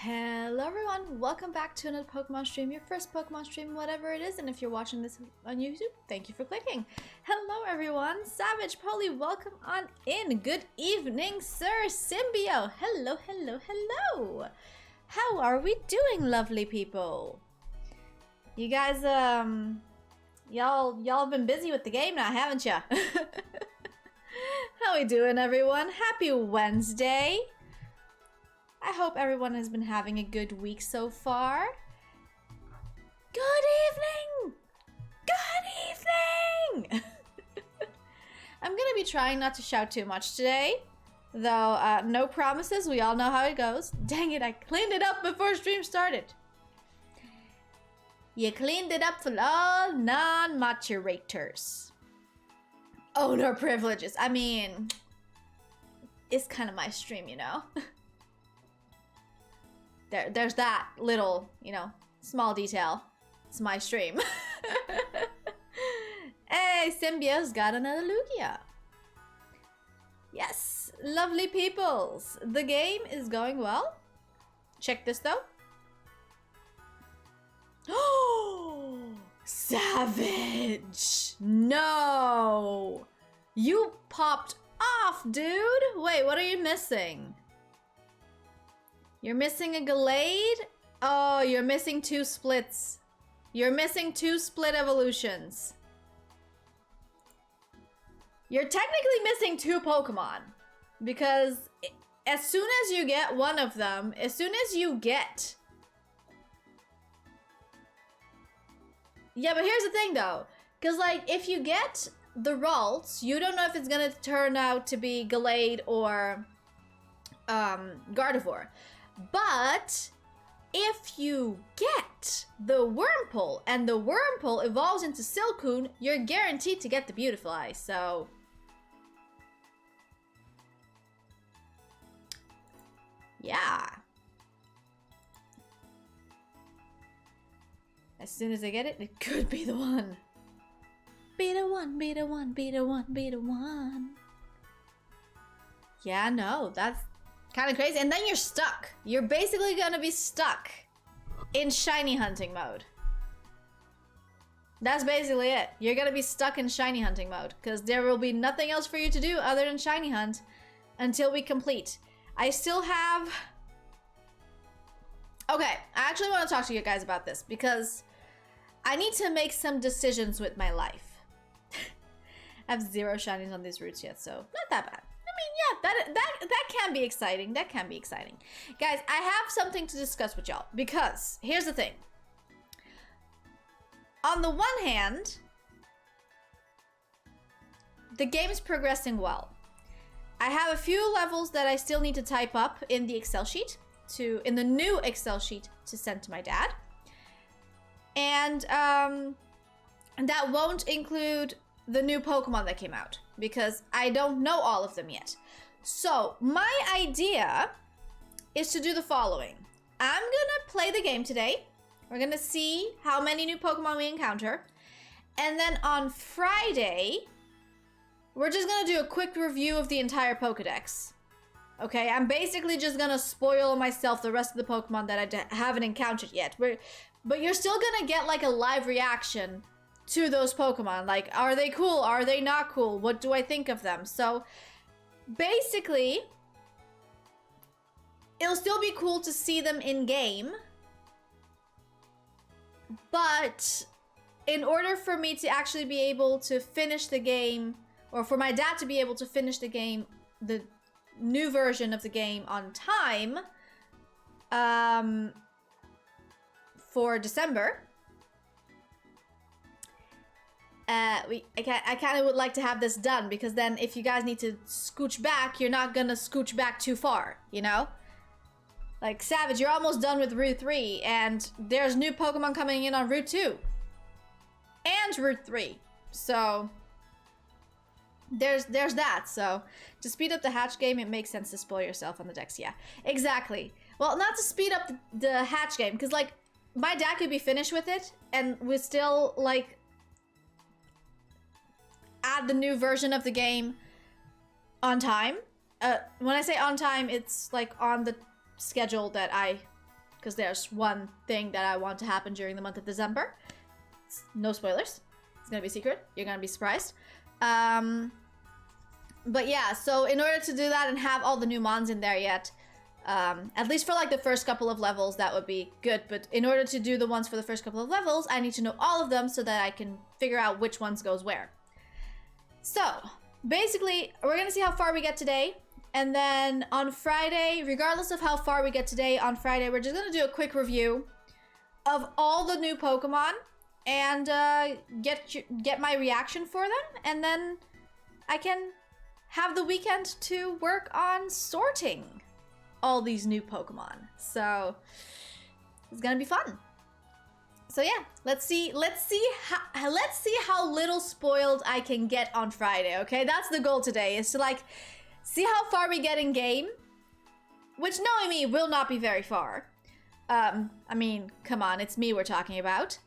Hello everyone, welcome back to another Pokemon stream, your first Pokemon stream, whatever it is, and if you're watching this on YouTube, thank you for clicking. Hello everyone, Savage Polly, welcome on in. Good evening, Sir Symbio. Hello, hello, hello. How are we doing, lovely people? You guys, y'all been busy with the game now, haven't ya? How we doing, everyone? Happy Wednesday. I hope everyone has been having a good week so far. Good evening! Good evening! I'm gonna be trying not to shout too much today. Though, no promises, we all know how it goes. Dang it, I cleaned it up before stream started. You cleaned it up for all non-maturators. Owner privileges. I mean, it's kind of my stream, you know? There's that little, small detail. It's my stream. Hey, Symbio's got another Lugia. Yes, lovely peoples. The game is going well. Check this though. Oh, Savage. No. You popped off, dude. Wait, what are you missing? You're missing a Gallade? Oh, you're missing two splits. You're missing two split evolutions. You're technically missing two Pokemon. Because as soon as you get one of them, Yeah, but here's the thing though. Because if you get the Ralts, you don't know if it's gonna turn out to be Gallade or Gardevoir. But if you get the Wurmple and the Wurmple evolves into Silcoon, you're guaranteed to get the Beautifly, so... yeah. As soon as I get it, it could be the one. Be the one, be the one, be the one, be the one. Yeah, no, that's kind of crazy. And then you're stuck. You're basically gonna be stuck in shiny hunting mode. That's basically it. You're gonna be stuck in shiny hunting mode because there will be nothing else for you to do other than shiny hunt until we complete. I still have... Okay, I actually want to talk to you guys about this because I need to make some decisions with my life. I have 0 shinies on these routes yet, so not that bad. I mean, yeah, that can be exciting. That can be exciting. Guys, I have something to discuss with y'all because here's the thing. On the one hand, the game's progressing well. I have a few levels that I still need to type up in the Excel sheet in the new Excel sheet to send to my dad. And that won't include the new Pokemon that came out because I don't know all of them yet. So my idea is to do the following. I'm gonna play the game today. We're gonna see how many new Pokemon we encounter. And then on Friday, we're just gonna do a quick review of the entire Pokedex. Okay, I'm basically just gonna spoil myself the rest of the Pokemon that I haven't encountered yet. But you're still gonna get a live reaction to those Pokemon. Are they cool? Are they not cool? What do I think of them? So basically, it'll still be cool to see them in game. But in order for me to actually be able to finish the game, or for my dad to be able to finish the game, the new version of the game on time, for December, I kind of would like to have this done because then if you guys need to scooch back, you're not gonna scooch back too far, you know? Savage, you're almost done with Route 3 and there's new Pokemon coming in on Route 2 and Route 3, so there's that. So to speed up the hatch game, it makes sense to spoil yourself on the decks. Yeah, exactly. Well, not to speed up the hatch game because my dad could be finished with it and we still add the new version of the game on time. When I say on time, it's on the schedule that I because there's one thing that I want to happen during the month of December. No spoilers. It's gonna be a secret. You're gonna be surprised. But yeah, so in order to do that and have all the new mons in there yet, at least for like the first couple of levels, that would be good. But in order to do the ones for the first couple of levels, I need to know all of them so that I can figure out which ones goes where. So basically, we're gonna see how far we get today. And then on Friday, regardless of how far we get today, on Friday, we're just gonna do a quick review of all the new Pokemon and get my reaction for them. And then I can have the weekend to work on sorting all these new Pokemon. So it's gonna be fun. So yeah, let's see how little spoiled I can get on Friday. Okay, that's the goal today, is to like see how far we get in game, which knowing me will not be very far. I mean, come on, it's me we're talking about,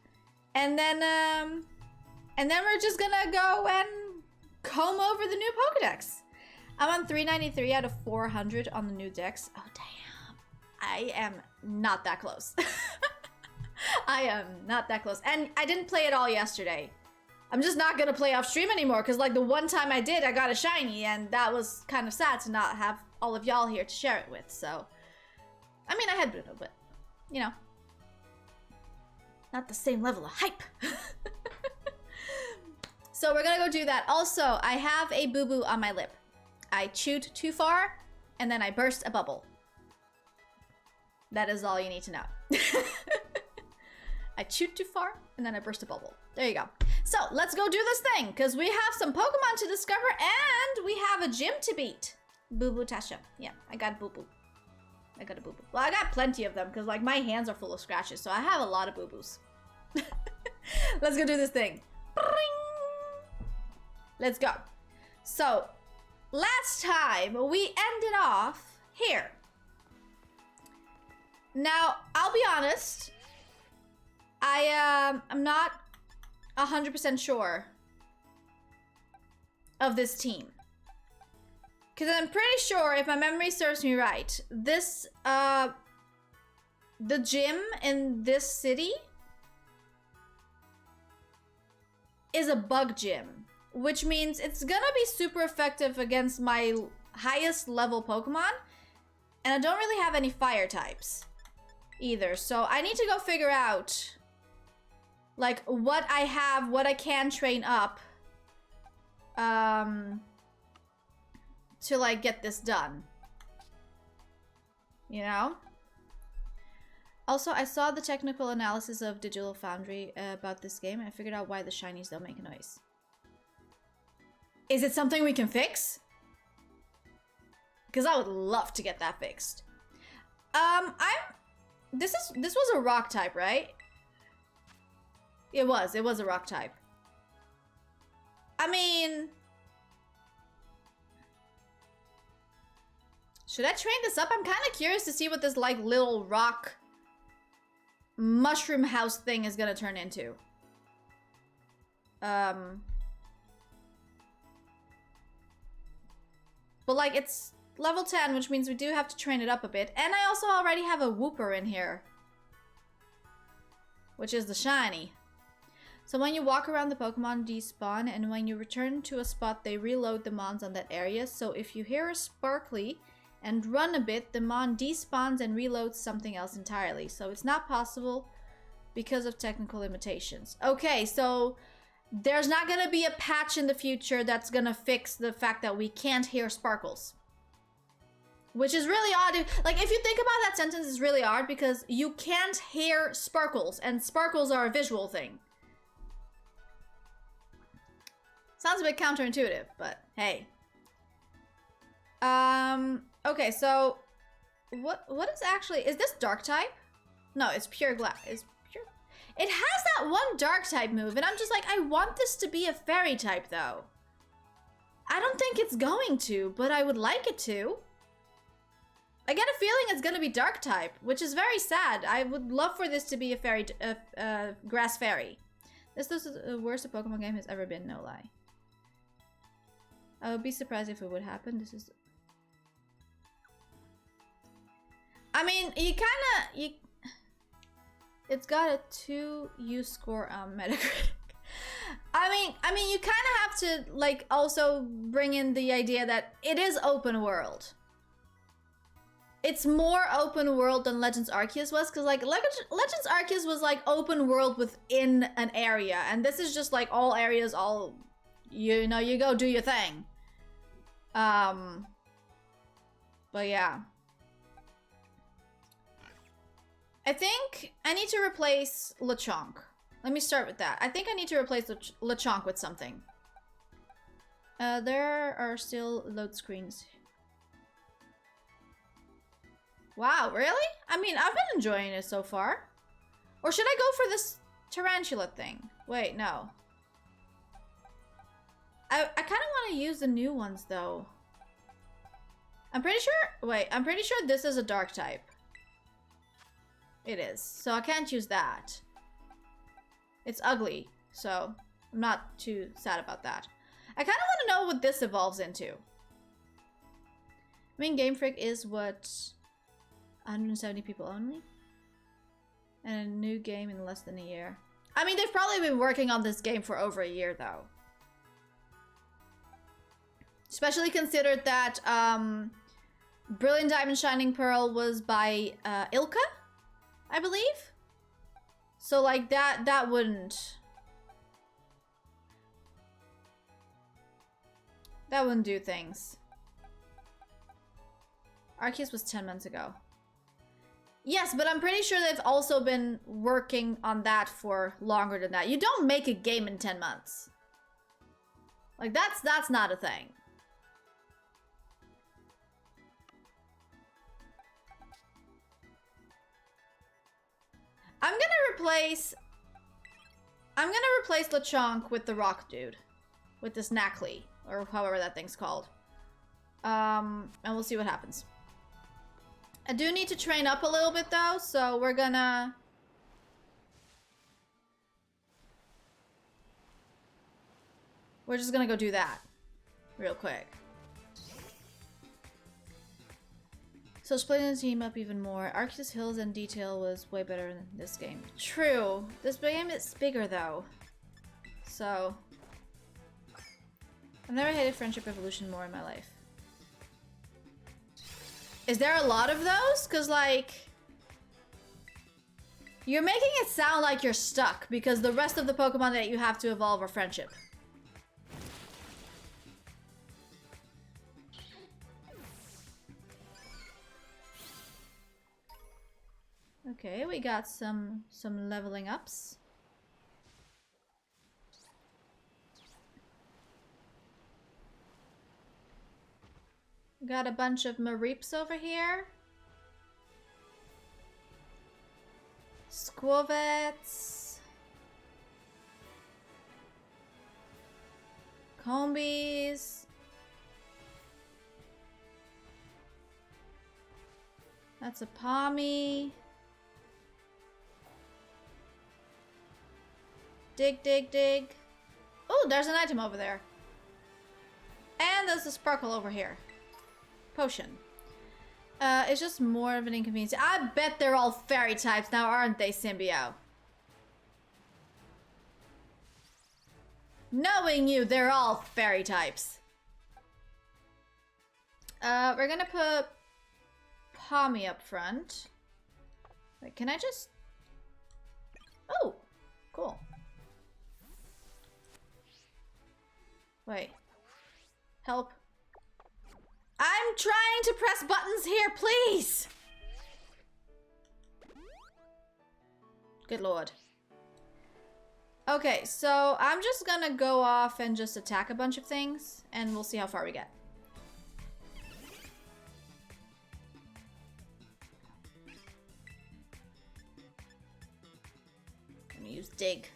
and then we're just gonna go and comb over the new Pokedex. I'm on 393 out of 400 on the new decks. Oh, damn. I am not that close. I am not that close. And I didn't play it all yesterday. I'm just not going to play off stream anymore because like the one time I did, I got a shiny and that was kind of sad to not have all of y'all here to share it with. So, I mean, I had Bruno, but, you know, not the same level of hype. So we're gonna go do that. Also, I have a boo-boo on my lip. I chewed too far, and then I burst a bubble. That is all you need to know. I chewed too far, and then I burst a bubble. There you go. So, let's go do this thing, because we have some Pokemon to discover, and we have a gym to beat. Boo-boo Tasha. Yeah, I got boo-boo. I got a boo-boo. Well, I got plenty of them, because like my hands are full of scratches, so I have a lot of boo-boos. Let's go do this thing. Let's go. So, last time we ended off here. Now, I'll be honest. I'm not 100% sure of this team. Because I'm pretty sure, if my memory serves me right, this, the gym in this city is a bug gym. Which means it's gonna be super effective against my highest level Pokemon. And I don't really have any fire types either. So I need to go figure out like what I have, what I can train up to like get this done. You know? Also, I saw the technical analysis of Digital Foundry about this game and I figured out why the shinies don't make a noise. Is it something we can fix? Because I would love to get that fixed. This was a rock type, right? It was a rock type. I mean, should I train this up? I'm kind of curious to see what this like little rock mushroom house thing is gonna turn into. But like it's level 10, which means we do have to train it up a bit. And I also already have a Wooper in here, which is the shiny. So when you walk around, the Pokemon despawn, and when you return to a spot, they reload the mons on that area. So if you hear a sparkly and run a bit, the mon despawns and reloads something else entirely. So it's not possible because of technical limitations. Okay, so there's not gonna be a patch in the future that's gonna fix the fact that we can't hear sparkles. Which is really odd. Like, if you think about that sentence, it's really odd because you can't hear sparkles, and sparkles are a visual thing. Sounds a bit counterintuitive, but hey. Okay, so what is actually, is this dark type? No, it's pure glass. It has that one dark type move, and I'm just like, I want this to be a fairy type, though. I don't think it's going to, but I would like it to. I get a feeling it's gonna be dark type, which is very sad. I would love for this to be a fairy, grass fairy. This is the worst a Pokemon game has ever been, no lie. I would be surprised if it would happen. This is... I mean, you kinda... It's got a 2 score on Metacritic. I mean, you kind of have to like also bring in the idea that it is open world. It's more open world than Legends Arceus was, because like Legends Arceus was like open world within an area, and this is just like all areas, all, you know, you go do your thing. But yeah. I think I need to replace Lechonk. Let me start with that. I think I need to replace Lechonk with something. There are still load screens. Wow, really? I mean, I've been enjoying it so far. Or should I go for this tarantula thing? Wait, no. I kind of want to use the new ones, though. I'm pretty sure... Wait, I'm pretty sure this is a dark type. It is. So I can't use that. It's ugly, so I'm not too sad about that. I kind of want to know what this evolves into. I mean, Game Freak is what... 170 people only? And a new game in less than a year. I mean, they've probably been working on this game for over a year, though. Especially considered that Brilliant Diamond Shining Pearl was by Ilka, I believe. So like that wouldn't do things. Arceus was 10 months ago. Yes, but I'm pretty sure they've also been working on that for longer than that. You don't make a game in 10 months. Like that's not a thing. I'm gonna replace Lechonk with the rock dude. With this Knackley, or however that thing's called. And we'll see what happens. I do need to train up a little bit though, so we're just gonna go do that real quick. So splitting the team up even more. Arceus Hills and detail was way better in this game. True. This game is bigger though. So I've never hated Friendship Evolution more in my life. Is there a lot of those? Cause like you're making it sound like you're stuck because the rest of the Pokemon that you have to evolve are friendship. Okay, we got some leveling ups. Got a bunch of Mareeps over here. Squavets. Combies. That's a Palmy. Dig, dig, dig. Oh, there's an item over there. And there's a Sparkle over here. Potion. It's just more of an inconvenience. I bet they're all fairy types now, aren't they, Symbio? Knowing you, they're all fairy types. We're gonna put Palmy up front. Wait, can I just... Oh, cool. Wait. Help. I'm trying to press buttons here, please! Good lord. Okay, so I'm just gonna go off and just attack a bunch of things, and we'll see how far we get. I'm gonna use Dig.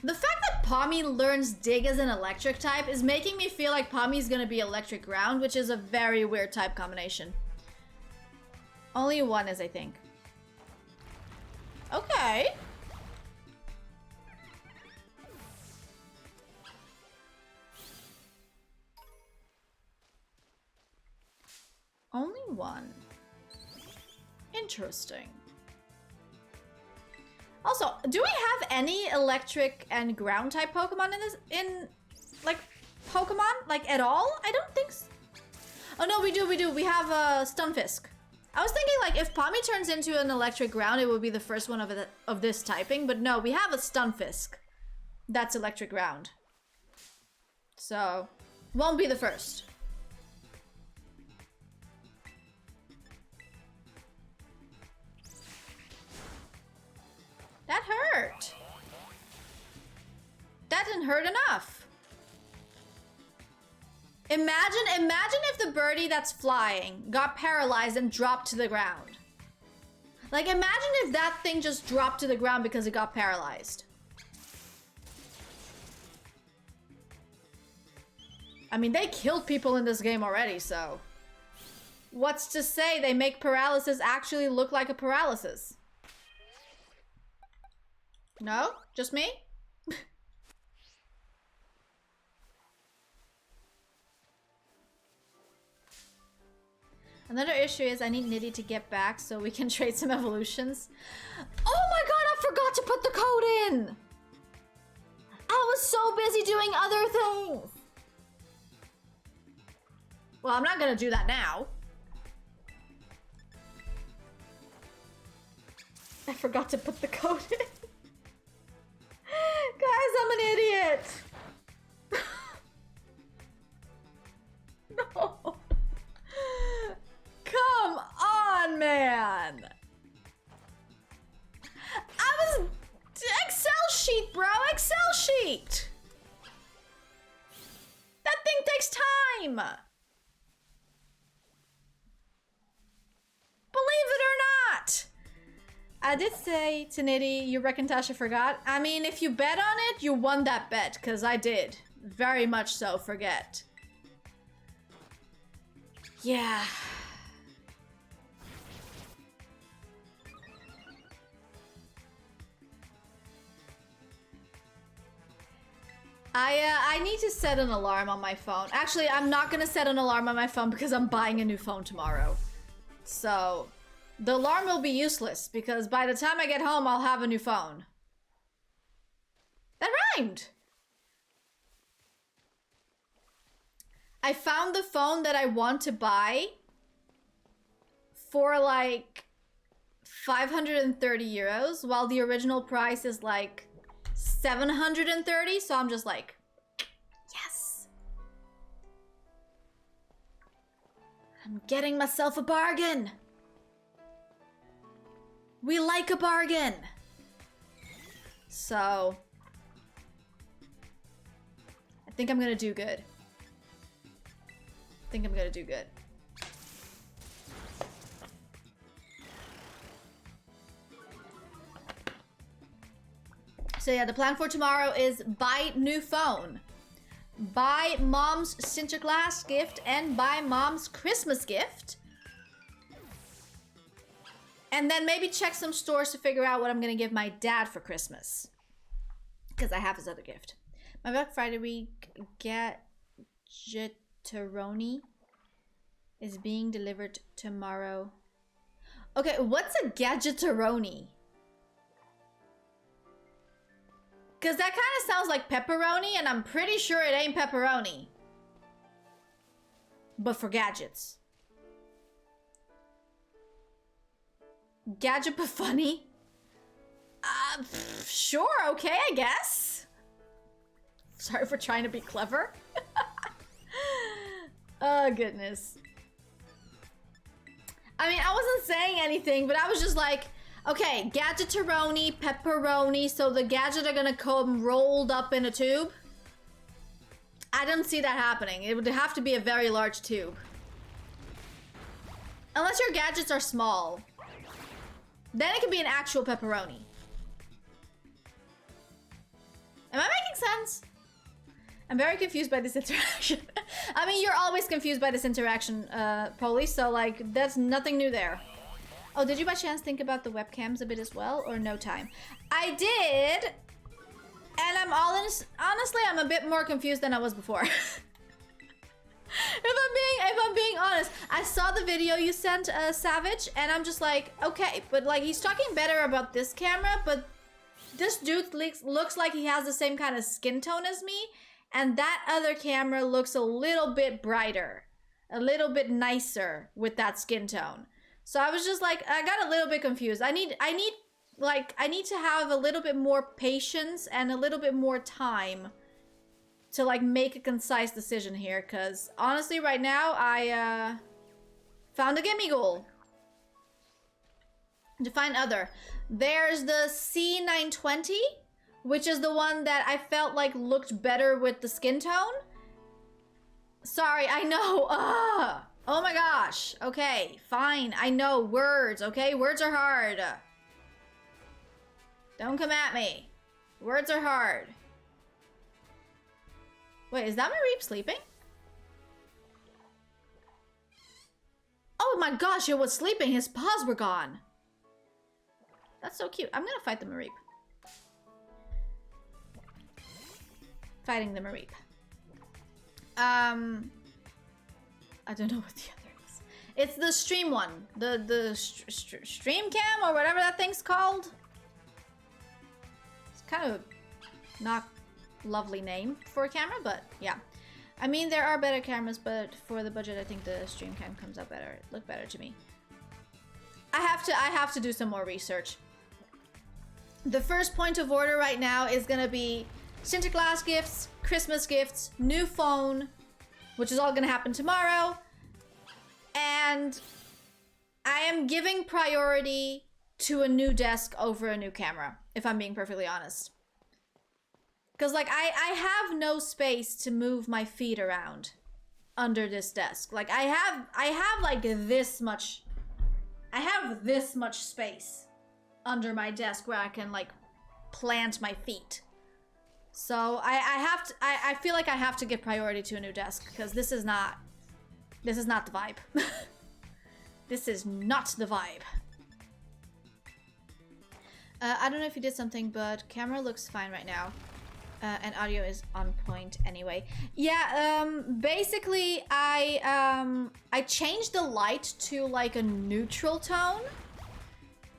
The fact that Palmy learns Dig as an electric type is making me feel like Palmy's gonna be electric ground, which is a very weird type combination. Only one is, I think. Okay. Only one. Interesting. Also, do we have any electric and ground type Pokemon like, Pokemon? Like, at all? I don't think so. Oh, no, we do. We have Stunfisk. I was thinking, like, if Pommy turns into an electric ground, it would be the first one of this typing. But no, we have a Stunfisk. That's electric ground. So, won't be the first. That hurt. That didn't hurt enough. Imagine if the birdie that's flying got paralyzed and dropped to the ground. Like, imagine if that thing just dropped to the ground because it got paralyzed. I mean, they killed people in this game already, so... What's to say they make paralysis actually look like a paralysis? No? Just me? Another issue is I need Nitty to get back so we can trade some evolutions. Oh my god, I forgot to put the code in! I was so busy doing other things! Well, I'm not gonna do that now. I forgot to put the code in. Guys, I'm an idiot! No! Come on, man! I was... Excel sheet, bro! Excel sheet! That thing takes time! Believe it or not! I did say to Nitty, you reckon Tasha forgot? I mean, if you bet on it, you won that bet, because I did. Very much so, forget. Yeah. I need to set an alarm on my phone. Actually, I'm not gonna set an alarm on my phone because I'm buying a new phone tomorrow. So, the alarm will be useless because by the time I get home, I'll have a new phone. That rhymed! I found the phone that I want to buy for like 530 euros, while the original price is like 730, so I'm just like, yes. I'm getting myself a bargain. We like a bargain. So, I think I'm gonna do good. I think I'm gonna do good. So yeah, the plan for tomorrow is buy new phone, buy mom's Sinterklaas gift, and buy mom's Christmas gift. And then maybe check some stores to figure out what I'm gonna give my dad for Christmas. Because I have his other gift. My Black Friday week, Gadgetaroni is being delivered tomorrow. Okay, what's a Gadgetaroni? Because that kind of sounds like pepperoni, and I'm pretty sure it ain't pepperoni. But for gadgets. Gadget funny? Sure, okay, I guess. Sorry for trying to be clever. Oh, goodness. I mean, I wasn't saying anything, but I was just like, okay, Gadgetaroni, pepperoni, so the gadget are gonna come rolled up in a tube? I don't see that happening. It would have to be a very large tube. Unless your gadgets are small. Then it could be an actual pepperoni. Am I making sense? I'm very confused by this interaction. I mean, you're always confused by this interaction, Polly, so like, that's nothing new there. Oh, did you by chance think about the webcams a bit as well, or no time? I did, and honestly, I'm a bit more confused than I was before. If I'm being honest, I saw the video you sent, Savage, and I'm just like, okay, but like, he's talking better about this camera, but this dude looks like he has the same kind of skin tone as me, and that other camera looks a little bit brighter, a little bit nicer with that skin tone. So I was just like, I got a little bit confused. I need to have a little bit more patience and a little bit more time to like make a concise decision here, because honestly right now I found a gimme goal. Define other. There's the C920, which is the one that I felt like looked better with the skin tone. Sorry, I know. Oh my gosh. Okay, fine. I know words, okay? Words are hard. Don't come at me. Words are hard. Wait, is that Mareep sleeping? Oh my gosh, it was sleeping. His paws were gone. That's so cute. I'm gonna fight the Mareep. Fighting the Mareep. I don't know what the other is. It's the stream one. The stream cam or whatever that thing's called. It's kind of not lovely name for a camera, but yeah. I mean, there are better cameras, but for the budget, I think the stream cam comes out better. It looked better to me. I have to do some more research. The first point of order right now is gonna be Sinterklaas gifts, Christmas gifts, new phone, which is all gonna happen tomorrow. And I am giving priority to a new desk over a new camera, if I'm being perfectly honest. Because, like, I have no space to move my feet around under this desk. Like, I have like this much... I have this much space under my desk where I can, like, plant my feet. So, I feel like I have to give priority to a new desk, because this is not the vibe. This is not the vibe. I don't know if you did something, but camera looks fine right now. And audio is on point anyway. Yeah, basically I changed the light to like a neutral tone.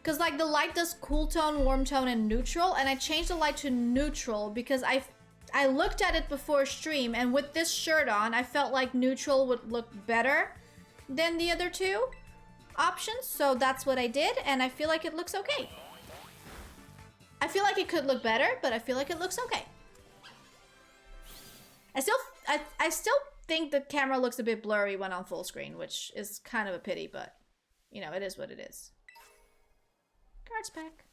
Cause like the light does cool tone, warm tone, and neutral. And I changed the light to neutral because I looked at it before stream, and with this shirt on, I felt like neutral would look better than the other two options. So that's what I did, and I feel like it looks okay. I feel like it could look better, but I feel like it looks okay. I still think the camera looks a bit blurry when on full screen, which is kind of a pity, but you know, it is what it is. Cards pack.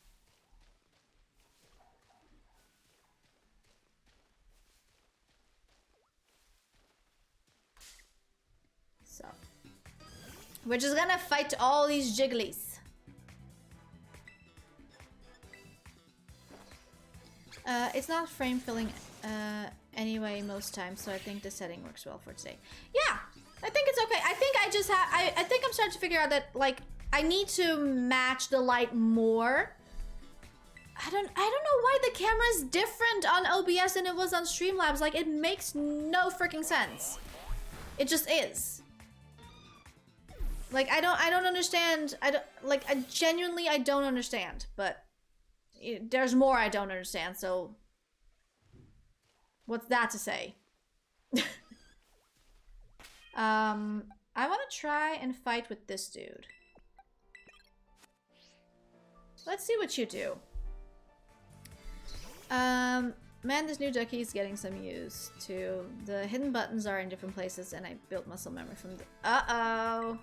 So we're just gonna fight all these jigglies. It's not frame filling anyway most times, so I think the setting works well for today. Yeah, I think it's okay. I think I just have I think I'm starting to figure out that like I need to match the light more. I don't know why the camera is different on OBS than it was on Streamlabs. Like, it makes no freaking sense. It just is. Like, I don't understand. I genuinely don't understand, but there's more I don't understand, so what's that to say? I want to try and fight with this dude. Let's see what you do. Man, this new ducky is getting some use too. The hidden buttons are in different places, and I built muscle memory from the... Uh-oh.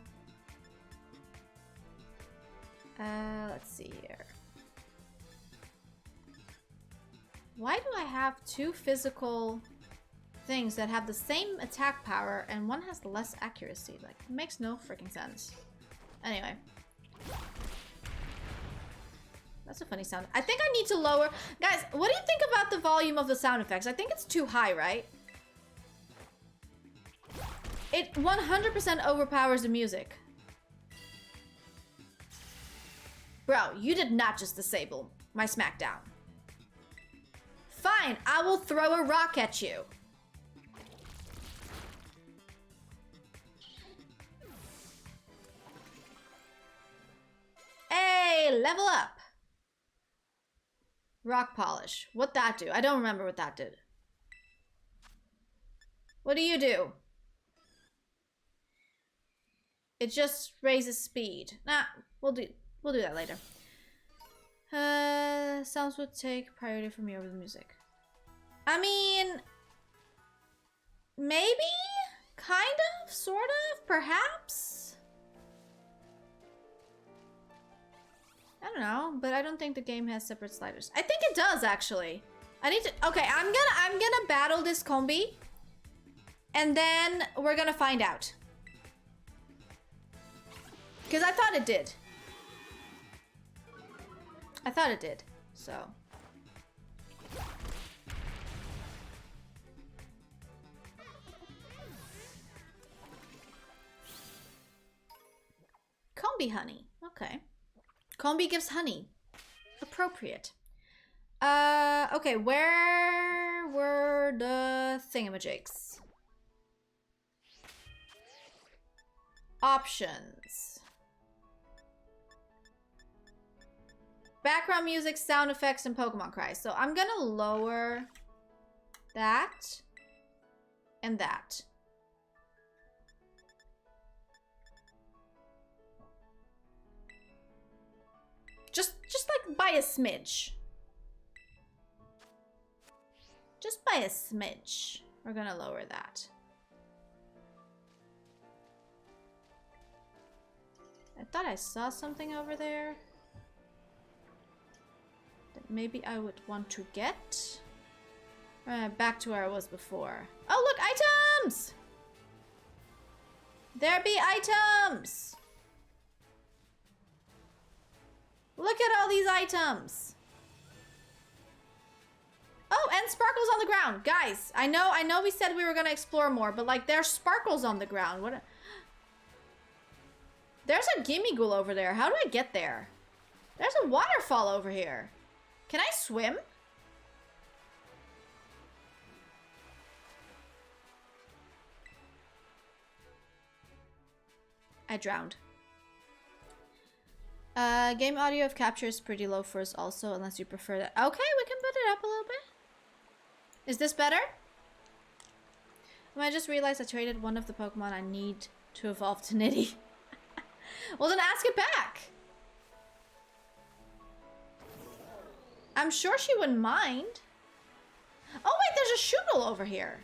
Let's see here. Why do I have two physical things that have the same attack power and one has less accuracy? Like, it makes no freaking sense. Anyway. That's a funny sound. I think I need to lower... Guys, what do you think about the volume of the sound effects? I think it's too high, right? It 100% overpowers the music. Bro, you did not just disable my smackdown. Fine, I will throw a rock at you. Hey, level up. Rock polish. What'd that do? I don't remember what that did. What do you do? It just raises speed. Nah, we'll do that later. Sounds would take priority for me over the music. I mean, maybe? Kind of? Sort of? Perhaps? I don't know, but I don't think the game has separate sliders. I think it does, actually. I need to... Okay, I'm gonna battle this combi. And then we're gonna find out. Because I thought it did. I thought it did, so. Combi honey, okay. Combi gives honey. Appropriate. Okay, where were the thingamajigs? Options. Background music, sound effects, and Pokemon cries. So I'm gonna lower that and that. Just like by a smidge. Just by a smidge. We're gonna lower that. I thought I saw something over there that maybe I would want to get. Back to where I was before. Oh, look, items! There be items! Look at all these items! Oh, and sparkles on the ground. Guys, I know we said we were gonna explore more, but like there's sparkles on the ground. What? There's a Gimmighoul over there. How do I get there? There's a waterfall over here. Can I swim? I drowned. Game audio of capture is pretty low for us also, unless you prefer that. Okay, we can put it up a little bit. Is this better? I just realized I traded one of the Pokemon I need to evolve to Nitty. Well, then ask it back. I'm sure she wouldn't mind. Oh, wait, there's a Shootle over here.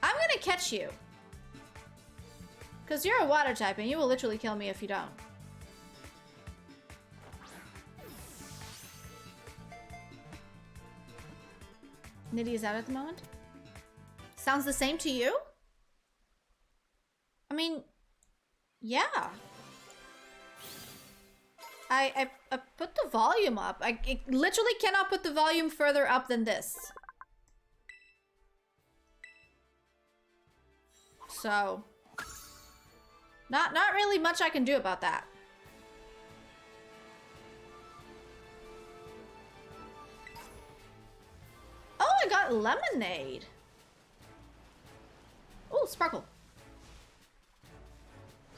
I'm gonna catch you. Because you're a water type and you will literally kill me if you don't. Nitty is out at the moment. Sounds the same to you? I mean, yeah. I put the volume up. I literally cannot put the volume further up than this. So, not really much I can do about that. Oh, I got lemonade. Oh, Sparkle.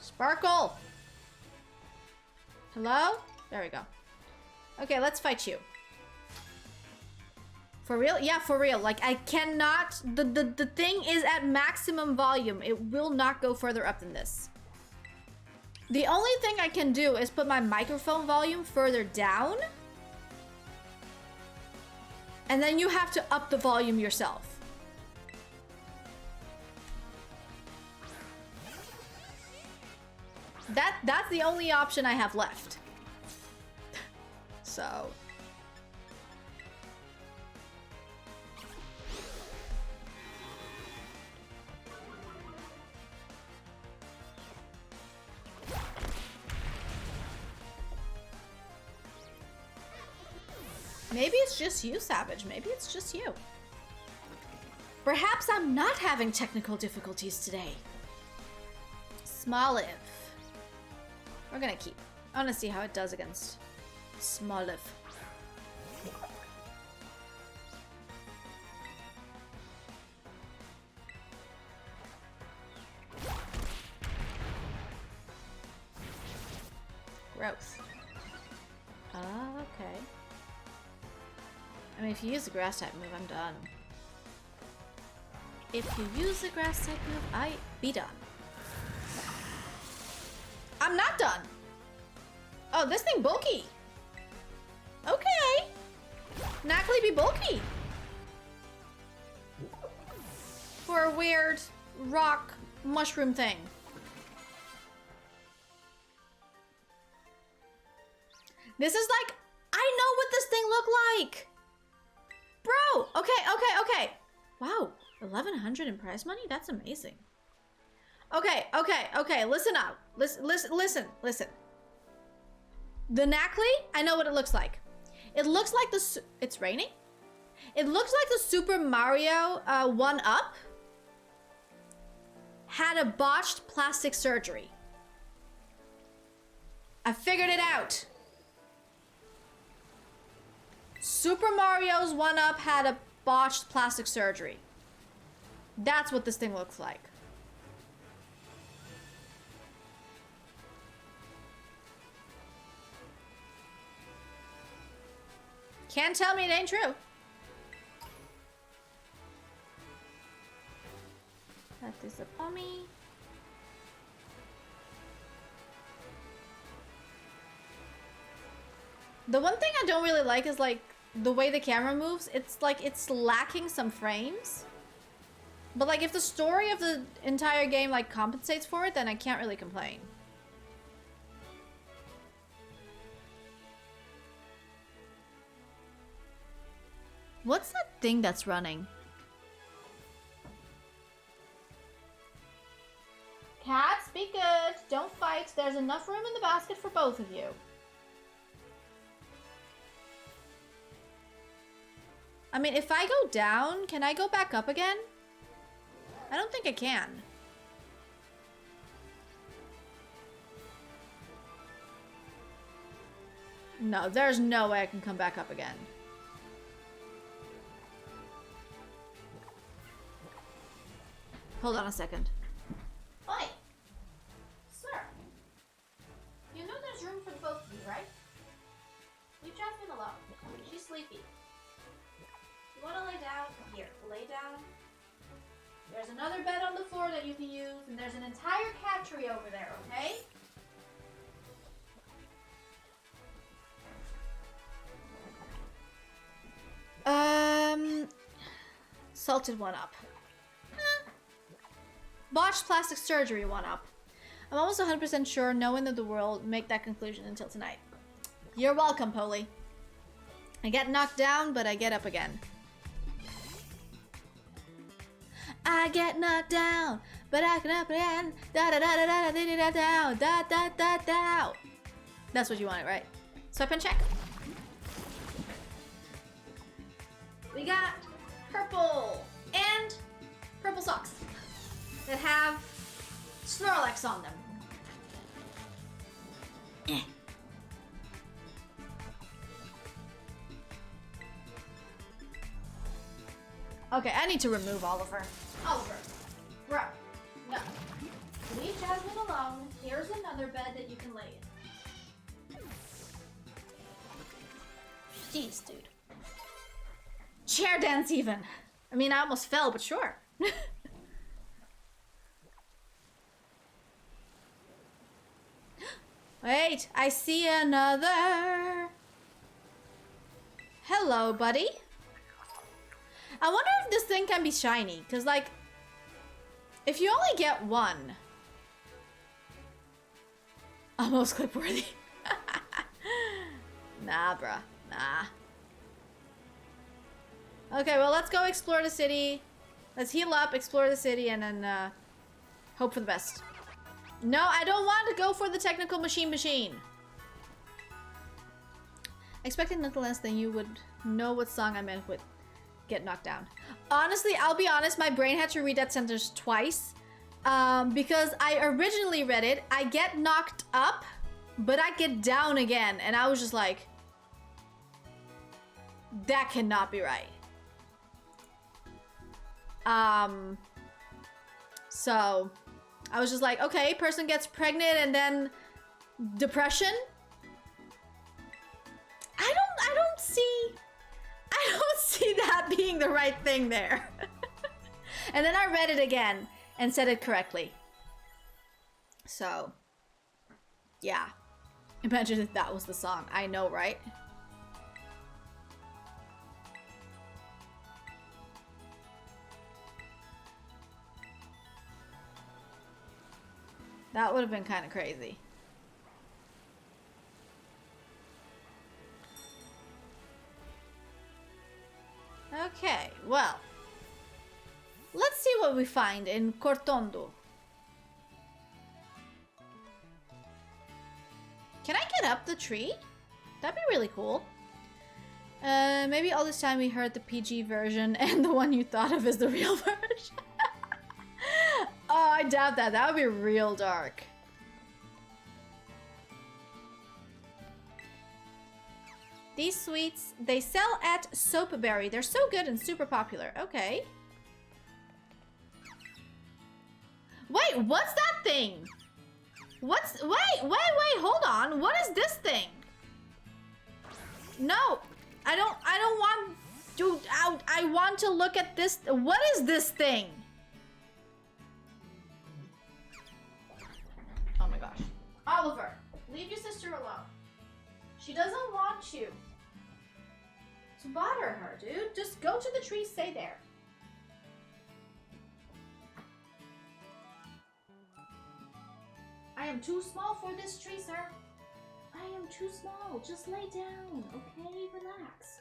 Sparkle! Hello? There we go. Okay, let's fight you. For real? Yeah, for real. Like, I cannot... The thing is at maximum volume. It will not go further up than this. The only thing I can do is put my microphone volume further down. And then you have to up the volume yourself. That's the only option I have left. So. Maybe it's just you, Savage. Maybe it's just you. Perhaps I'm not having technical difficulties today. Smoliv. We're gonna keep. I wanna see how it does against Smoliv. Gross. Okay. I mean, if you use the grass type move, I'm done. If you use the grass type move, I be done. I'm not done. Oh, this thing bulky. Okay. Knackly be bulky. For a weird rock mushroom thing. This is like, I know what this thing looked like. Bro, okay. Wow, 1,100 in prize money? That's amazing. Okay, listen up. Listen. The Knackly, I know what it looks like. It looks like it's raining? It looks like the Super Mario 1-Up had a botched plastic surgery. I figured it out. Super Mario's 1-Up had a botched plastic surgery. That's what this thing looks like. Can't tell me it ain't true. That is a pommy. The one thing I don't really like is like the way the camera moves. It's like it's lacking some frames. But like if the story of the entire game like compensates for it, then I can't really complain. What's that thing that's running? Cats, be good. Don't fight. There's enough room in the basket for both of you. I mean, if I go down, can I go back up again? I don't think I can. No, there's no way I can come back up again. Hold on a second. Oi! Sir! You know there's room for both of you, right? Leave Jasmine alone. She's sleepy. You want to lay down? Here, lay down. There's another bed on the floor that you can use, and there's an entire cat tree over there, okay? Salted 1-Up. Botched plastic surgery 1-Up. I'm almost 100% sure no one in the world make that conclusion until tonight. You're welcome, Polly. I get knocked down, but I get up again. I get knocked down, but I get up again. Da da da da da da da da da da da da. That's what you wanted, right? Swipe and check. We got purple and purple socks that have Snorlax on them. Okay, I need to remove Oliver. Oliver, bro, no. Leave Jasmine alone. Here's another bed that you can lay in. Jeez, dude. Chair dance even. I mean, I almost fell, but sure. Wait, I see another. Hello, buddy. I wonder if this thing can be shiny, because, like, if you only get one. Almost clip worthy. Nah, bruh. Nah. Okay, well, let's go explore the city. Let's heal up, explore the city, and then hope for the best. No, I don't want to go for the technical machine. Expected nothing less than you would know what song I meant with get knocked down. Honestly, I'll be honest, my brain had to read that sentence twice. Because I originally read it, I get knocked up, but I get down again. And I was just like, that cannot be right. So I was just like, okay, person gets pregnant and then depression. saying the right thing there. And then I read it again and said it correctly. So, yeah. Imagine if that was the song. I know, right? That would have been kind of crazy. Okay, well. Let's see what we find in Cortondo. Can I get up the tree? That'd be really cool. Maybe all this time we heard the PG version and the one you thought of is the real version. Oh, I doubt that. That would be real dark. These sweets, they sell at Soapberry. They're so good and super popular. Okay. Wait, what's that thing? Wait, hold on. What is this thing? No, I don't want to, I want to look at this. What is this thing? Oh my gosh. Oliver, leave your sister alone. She doesn't want you to bother her, dude. Just go to the tree, stay there. I am too small for this tree, sir. I am too small. Just lay down, okay? Relax.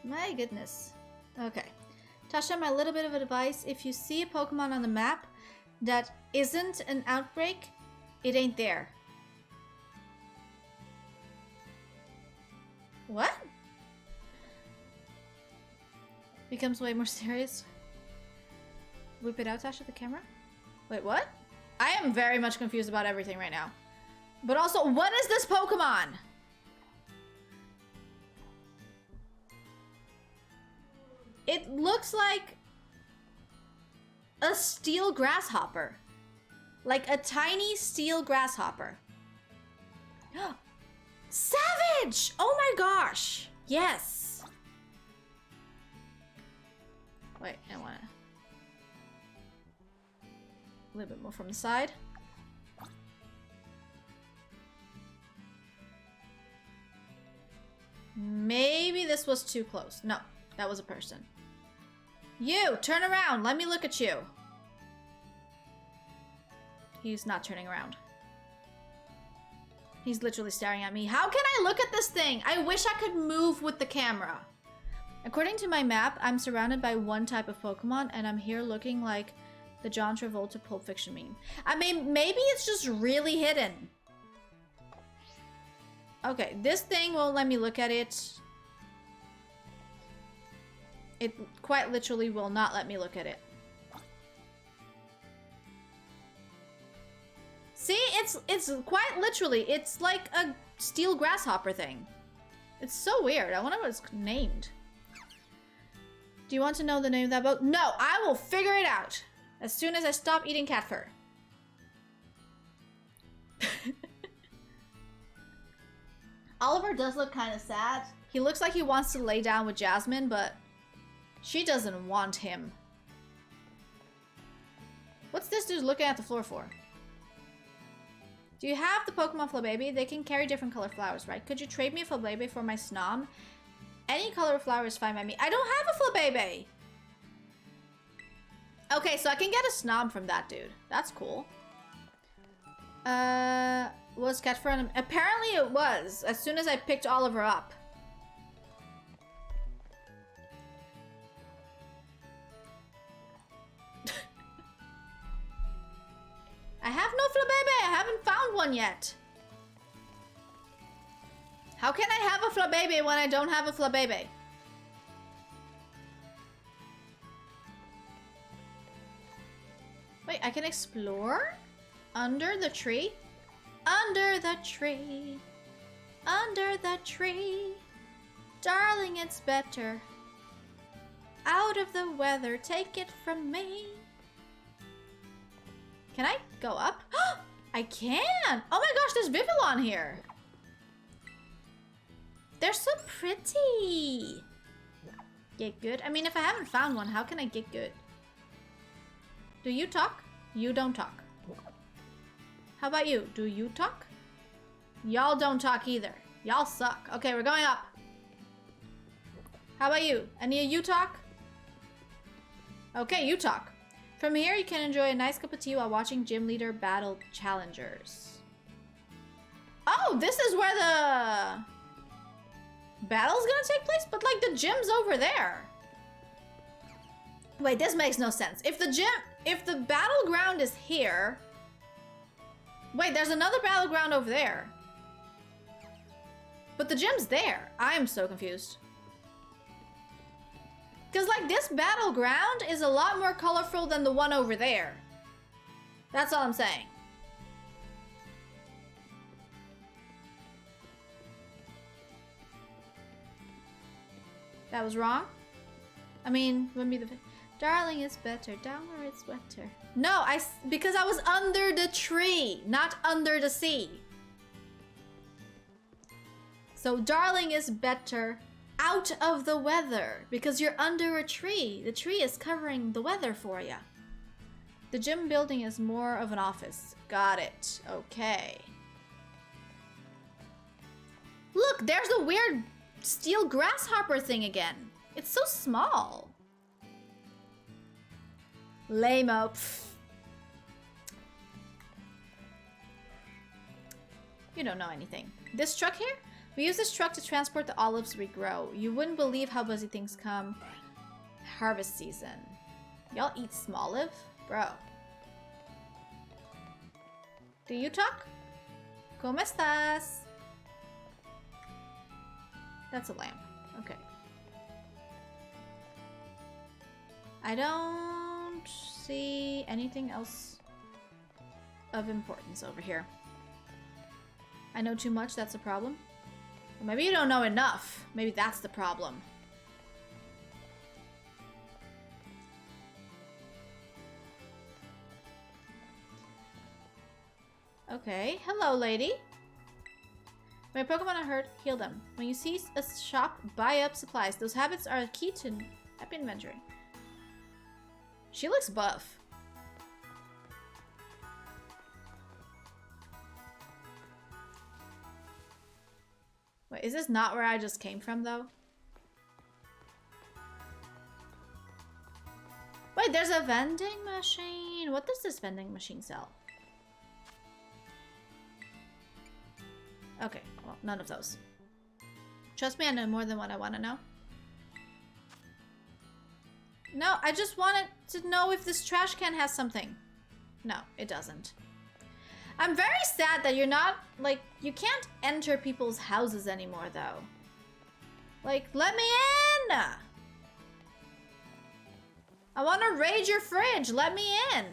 My goodness. Okay. Tasha, my little bit of advice. If you see a Pokemon on the map that isn't an outbreak, it ain't there. What? Becomes way more serious. Whip it out, Tasha, the camera? Wait, what? I am very much confused about everything right now. But also, what is this Pokemon? It looks like a steel grasshopper. Like a tiny steel grasshopper. Savage! Oh my gosh! Yes! Wait, I want to... A little bit more from the side. Maybe this was too close. No, that was a person. You, turn around. Let me look at you. He's not turning around. He's literally staring at me. How can I look at this thing? I wish I could move with the camera. According to my map, I'm surrounded by one type of Pokemon, and I'm here looking like the John Travolta Pulp Fiction meme. I mean, maybe it's just really hidden. Okay, this thing won't let me look at it. It quite literally will not let me look at it. See, it's quite literally, it's like a steel grasshopper thing. It's so weird. I wonder what it's named. Do you want to know the name of that boat? No, I will figure it out as soon as I stop eating cat fur. Oliver does look kind of sad. He looks like he wants to lay down with Jasmine, but she doesn't want him. What's this dude looking at the floor for? Do you have the Pokemon Flabébé? They can carry different color flowers, right? Could you trade me a Flabébé for my Snom? Any color of flower is fine by me. I don't have a Flabébé! Okay, so I can get a Snom from that dude. That's cool. Was cat fur on him? Apparently it was, as soon as I picked Oliver up. I have no Flabébé. I haven't found one yet. How can I have a Flabébé when I don't have a Flabébé? Wait, I can explore? Under the tree? Under the tree. Under the tree. Darling, it's better. Out of the weather, take it from me. Can I go up? I can! Oh my gosh, there's Vivillon here! They're so pretty! Get good? I mean, if I haven't found one, how can I get good? Do you talk? You don't talk. How about you? Do you talk? Y'all don't talk either. Y'all suck. Okay, we're going up. How about you? Any of you talk? Okay, you talk. From here, you can enjoy a nice cup of tea while watching gym leader battle challengers. Oh, this is where the battle's gonna take place? But like the gym's over there. Wait, this makes no sense. If the battleground is here. Wait, there's another battleground over there. But the gym's there. I am so confused. Because, like, this battleground is a lot more colorful than the one over there. That's all I'm saying. That was wrong? I mean, wouldn't be the... Darling is better. Down where it's wetter. No, because I was under the tree, not under the sea. So, darling is better out of the weather because you're under a tree. The tree is covering the weather for you. The gym building is more of an office. Got it. Okay. Look, there's the weird steel grasshopper thing again. It's so small. Lame-o. You don't know anything. This truck here? We use this truck to transport the olives we grow. You wouldn't believe how busy things come. Harvest season. Y'all eat small olive? Bro. Do you talk? ¿Cómo estás? That's a lamp. Okay. I don't see anything else of importance over here. I know too much, that's a problem. Or maybe you don't know enough. Maybe that's the problem. Okay, hello lady. When a Pokemon are hurt, heal them. When you see a shop, buy up supplies. Those habits are a key to happy adventuring. She looks buff. Wait, is this not where I just came from, though? Wait, there's a vending machine. What does this vending machine sell? Okay, well, none of those. Trust me, I know more than what I want to know. No, I just wanted to know if this trash can has something. No, it doesn't. I'm very sad that you're not, like, you can't enter people's houses anymore, though. Like, let me in! I want to raid your fridge. Let me in.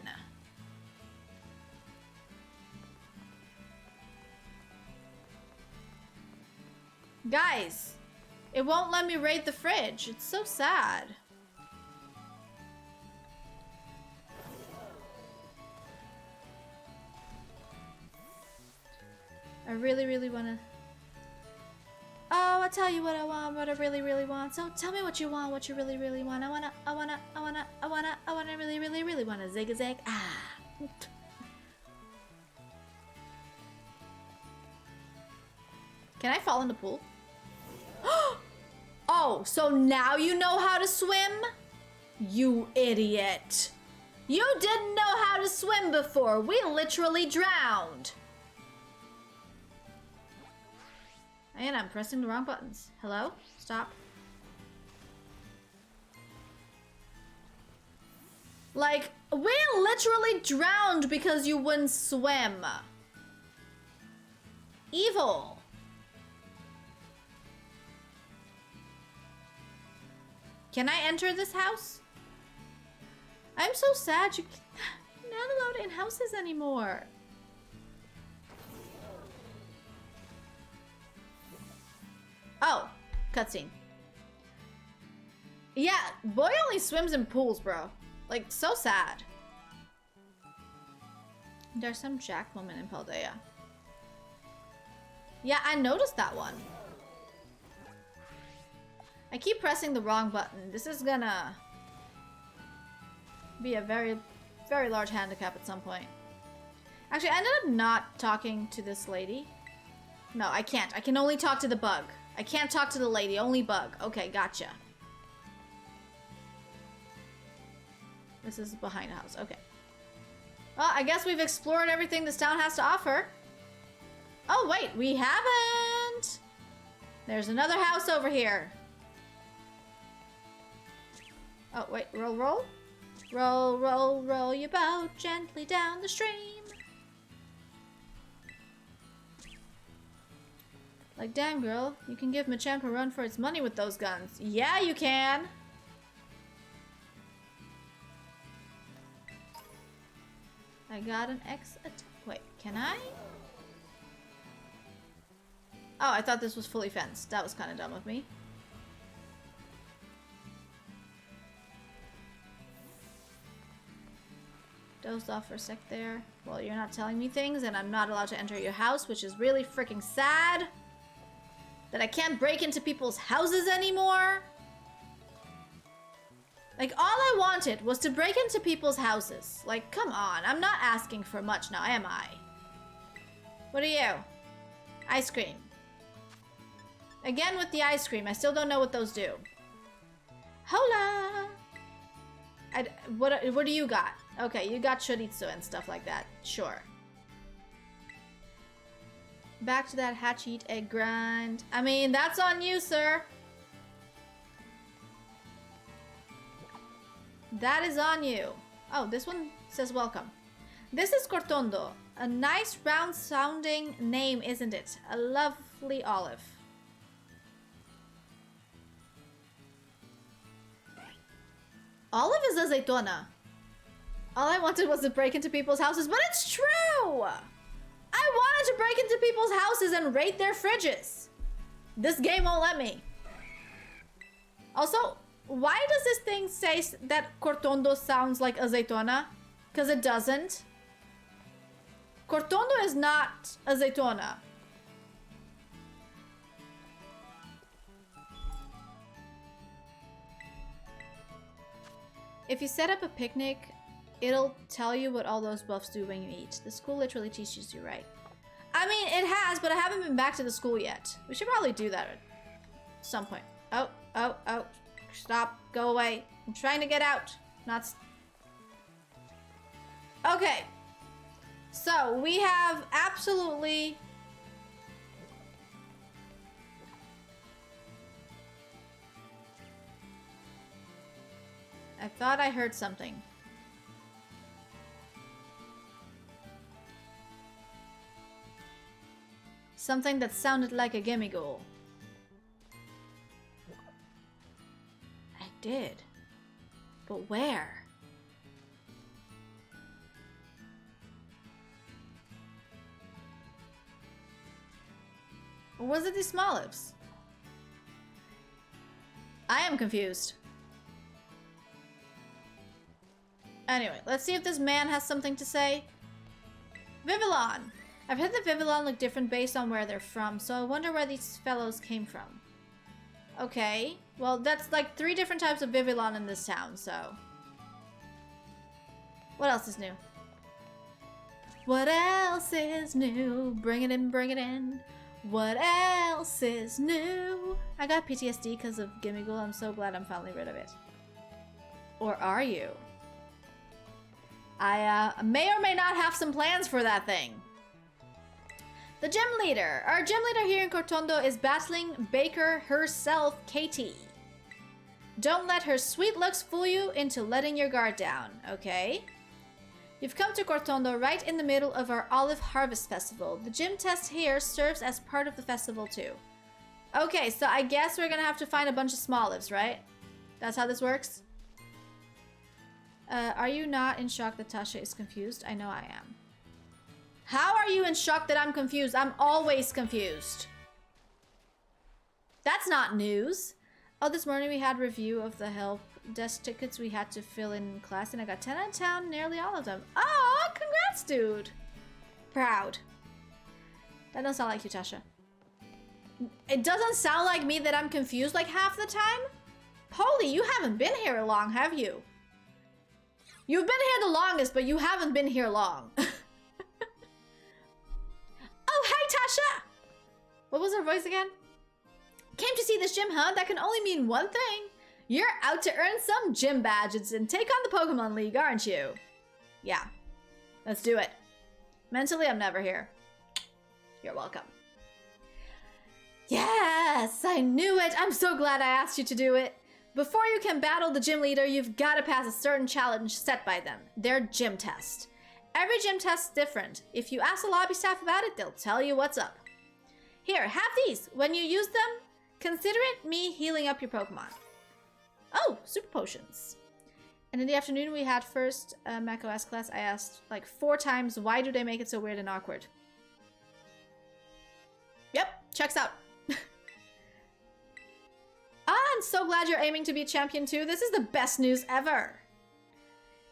Guys, it won't let me raid the fridge. It's so sad. I really, really want to... Oh, I'll tell you what I want, what I really, really want. So tell me what you want, what you really, really want. I wanna really, really, really want to zig-a-zag. Ah. Can I fall in the pool? Oh, so now you know how to swim? You idiot. You didn't know how to swim before. We literally drowned. And I'm pressing the wrong buttons. Hello? Stop. Like, we literally drowned because you wouldn't swim. Evil. Can I enter this house? I'm so sad you're not allowed in houses anymore. Oh, cutscene. Yeah, boy only swims in pools, bro. Like, so sad. There's some Jack moment in Paldea. Yeah, I noticed that one. I keep pressing the wrong button. This is gonna be a very, very large handicap at some point. Actually, I ended up not talking to this lady. No, I can't. I can only talk to the bug. I can't talk to the lady, only bug. Okay, gotcha. This is behind a house, okay. Well, I guess we've explored everything this town has to offer. Oh, wait, we haven't! There's another house over here. Oh, wait, roll, roll? Roll, roll, roll your boat gently down the stream. Like, damn, girl, you can give Machamp a run for its money with those guns. Yeah, you can! I got an X attack. Wait, can I? Oh, I thought this was fully fenced. That was kind of dumb of me. Dozed off for a sec there. Well, you're not telling me things, and I'm not allowed to enter your house, which is really freaking sad. That I can't break into people's houses anymore. Like, all I wanted was to break into people's houses. Like, come on. I'm not asking for much now, am I? What are you? Ice cream. Again with the ice cream. I still don't know what those do. Hola! What do you got? Okay, you got chorizo and stuff like that. Sure. Back to that hatch, eat, egg grind. I mean, that's on you, sir. That is on you. Oh, this one says welcome. This is Cortondo. A nice round sounding name, isn't it? A lovely olive. Olive is azeitona. All I wanted was to break into people's houses, but it's true! I wanted to break into people's houses and raid their fridges. This game won't let me. Also, why does this thing say that Cortondo sounds like azeitona? Because it doesn't. Cortondo is not azeitona. If you set up a picnic, it'll tell you what all those buffs do when you eat. The school literally teaches you, right? I mean, it has, but I haven't been back to the school yet. We should probably do that at some point. Oh, oh, oh. Stop. Go away. I'm trying to get out. Not... Okay. So, we have absolutely... I thought I heard something. Something that sounded like a gimme goal. I did. But where? Or was it these Smolives? I am confused. Anyway, let's see if this man has something to say. Vivillon! I've heard that Vivillon look different based on where they're from, so I wonder where these fellows came from. Okay, well that's like 3 different types of Vivillon in this town, so... What else is new? What else is new? Bring it in, bring it in. What else is new? I got PTSD because of Gimmighoul. I'm so glad I'm finally rid of it. Or are you? I may or may not have some plans for that thing. The gym leader. Our gym leader here in Cortondo is battling Baker herself, Katie. Don't let her sweet looks fool you into letting your guard down, okay? You've come to Cortondo right in the middle of our Olive Harvest Festival. The gym test here serves as part of the festival too. Okay, so I guess we're gonna have to find a bunch of Smolives, right? That's how this works? Are you not in shock that Tasha is confused? I know I am. How are you in shock that I'm confused? I'm always confused. That's not news. Oh, this morning we had review of the help desk tickets we had to fill in class, and I got 10 out of 10, nearly all of them. Oh, congrats, dude. proud. That doesn't sound like you, Tasha. It doesn't sound like me that I'm confused like half the time. Polly, you haven't been here long, have you? You've been here the longest, but you haven't been here long. Oh, hey, Tasha! What was her voice again? Came to see this gym, huh? That can only mean one thing. You're out to earn some gym badges and take on the Pokemon League, aren't you? Yeah. Let's do it. Mentally, I'm never here. You're welcome. Yes, I knew it. I'm so glad I asked you to do it. Before you can battle the gym leader, you've got to pass a certain challenge set by them. Their gym test. Every gym test is different. If you ask the lobby staff about it, they'll tell you what's up. Here, have these. When you use them, consider it me healing up your Pokemon. Oh, super potions. And in the afternoon we had first macOS class. I asked like 4 times, why do they make it so weird and awkward? Yep, checks out. I'm so glad you're aiming to be champion too. This is the best news ever.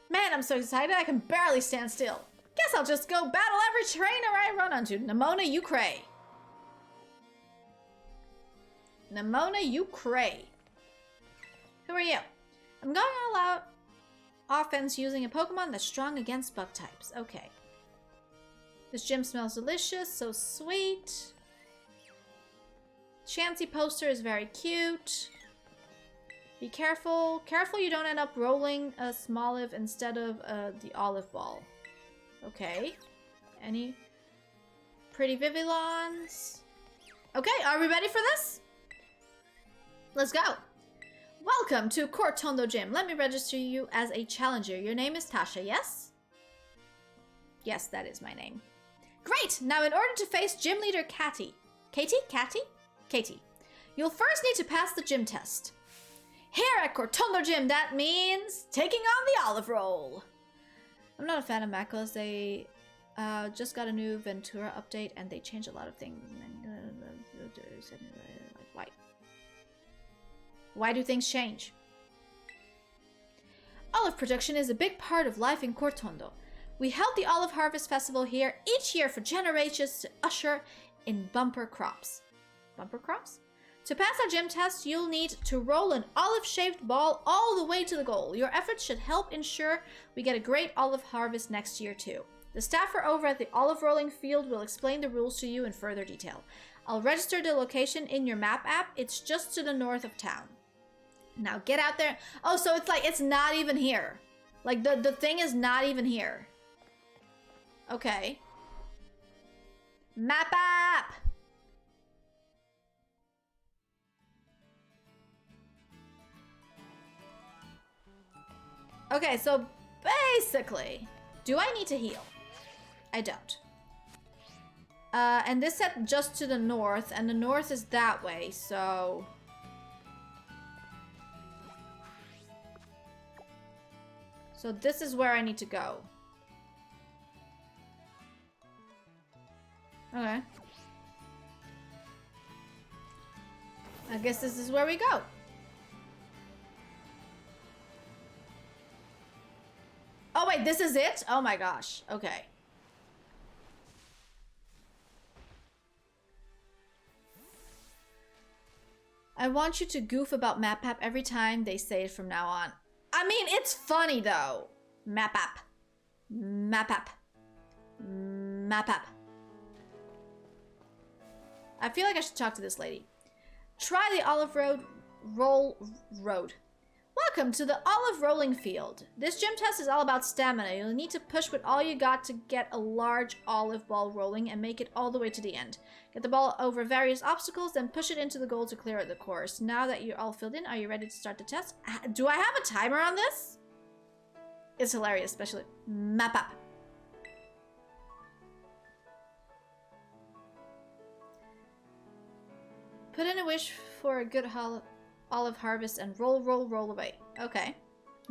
Man, I'm so excited I can barely stand still. Guess I'll just go battle every trainer I run onto. Nimona, you cray. Nimona, you cray. Who are you? I'm going all out offense using a Pokemon that's strong against bug types. Okay. This gym smells delicious, so sweet. Chansey poster is very cute. Be careful. Careful you don't end up rolling a Smoliv instead of the olive ball. Okay. Any pretty Vivillons? Okay, are we ready for this? Let's go. Welcome to Cortondo Gym. Let me register you as a challenger. Your name is Tasha, yes? Yes, that is my name. Great! Now in order to face gym leader Katie. Katie. You'll first need to pass the gym test. Here at Cortondo Gym, that means taking on the olive roll. I'm not a fan of macros. They just got a new Ventura update and they changed a lot of things. Like, why? Why do things change? Olive production is a big part of life in Cortondo. We held the Olive Harvest Festival here each year for generations to usher in bumper crops. Bumper crops? To pass our gym test, you'll need to roll an olive-shaped ball all the way to the goal. Your efforts should help ensure we get a great olive harvest next year too. The staffer over at the olive rolling field will explain the rules to you in further detail. I'll register the location in your map app. It's just to the north of town. Now get out there. Oh, so it's like, it's not even here. Like the thing is not even here. Okay. Map app! Okay, so basically, do I need to heal? I don't. And this set just to the north, and the north is that way, so... So this is where I need to go. Okay. I guess this is where we go. Oh wait, this is it? Oh my gosh. Okay. I want you to goof about map app every time they say it from now on. I mean, it's funny though. Map app. Map app. Map app. I feel like I should talk to this lady. Try the olive road. Welcome to the olive rolling field. This gym test is all about stamina. You'll need to push with all you got to get a large olive ball rolling and make it all the way to the end. Get the ball over various obstacles, then push it into the goal to clear out the course. Now that you're all filled in, are you ready to start the test? Do I have a timer on this? It's hilarious, especially map up. Put in a wish for a good olive harvest and roll away. Okay.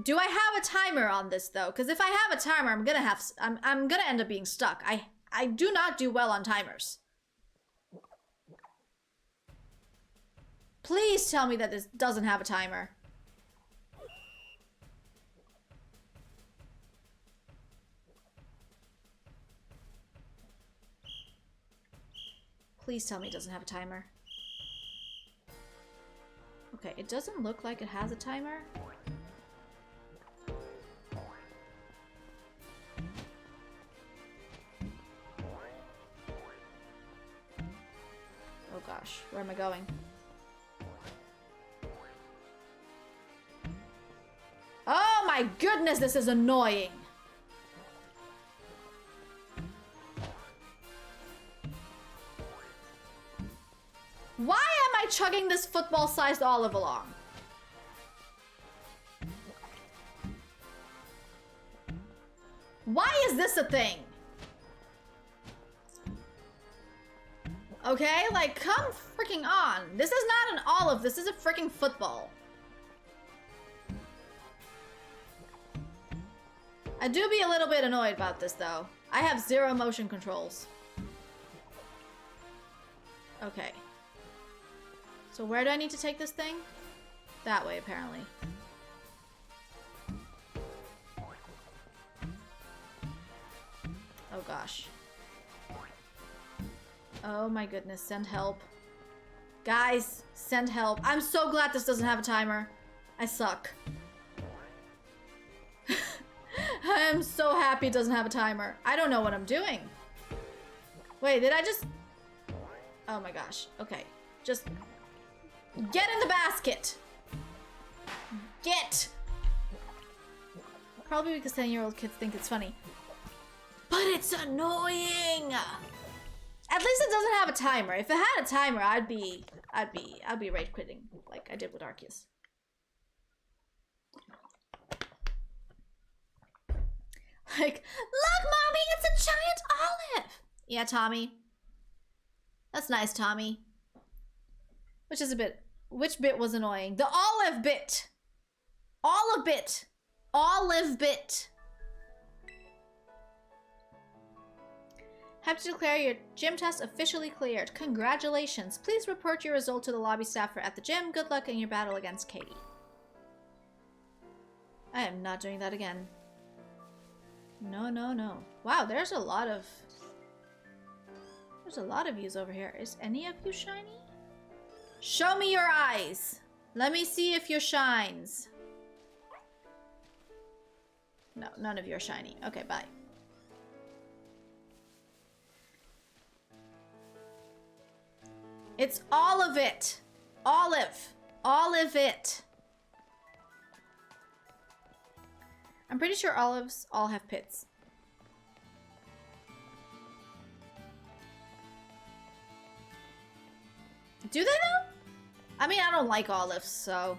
Do I have a timer on this though? Because if I have a timer, I'm gonna end up being stuck. I do not do well on timers. Please tell me that this doesn't have a timer. Please tell me it doesn't have a timer. Okay, it doesn't look like it has a timer. Oh gosh, where am I going? Oh my goodness, this is annoying. Why am I chugging this football-sized olive along? Why is this a thing? Okay, like, come freaking on. This is not an olive, this is a freaking football. I do be a little bit annoyed about this, though. I have 0 motion controls. Okay. So where do I need to take this thing? That way, apparently. Oh gosh. Oh my goodness, send help. Guys, send help. I'm so glad this doesn't have a timer. I suck. I am so happy it doesn't have a timer. I don't know what I'm doing. Wait, did I just... Oh my gosh. Okay. Just... Get in the basket! Get! Probably because 10-year-old kids think it's funny. But it's annoying! At least it doesn't have a timer. If it had a timer, I'd be rage quitting like I did with Arceus. Like, look, mommy, it's a giant olive. Yeah, Tommy. That's nice, Tommy. Which bit was annoying? The olive bit. Olive bit. Olive bit. Happy to declare your gym test officially cleared. Congratulations. Please report your result to the lobby staffer at the gym. Good luck in your battle against Katie. I am not doing that again. No, no, no. Wow, there's a lot of yous over here. Is any of you shiny? Show me your eyes. Let me see if you shines. No, none of you are shiny. Okay, bye. It's all of it. Olive. Olive it. I'm pretty sure olives all have pits. Do they though? I mean, I don't like olives, so...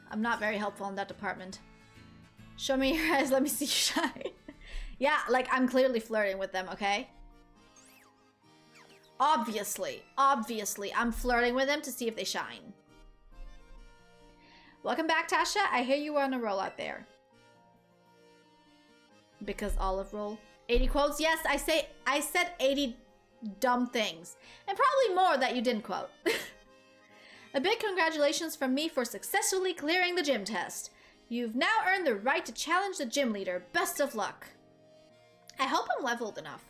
I'm not very helpful in that department. Show me your eyes, let me see you shine. Yeah, like, I'm clearly flirting with them, okay? Obviously, I'm flirting with them to see if they shine. Welcome back, Tasha. I hear you were on a roll out there. Because olive roll. 80 quotes? Yes, I said 80 dumb things. And probably more that you didn't quote. A big congratulations from me for successfully clearing the gym test. You've now earned the right to challenge the gym leader. Best of luck. I hope I'm leveled enough.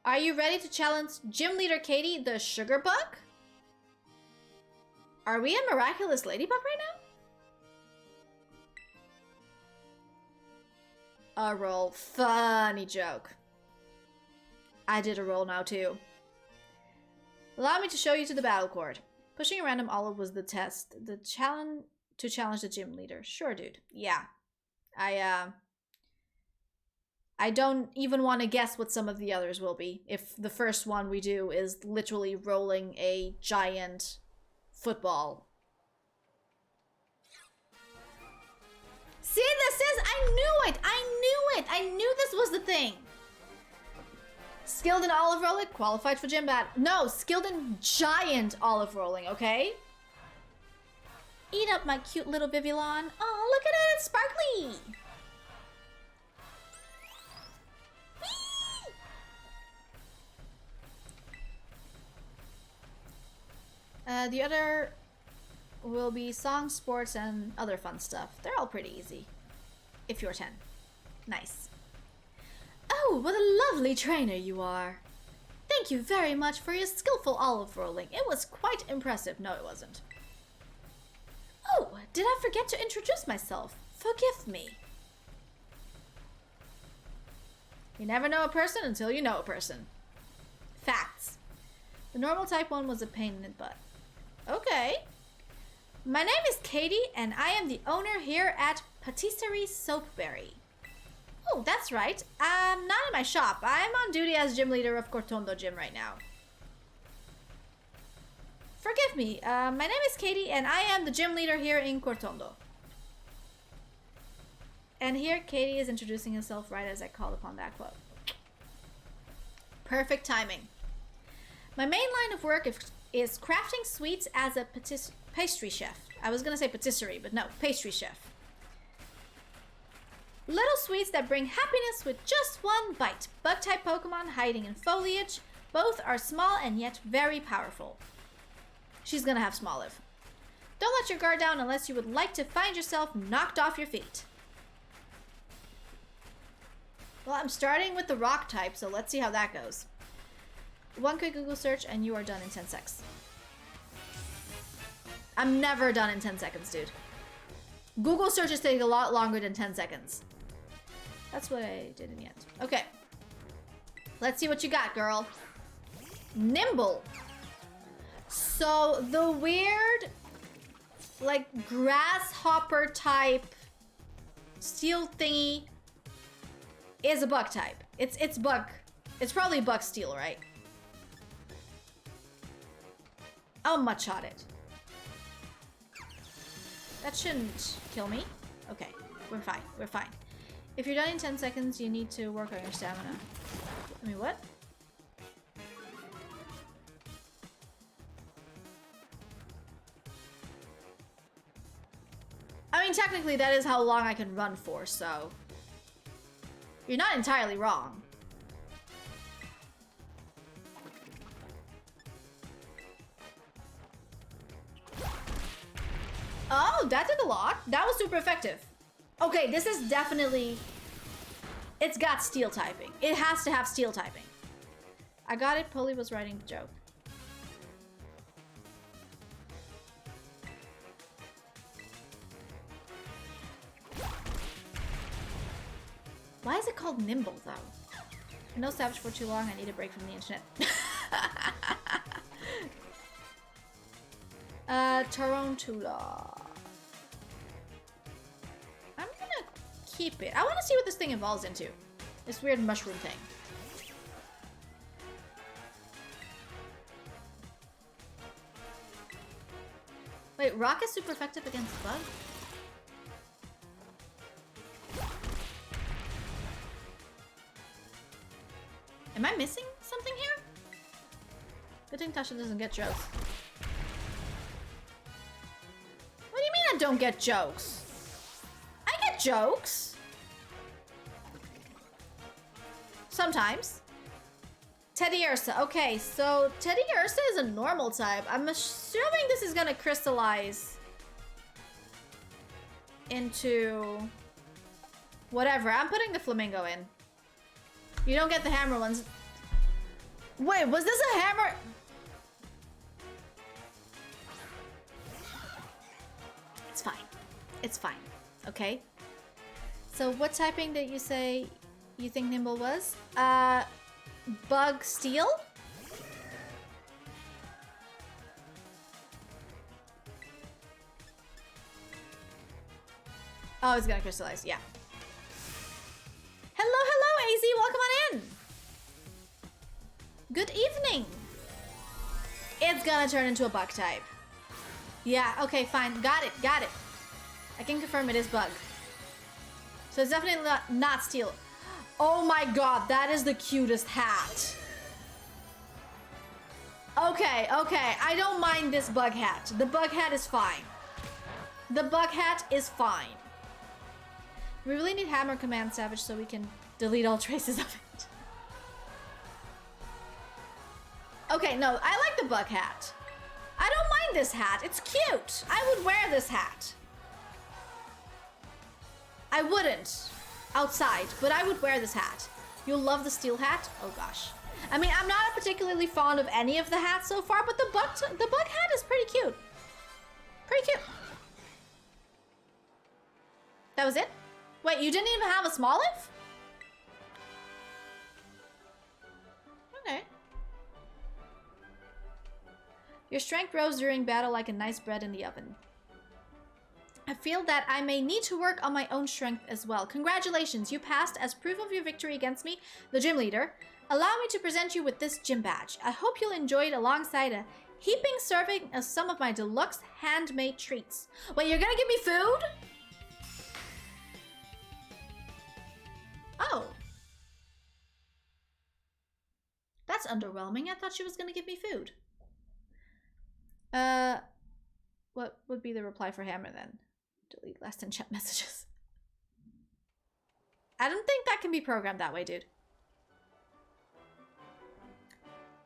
Are you ready to challenge gym leader Katie, the sugar bug? Are we a miraculous ladybug right now? A roll. Funny joke. I did a roll now too. Allow me to show you to the battle court. Pushing a random olive was the test. The challenge to challenge the gym leader. Sure, dude. Yeah. I don't even want to guess what some of the others will be. If the first one we do is literally rolling a giant football. See, this is... I knew it! I knew it! I knew this was the thing! Skilled in olive rolling, qualified for gym battle. No, skilled in giant olive rolling, okay? Eat up my cute little Vivillon. Oh, look at it, it's sparkly! The other will be song, sports, and other fun stuff. They're all pretty easy. If you're 10. Nice. Oh, what a lovely trainer you are. Thank you very much for your skillful olive rolling. It was quite impressive. No, it wasn't. Oh, did I forget to introduce myself? Forgive me. You never know a person until you know a person. Facts. The normal type 1 was a pain in the butt. Okay. My name is Katie, and I am the owner here at Patisserie Soapberry. Oh, that's right. I'm not in my shop. I'm on duty as gym leader of Cortondo Gym right now. Forgive me. My name is Katie, and I am the gym leader here in Cortondo. And here, Katie is introducing herself right as I called upon that quote. Perfect timing. My main line of work is crafting sweets as a pastry chef. I was gonna say patisserie, but no, pastry chef. Little sweets that bring happiness with just one bite. Bug-type Pokemon hiding in foliage. Both are small and yet very powerful. She's gonna have Smoliv. Don't let your guard down unless you would like to find yourself knocked off your feet. Well, I'm starting with the rock type, so let's see how that goes. One quick Google search and you are done in 10 seconds. I'm never done in 10 seconds, dude. Google searches take a lot longer than 10 seconds. That's what I did in the end. Okay. Let's see what you got, girl. Nimble. So the weird, like, grasshopper type steel thingy is a bug type. It's bug. It's probably bug steel, right? I'll much-shot it. That shouldn't kill me. Okay, we're fine. We're fine. If you're done in 10 seconds, you need to work on your stamina. I mean, what? I mean, technically, that is how long I can run for, so... You're not entirely wrong. Oh, that did a lot. That was super effective. Okay, this is definitely... It's got steel typing. It has to have steel typing. I got it. Polly was writing the joke. Why is it called Nimble, though? No Savage for too long. I need a break from the internet. Tarantula. I'm gonna keep it. I want to see what this thing evolves into. This weird mushroom thing. Wait, rock is super effective against bug? Am I missing something here? Good thing Tasha doesn't get jokes. What do you mean I don't get jokes? I get jokes. Sometimes. Teddy Ursa. Okay, so Teddy Ursa is a normal type. I'm assuming this is gonna crystallize into whatever. I'm putting the flamingo in. You don't get the hammer ones. Wait, was this a hammer? It's fine. It's fine. Okay. So what typing did you say you think Nimble was? Bug steel? Oh, it's gonna crystallize. Yeah. Hello, hello, AZ. Welcome on in. Good evening. It's gonna turn into a bug type. Yeah, okay, fine. Got it, got it. I can confirm it is bug. So it's definitely not steel. Oh my god, that is the cutest hat. Okay, okay. I don't mind this bug hat. The bug hat is fine. The bug hat is fine. We really need hammer command Savage so we can delete all traces of it. Okay, no, I like the bug hat. I don't mind this hat. It's cute. I would wear this hat. I wouldn't outside, but I would wear this hat. You'll love the steel hat. Oh gosh. I mean, I'm not particularly fond of any of the hats so far, but the bug hat is pretty cute. Pretty cute. That was it? Wait, you didn't even have a small leaf? Okay. Your strength grows during battle like a nice bread in the oven. I feel that I may need to work on my own strength as well. Congratulations, you passed as proof of your victory against me, the gym leader. Allow me to present you with this gym badge. I hope you'll enjoy it alongside a heaping serving of some of my deluxe handmade treats. Wait, you're gonna give me food? Oh. That's underwhelming. I thought she was gonna give me food. What would be the reply for Hammer then? Delete last in chat messages. I don't think that can be programmed that way, dude.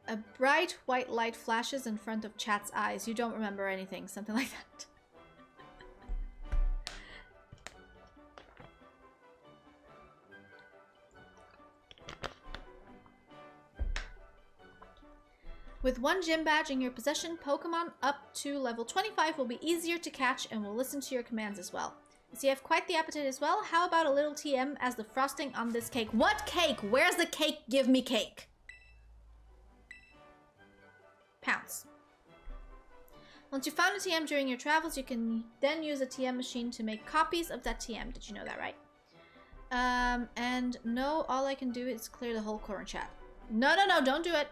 A bright white light flashes in front of chat's eyes. You don't remember anything. Something like that. With one gym badge in your possession, Pokemon up to level 25 will be easier to catch and will listen to your commands as well. So you have quite the appetite as well. How about a little TM as the frosting on this cake? What cake? Where's the cake? Give me cake. Pounce. Once you found a TM during your travels, you can then use a TM machine to make copies of that TM. Did you know that, right? And no, all I can do is clear the whole corner chat. No, don't do it.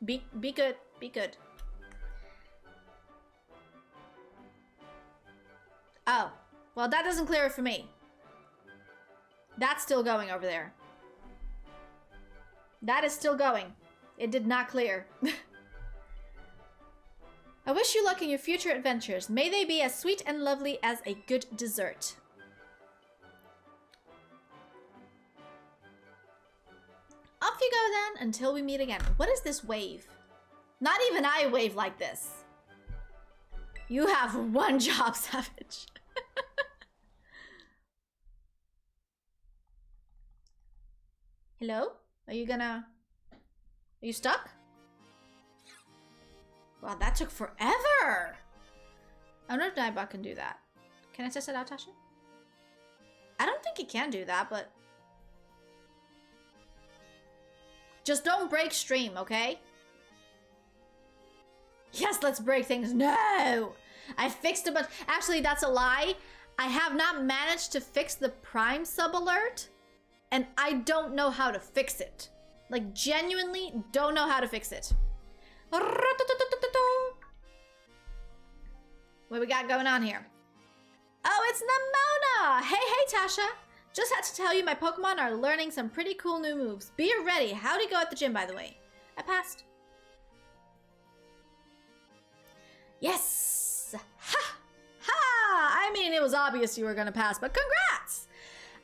Be good. Be good. Oh. Well, that doesn't clear it for me. That's still going over there. That is still going. It did not clear. I wish you luck in your future adventures. May they be as sweet and lovely as a good dessert. Off you go then, until we meet again. What is this wave? Not even I wave like this. You have one job, Savage. Hello? Are you stuck? Wow, that took forever. I don't know if Nightbot can do that. Can I test it out, Tasha? I don't think it can do that, but... Just don't break stream, okay? Yes, let's break things. No! I fixed a bunch. Actually, that's a lie. I have not managed to fix the Prime sub alert, and I don't know how to fix it. Like, genuinely don't know how to fix it. What we got going on here? Oh, it's Namona! Hey, Tasha! Just had to tell you my Pokemon are learning some pretty cool new moves. Be ready. How'd it go at the gym, by the way? I passed. Yes! Ha! Ha! I mean, it was obvious you were gonna pass, but congrats!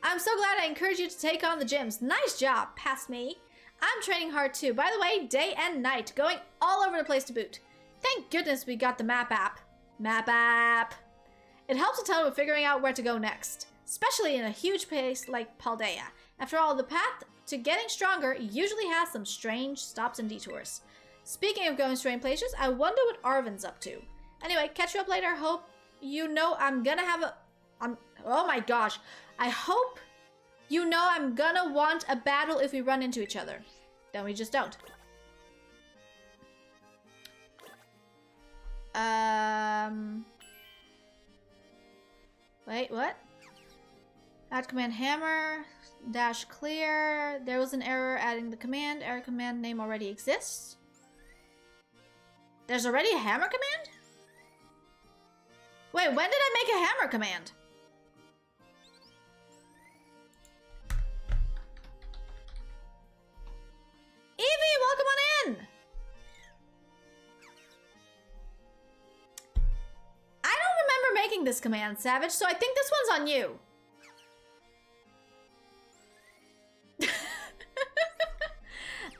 I'm so glad I encouraged you to take on the gyms. Nice job, past me. I'm training hard too. By the way, day and night, going all over the place to boot. Thank goodness we got the map app. Map app. It helps a ton with figuring out where to go next, especially in a huge place like Paldea. After all, the path to getting stronger usually has some strange stops and detours. Speaking of going strange places, I wonder what Arvin's up to. Anyway, catch you up later. Hope you know I'm gonna have a... oh my gosh. I hope you know I'm gonna want a battle if we run into each other. Then we just don't. Wait, what? Add command hammer, dash clear. There was an error adding the command. Error command name already exists. There's already a hammer command? Wait, when did I make a hammer command? Evie, welcome on in! I don't remember making this command, Savage, so I think this one's on you.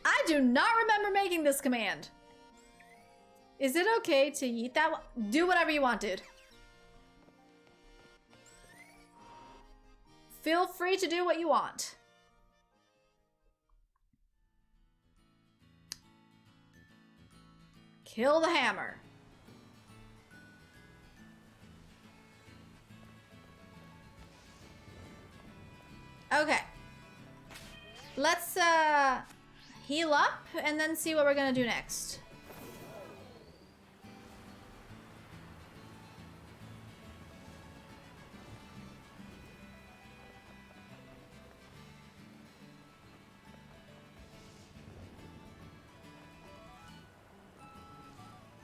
I do not remember making this command. Is it okay to eat that one? Do whatever you want, dude. Feel free to do what you want. Kill the hammer. Okay. Let's heal up and then see what we're gonna do next.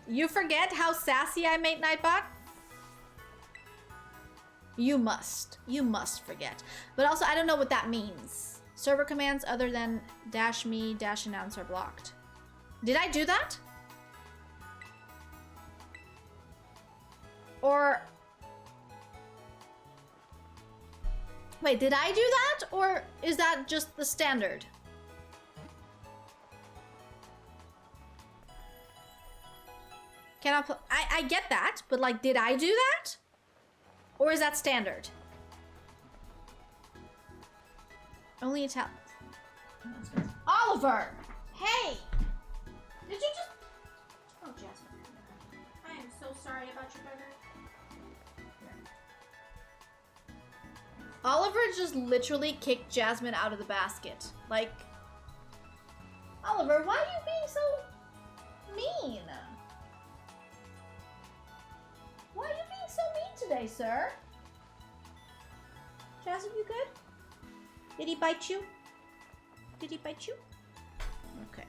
You forget how sassy I made Nightbot? You must. You must forget. But also, I don't know what that means. Server commands other than -me, -announce are blocked. Did I do that? Or... Wait, did I do that? Or is that just the standard? I get that, but like, did I do that? Or is that standard? Only Italian. Oliver! Hey! Did you just... Oh, Jasmine. I am so sorry about your burger. Oliver just literally kicked Jasmine out of the basket. Like... Oliver, why are you being so mean? Why are you being so mean today, sir? Jasmine, you good? Did he bite you? Did he bite you? Okay.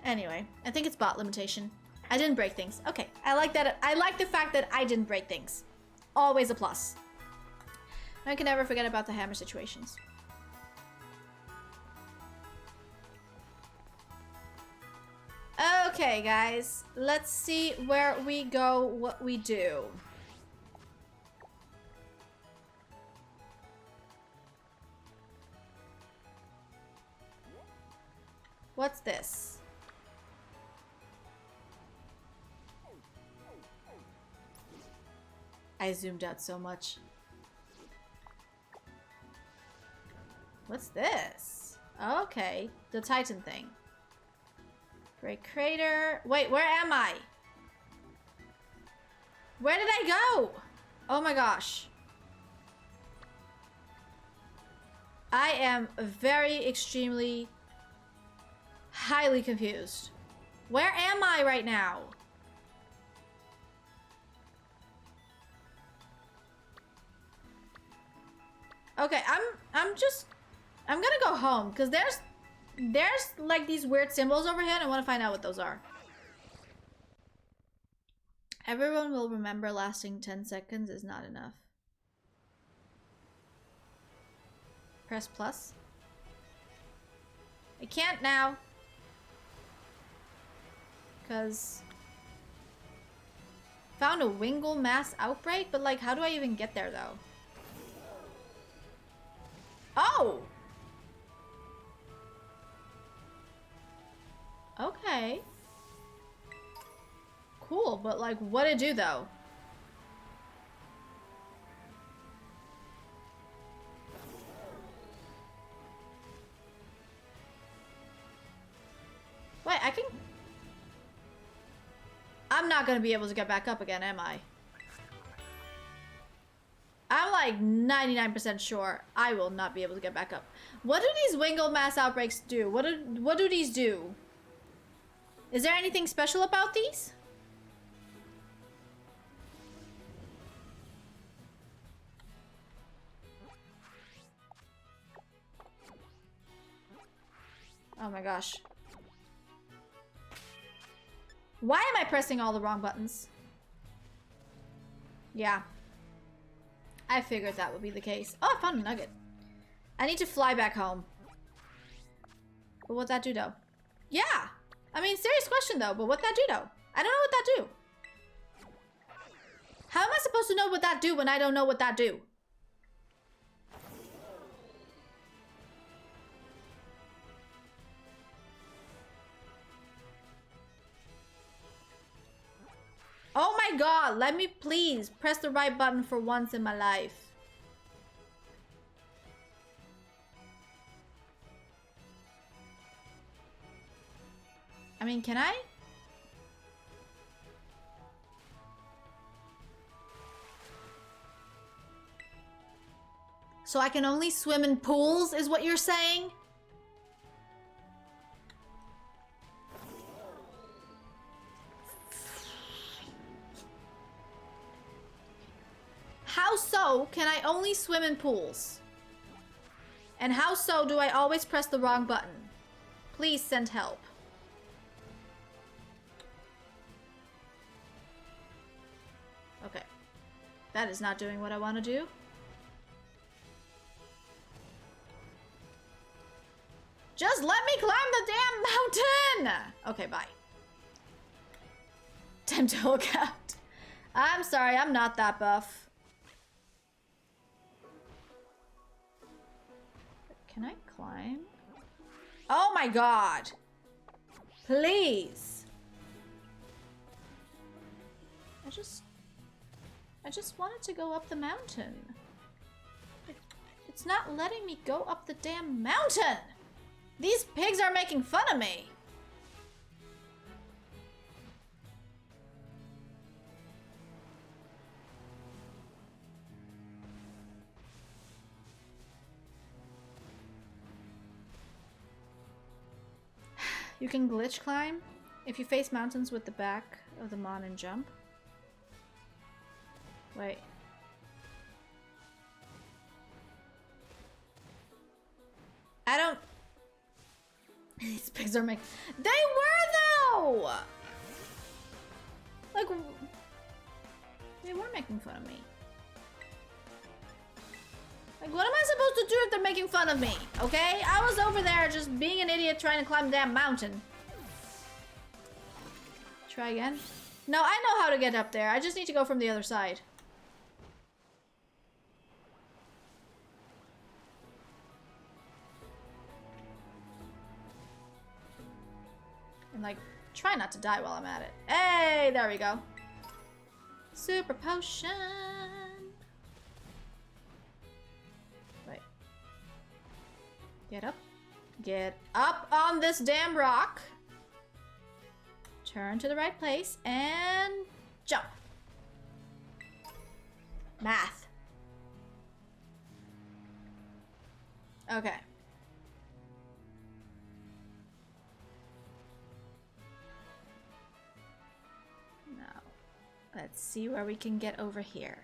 Anyway, I think it's bot limitation. I didn't break things. Okay, I like that. I like the fact that I didn't break things. Always a plus. I can never forget about the hammer situations. Okay, guys. Let's see where we go, what we do. What's this? I zoomed out so much. What's this? Okay, the Titan thing. Great crater. Wait, where am I? Where did I go? Oh my gosh. I am very extremely highly confused. Where am I right now? Okay, I'm gonna go home because there's like these weird symbols over here and I want to find out what those are. Everyone will remember lasting 10 seconds is not enough. Press plus. I can't now. Because found a Wingle mass outbreak, but like how do I even get there though? Oh! Okay. Cool, but like what'd it do though? Wait, I can... I'm not gonna be able to get back up again, am I? I'm like 99% sure I will not be able to get back up. What do these Wingle mass outbreaks do? What do these do? Is there anything special about these? Oh my gosh. Why am I pressing all the wrong buttons? Yeah. I figured that would be the case. Oh, I found a nugget. I need to fly back home. But what'd that do though? Yeah! I mean, serious question though, but what'd that do though? I don't know what that do. How am I supposed to know what that do when I don't know what that do? my god, let me please press the right button for once in my life. I mean, can I? So I can only swim in pools, is what you're saying? How so can I only swim in pools? And how so do I always press the wrong button? Please send help. Okay. That is not doing what I want to do. Just let me climb the damn mountain! Okay, bye. Time to look out. I'm sorry, I'm not that buff. Can I climb? Oh my god! Please! I just wanted to go up the mountain. It's not letting me go up the damn mountain! These pigs are making fun of me! You can glitch climb if you face mountains with the back of the mon and jump. Wait. I don't... These pigs are making... They were, though! Like... They were making fun of me. Like, what am I supposed to do if they're making fun of me? Okay? I was over there just being an idiot trying to climb the damn mountain. Try again? No, I know how to get up there. I just need to go from the other side. And, like, try not to die while I'm at it. Hey, there we go. Super potion. Wait. Get up. Get up on this damn rock. Turn to the right place and jump. Math. Okay. Now, let's see where we can get over here.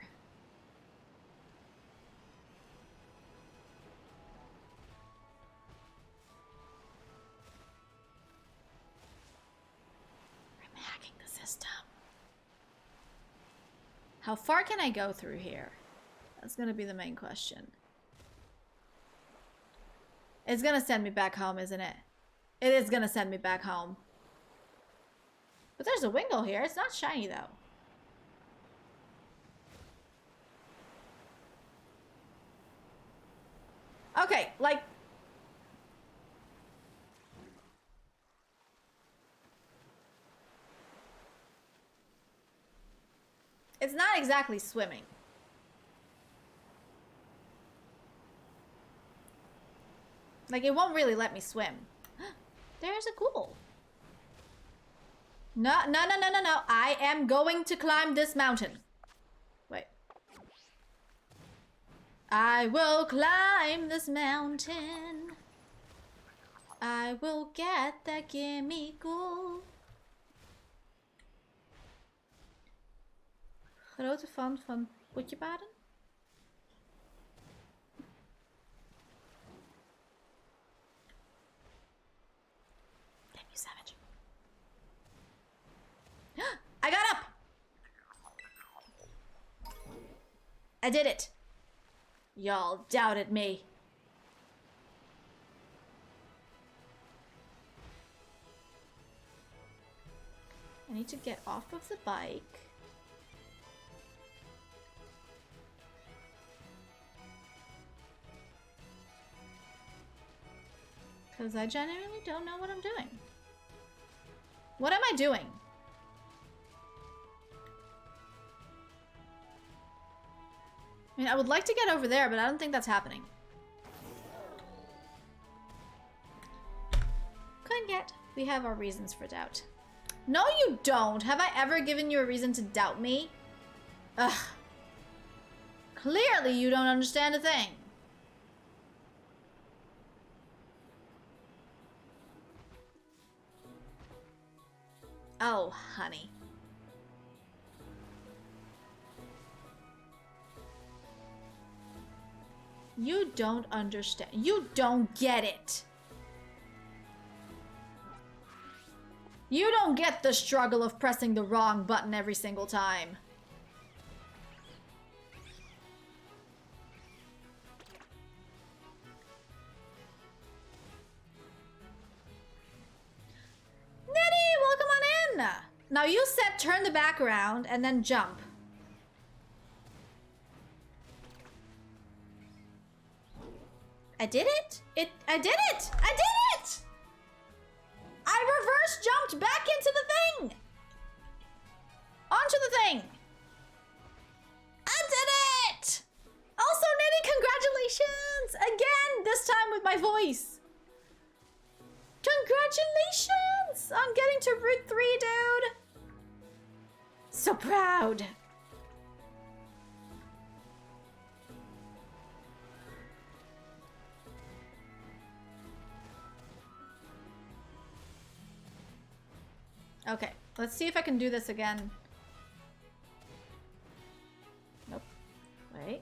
How far can I go through here? That's gonna be the main question. It's gonna send me back home, isn't it? It is gonna send me back home. But there's a wingle here. It's not shiny, though. Okay, like... It's not exactly swimming. Like, it won't really let me swim. There's a ghoul. No. I am going to climb this mountain. Wait. I will climb this mountain. I will get that gimme ghoul. Grote fan van potjebaden? Damn you, savage. I got up! I did it. Y'all doubted me. I need to get off of the bike. Because I genuinely don't know what I'm doing. What am I doing? I mean, I would like to get over there, but I don't think that's happening. Couldn't yet. We have our reasons for doubt. No, you don't. Have I ever given you a reason to doubt me? Ugh. Clearly, you don't understand a thing. Oh, honey. You don't understand. You don't get it. You don't get the struggle of pressing the wrong button every single time. Nitty, welcome on in. Now you said turn the back around and then jump. I did it? I did it! I did it! I reverse jumped back into the thing! Onto the thing! I did it! Also, Nitty, congratulations! Again, this time with my voice. Congratulations on getting to Route 3, dude! So proud. Okay, let's see if I can do this again. Nope. Wait.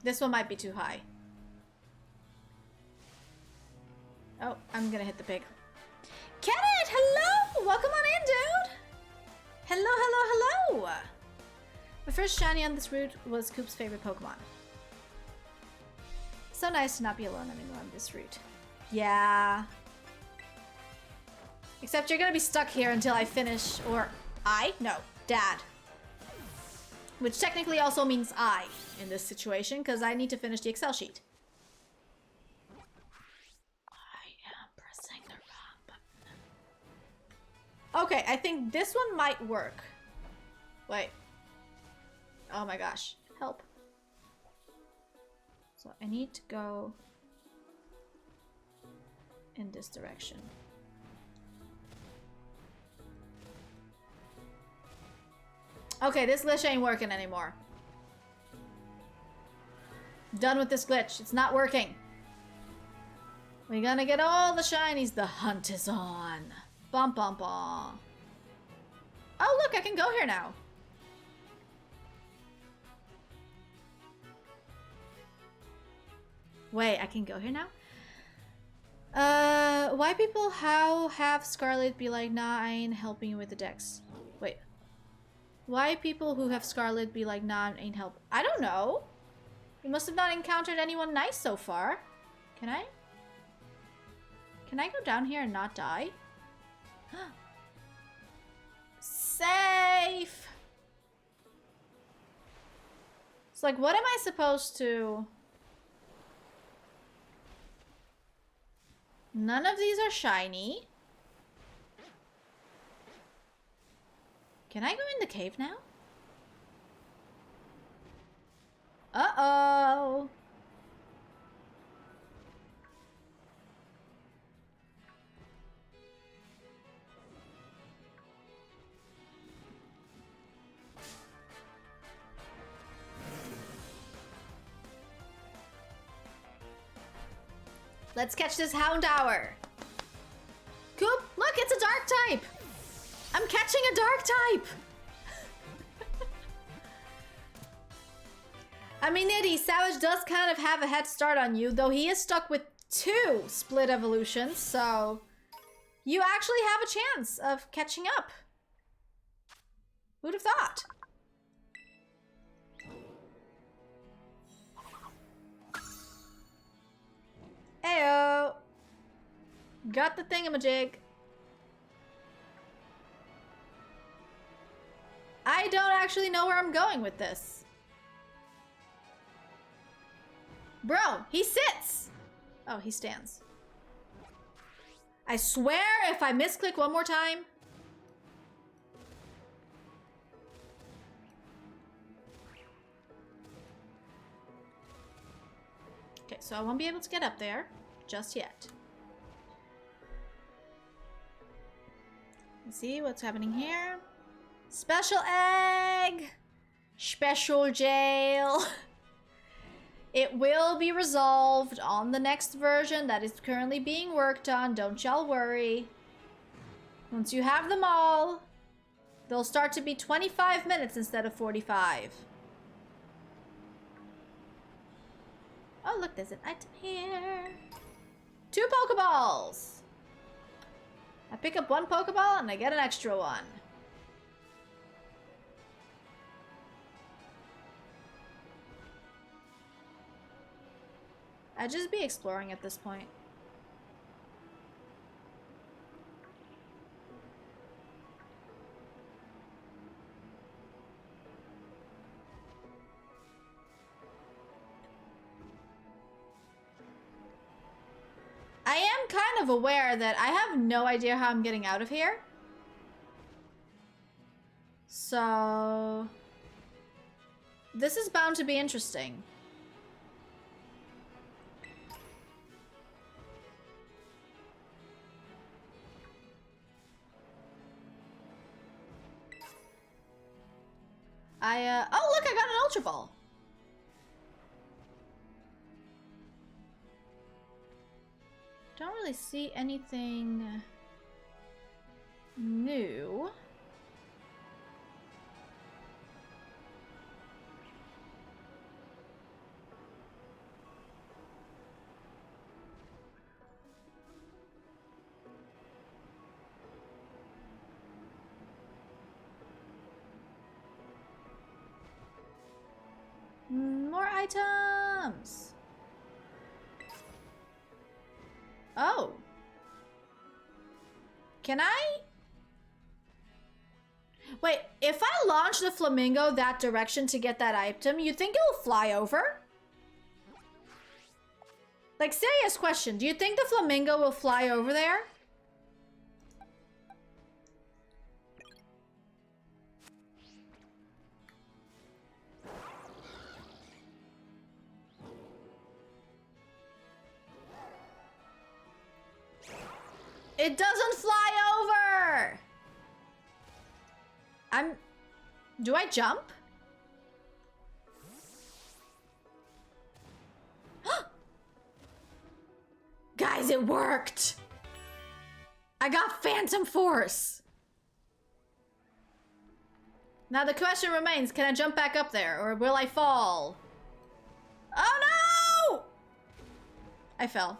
This one might be too high. Oh, I'm gonna hit the pig. Kenneth, hello! Welcome on in, dude! Hello, hello, hello! My first shiny on this route was Coop's favorite Pokemon. So nice to not be alone anymore on this route. Yeah. Except you're gonna be stuck here until I finish, or No, Dad. Which technically also means I in this situation, because I need to finish the Excel sheet. I am pressing the wrong button. Okay, I think this one might work. Wait. Oh my gosh. Help. So I need to go in this direction. Okay, this glitch ain't working anymore. Done with this glitch. It's not working. We're gonna get all the shinies. The hunt is on. Bum bum bum. Oh look, I can go here now. Wait, I can go here now? Why people how have Scarlet be like, nah, I ain't helping you with the dex? Wait. Why people who have Scarlet be like, nah, I ain't help? I don't know. You must have not encountered anyone nice so far. Can I? Can I go down here and not die? Safe! It's like, what am I supposed to... None of these are shiny. Can I go in the cave now? Uh-oh. Let's catch this Houndour. Coop, look, it's a dark type. I'm catching a dark type. I mean, Nitty, Savage does kind of have a head start on you, though he is stuck with 2 split evolutions, so you actually have a chance of catching up. Who'd have thought? Heyo! Got the thingamajig. I don't actually know where I'm going with this. Bro, he sits! Oh, he stands. I swear if I misclick one more time. Okay, so I won't be able to get up there just yet. Let's see what's happening here. Special egg! Special jail. It will be resolved on the next version that is currently being worked on. Don't y'all worry. Once you have them all, they'll start to be 25 minutes instead of 45. Oh, look, there's an item here. 2 Pokeballs. I pick up 1 Pokeball and I get an extra one. I'd just be exploring at this point. I am kind of aware that I have no idea how I'm getting out of here. So this is bound to be interesting. Oh look, I got an Ultra Ball. Don't really see anything new. More items. Oh. Can I? Wait, if I launch the flamingo that direction to get that item, you think it will fly over? Like, serious question. Do you think the flamingo will fly over there? It doesn't fly over! Do I jump? Guys, it worked! I got Phantom Force! Now the question remains, can I jump back up there, or will I fall? Oh no! I fell.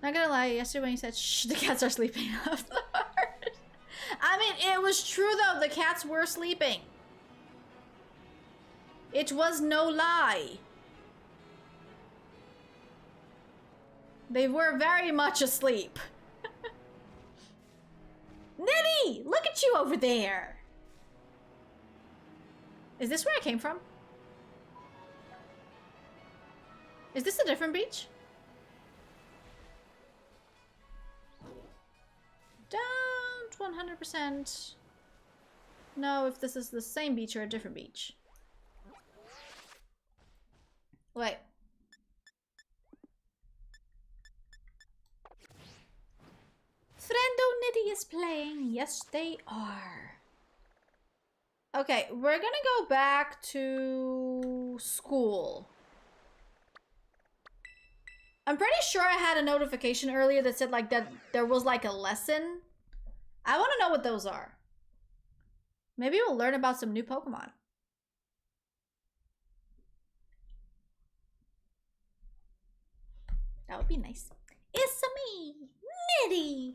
Not gonna lie, yesterday when you said, shh, the cats are sleeping after. I mean, it was true though, the cats were sleeping. It was no lie. They were very much asleep. Nitty, look at you over there. Is this where I came from? Is this a different beach? Don't 100% know if this is the same beach or a different beach. Wait. Friendo Nitty is playing. Yes, they are. Okay, we're gonna go back to school. I'm pretty sure I had a notification earlier that said like that there was like a lesson. I want to know what those are. Maybe we'll learn about some new Pokemon. That would be nice. It's me, Nitty.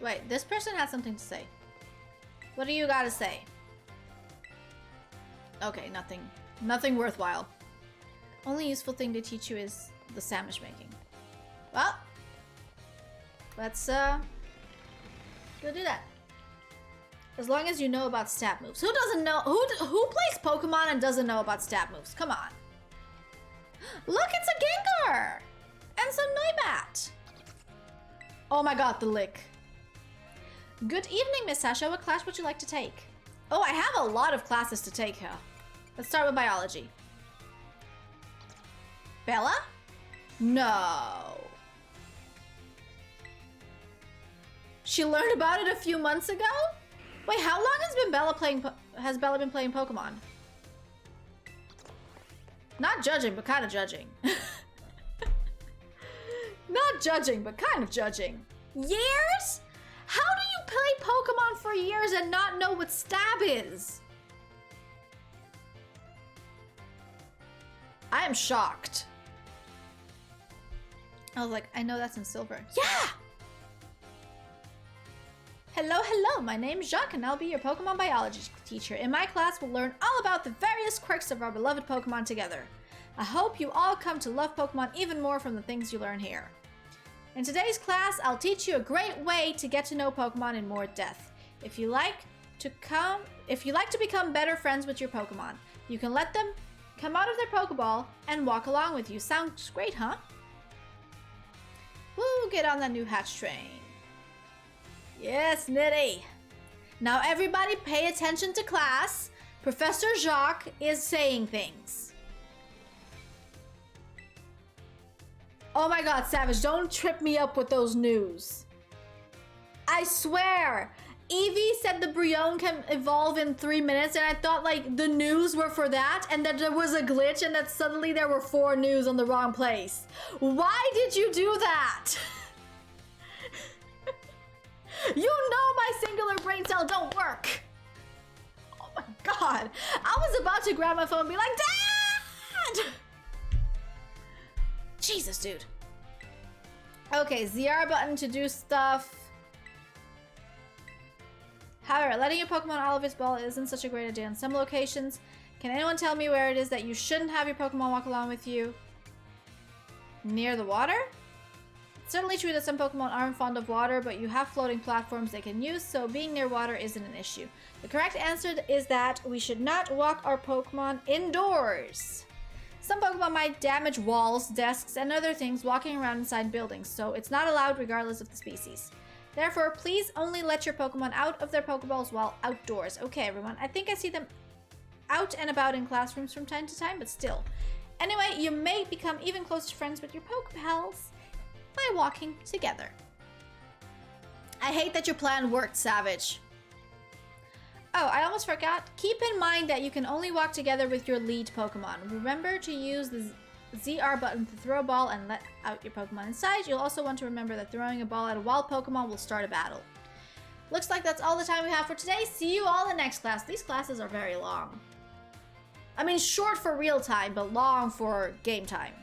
Wait, this person has something to say. What do you gotta say? Okay, nothing. Nothing worthwhile. Only useful thing to teach you is the sandwich making. Well, Let's go do that. As long as you know about stab moves. Who doesn't know? Who plays Pokemon and doesn't know about stab moves? Come on. Look, it's a Gengar! And some Noibat! Oh my god, the lick. Good evening, Miss Sasha. What class would you like to take? Oh, I have a lot of classes to take here. Let's start with biology. Bella? No. She learned about it a few months ago? Wait, how long has Bella been playing Pokemon? Not judging, but kind of judging. Not judging, but kind of judging. Years? How do you play Pokemon for years and not know what stab is? I am shocked. I was like, I know that's in silver. Yeah! Hello, hello, my name is Jacques and I'll be your Pokemon biology teacher. In my class, we'll learn all about the various quirks of our beloved Pokemon together. I hope you all come to love Pokemon even more from the things you learn here. In today's class, I'll teach you a great way to get to know Pokemon in more depth. If you like to become better friends with your Pokemon, you can let them come out of their Pokeball and walk along with you. Sounds great, huh? Woo, get on that new hatch train. Yes, Nitty. Now everybody pay attention to class. Professor Jacques is saying things. Oh my god, Savage, don't trip me up with those news. I swear, Eevee said the Brionne can evolve in 3 minutes, and I thought like the news were for that, and that there was a glitch, and that suddenly there were 4 news on the wrong place. Why did you do that? You know my singular brain cell don't work. Oh my god. I was about to grab my phone and be like, Dad! Jesus, dude. Okay, ZR button to do stuff. However, letting your Pokemon out of its ball isn't such a great idea in some locations. Can anyone tell me where it is that you shouldn't have your Pokemon walk along with you? Near the water? It's certainly true that some Pokemon aren't fond of water, but you have floating platforms they can use, so being near water isn't an issue. The correct answer is that we should not walk our Pokemon indoors. Some Pokemon might damage walls, desks, and other things walking around inside buildings, so it's not allowed regardless of the species. Therefore, please only let your Pokemon out of their Pokeballs while outdoors. Okay, everyone, I think I see them out and about in classrooms from time to time, but still. Anyway, you may become even closer friends with your Pokepals by walking together. I hate that your plan worked, Savage. Oh, I almost forgot. Keep in mind that you can only walk together with your lead Pokemon. Remember to use the ZR button to throw a ball and let out your Pokemon inside. You'll also want to remember that throwing a ball at a wild Pokemon will start a battle. Looks like that's all the time we have for today. See you all in the next class. These classes are very long. I mean, short for real time, but long for game time.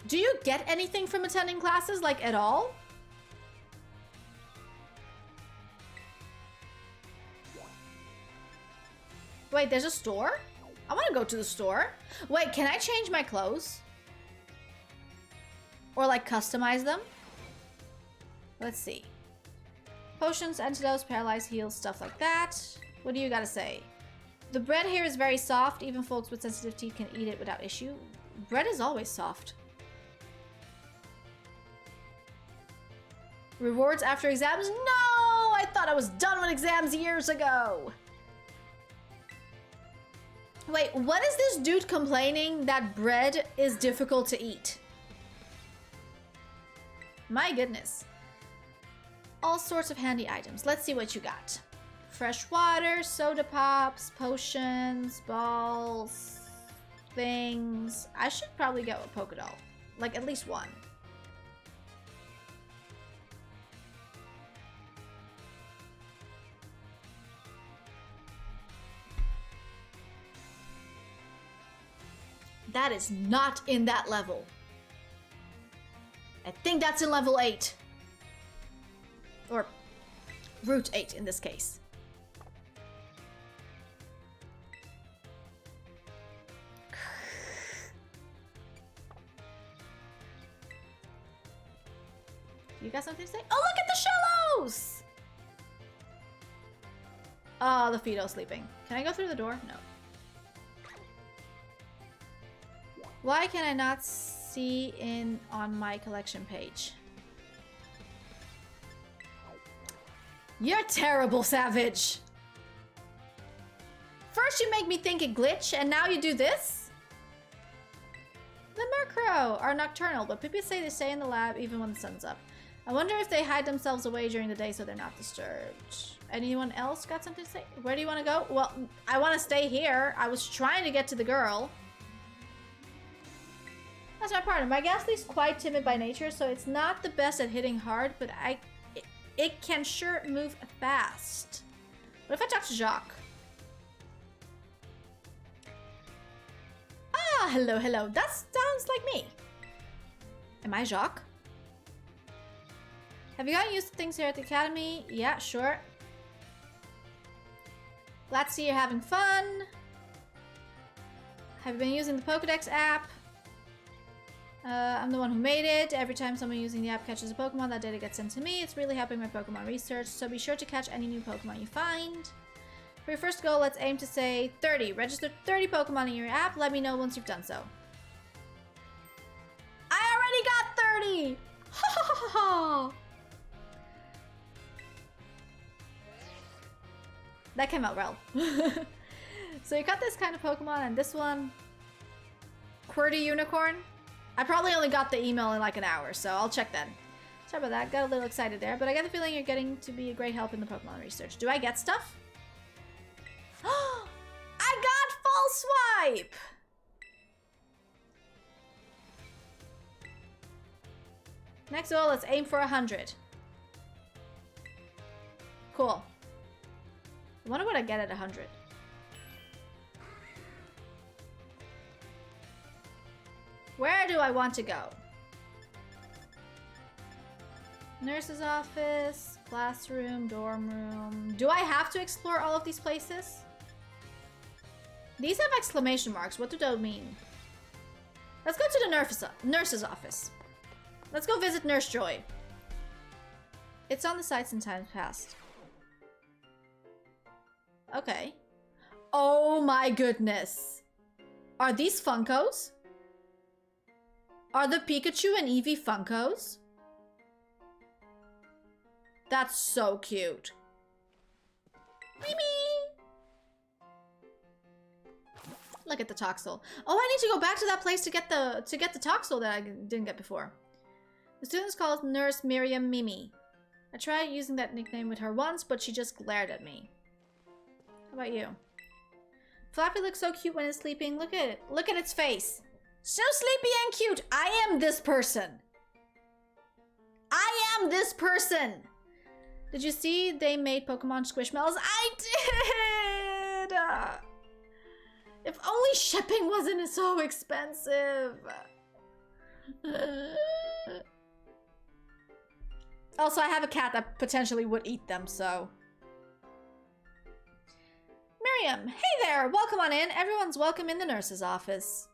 Do you get anything from attending classes, like at all? Wait, there's a store? I want to go to the store. Wait, can I change my clothes? Or like customize them? Let's see. Potions, antidotes, paralyzed heals, stuff like that. What do you gotta say? The bread here is very soft. Even folks with sensitive teeth can eat it without issue. Bread is always soft. Rewards after exams? No! I thought I was done with exams years ago. Wait, what is this dude complaining that bread is difficult to eat? My goodness. All sorts of handy items. Let's see what you got. Fresh water, soda pops, potions, balls, things. I should probably get a Pokédoll. Like at least one. That is not in that level. I think that's in level 8. Or Route 8 in this case. You got something to say? Oh, look at the shallows! Oh, the Fido's sleeping. Can I go through the door? No. Why can I not see in on my collection page? You're terrible, Savage! First you make me think it glitch, and now you do this? The Murkrow are nocturnal, but people say they stay in the lab even when the sun's up. I wonder if they hide themselves away during the day so they're not disturbed. Anyone else got something to say? Where do you want to go? Well, I want to stay here. I was trying to get to the girl. That's my partner. My Ghastly's quite timid by nature, so it's not the best at hitting hard, but it can sure move fast. What if I talk to Jacques? Ah, hello, hello. That sounds like me. Am I Jacques? Have you gotten used to things here at the academy? Yeah, sure. Glad to see you're having fun. Have you been using the Pokedex app? I'm the one who made it. Every time someone using the app catches a Pokemon, that data gets sent to me. It's really helping my Pokemon research, so be sure to catch any new Pokemon you find. For your first goal, let's aim to say 30. Register 30 Pokemon in your app. Let me know once you've done so. I already got 30! Ha ha ha ha! That came out well. So you got this kind of Pokemon and this one. QWERTY Unicorn. I probably only got the email in like an hour, so I'll check then. Sorry about that. Got a little excited there, but I get the feeling you're getting to be a great help in the Pokemon research. Do I get stuff? I got False Swipe! Next goal, let's aim for 100. Cool. I wonder what I get at 100. Where do I want to go? Nurse's office, classroom, dorm room. Do I have to explore all of these places? These have exclamation marks. What do those mean? Let's go to the nurse's office. Let's go visit Nurse Joy. It's on the sites in times past. Okay. Oh my goodness. Are these Funkos? Are the Pikachu and Eevee Funkos? That's so cute. Mimi! Look at the Toxel. Oh, I need to go back to that place to get the Toxel that I didn't get before. The students called Nurse Miriam Mimi. I tried using that nickname with her once, but she just glared at me. How about you? Flappy looks so cute when it's sleeping. Look at it. Look at its face. So sleepy and cute. I am this person. I am this person. Did you see they made Pokemon Squishmallows? I did! If only shipping wasn't so expensive. Also, I have a cat that potentially would eat them, so... Miriam, hey there! Welcome on in. Everyone's welcome in the nurse's office.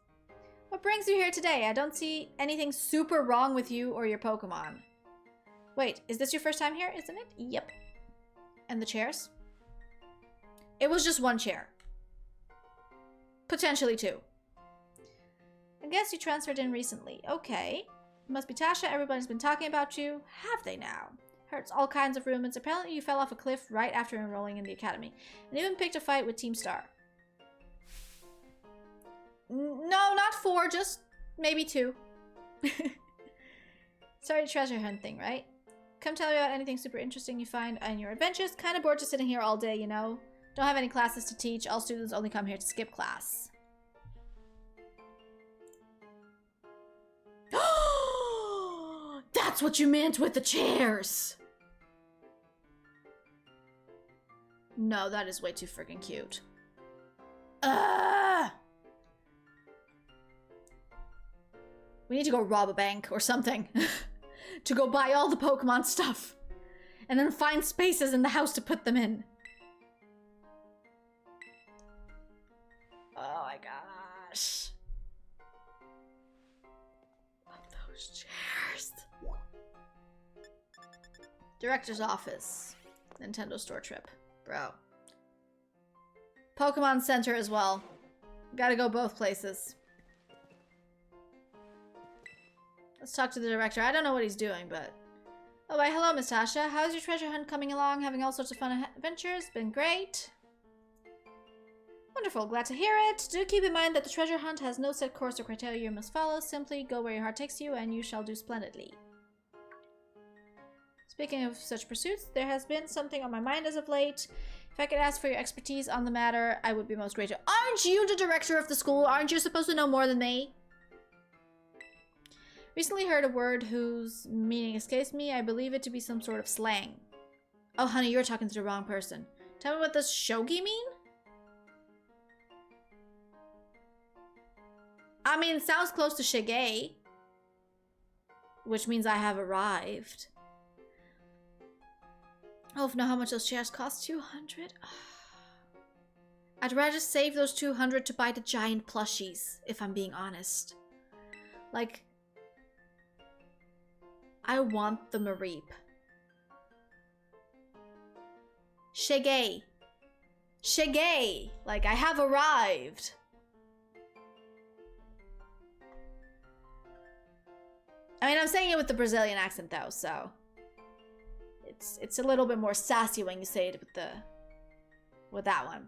What brings you here today? I don't see anything super wrong with you or your Pokemon. Wait, is this your first time here, isn't it? Yep. And the chairs? It was just one chair. Potentially two. I guess you transferred in recently. Okay. It must be Tasha. Everybody's been talking about you. Have they now? Heard all kinds of rumors. Apparently you fell off a cliff right after enrolling in the academy. And even picked a fight with Team Star. No, not 4. Just maybe 2. Sorry to treasure hunting, right? Come tell me about anything super interesting you find on your adventures. Kind of bored just sitting here all day, you know? Don't have any classes to teach. All students only come here to skip class. That's what you meant with the chairs! No, that is way too freaking cute. We need to go rob a bank or something. To go buy all the Pokemon stuff. And then find spaces in the house to put them in. Oh my gosh. Love those chairs. Director's office. Nintendo store trip. Bro. Pokemon Center as well. Gotta go both places. Let's talk to the director. I don't know what he's doing, but... Oh, why, hello, Miss Tasha. How's your treasure hunt coming along? Having all sorts of fun adventures? Been great. Wonderful. Glad to hear it. Do keep in mind that the treasure hunt has no set course or criteria you must follow. Simply go where your heart takes you, and you shall do splendidly. Speaking of such pursuits, there has been something on my mind as of late. If I could ask for your expertise on the matter, I would be most grateful. Aren't you the director of the school? Aren't you supposed to know more than me? Recently heard a word whose meaning escapes me. I believe it to be some sort of slang. Oh, honey, you're talking to the wrong person. Tell me what does shogi mean? I mean, it sounds close to shige, which means I have arrived. Oh, know how much those chairs cost? 200? I'd rather save those 200 to buy the giant plushies, if I'm being honest. Like, I want the Mareep. Shige. Shige. Like, I have arrived. I mean, I'm saying it with the Brazilian accent, though, so... It's a little bit more sassy when you say it with that one.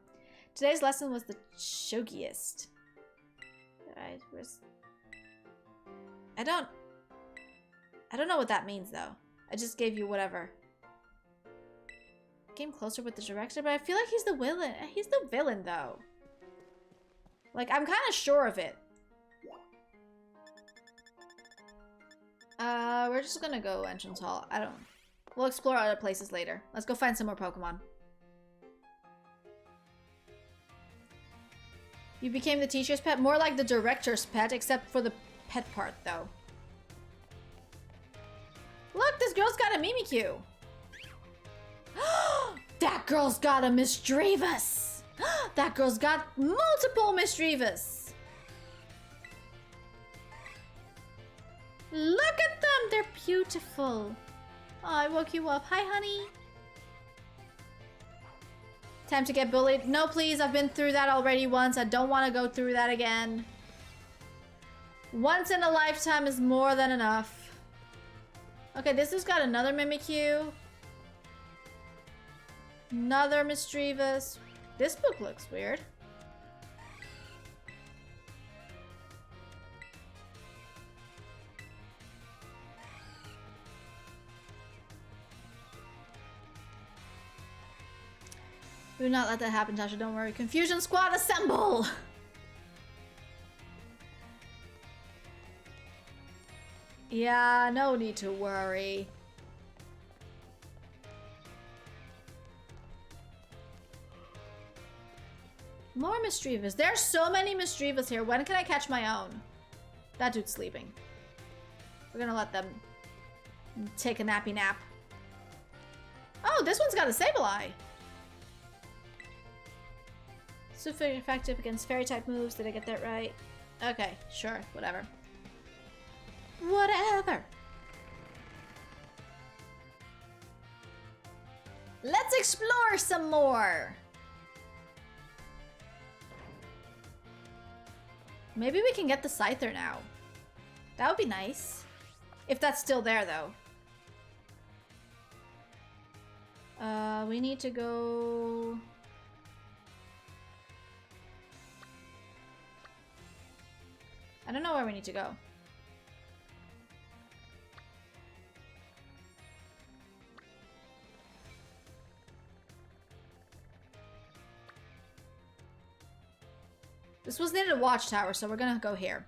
Today's lesson was the shogiest. Alright, I don't know what that means, though. I just gave you whatever. Came closer with the director, but I feel like he's the villain. He's the villain, though. Like, I'm kind of sure of it. We're just gonna go entrance hall. We'll explore other places later. Let's go find some more Pokemon. You became the teacher's pet? More like the director's pet, except for the pet part, though. Look, this girl's got a Mimikyu. That girl's got a Misdreavus. That girl's got multiple Misdreavus. Look at them, they're beautiful. Oh, I woke you up. Hi, honey. Time to get bullied. No, please, I've been through that already once. I don't want to go through that again. Once in a lifetime is more than enough. Okay, this has got another Mimikyu. Another Misdreavus. This book looks weird. Do not let that happen, Tasha. Don't worry. Confusion Squad, assemble! Yeah, no need to worry. More Misdreavus. There's so many Misdreavus here. When can I catch my own? That dude's sleeping. We're gonna let them take a nappy nap. Oh, this one's got a Sableye. Super effective against fairy-type moves. Did I get that right? Okay, sure. Whatever. Whatever. Let's explore some more. Maybe we can get the Scyther now. That would be nice. If that's still there, though. We need to go... I don't know where we need to go. This was near the watchtower, so we're gonna go here.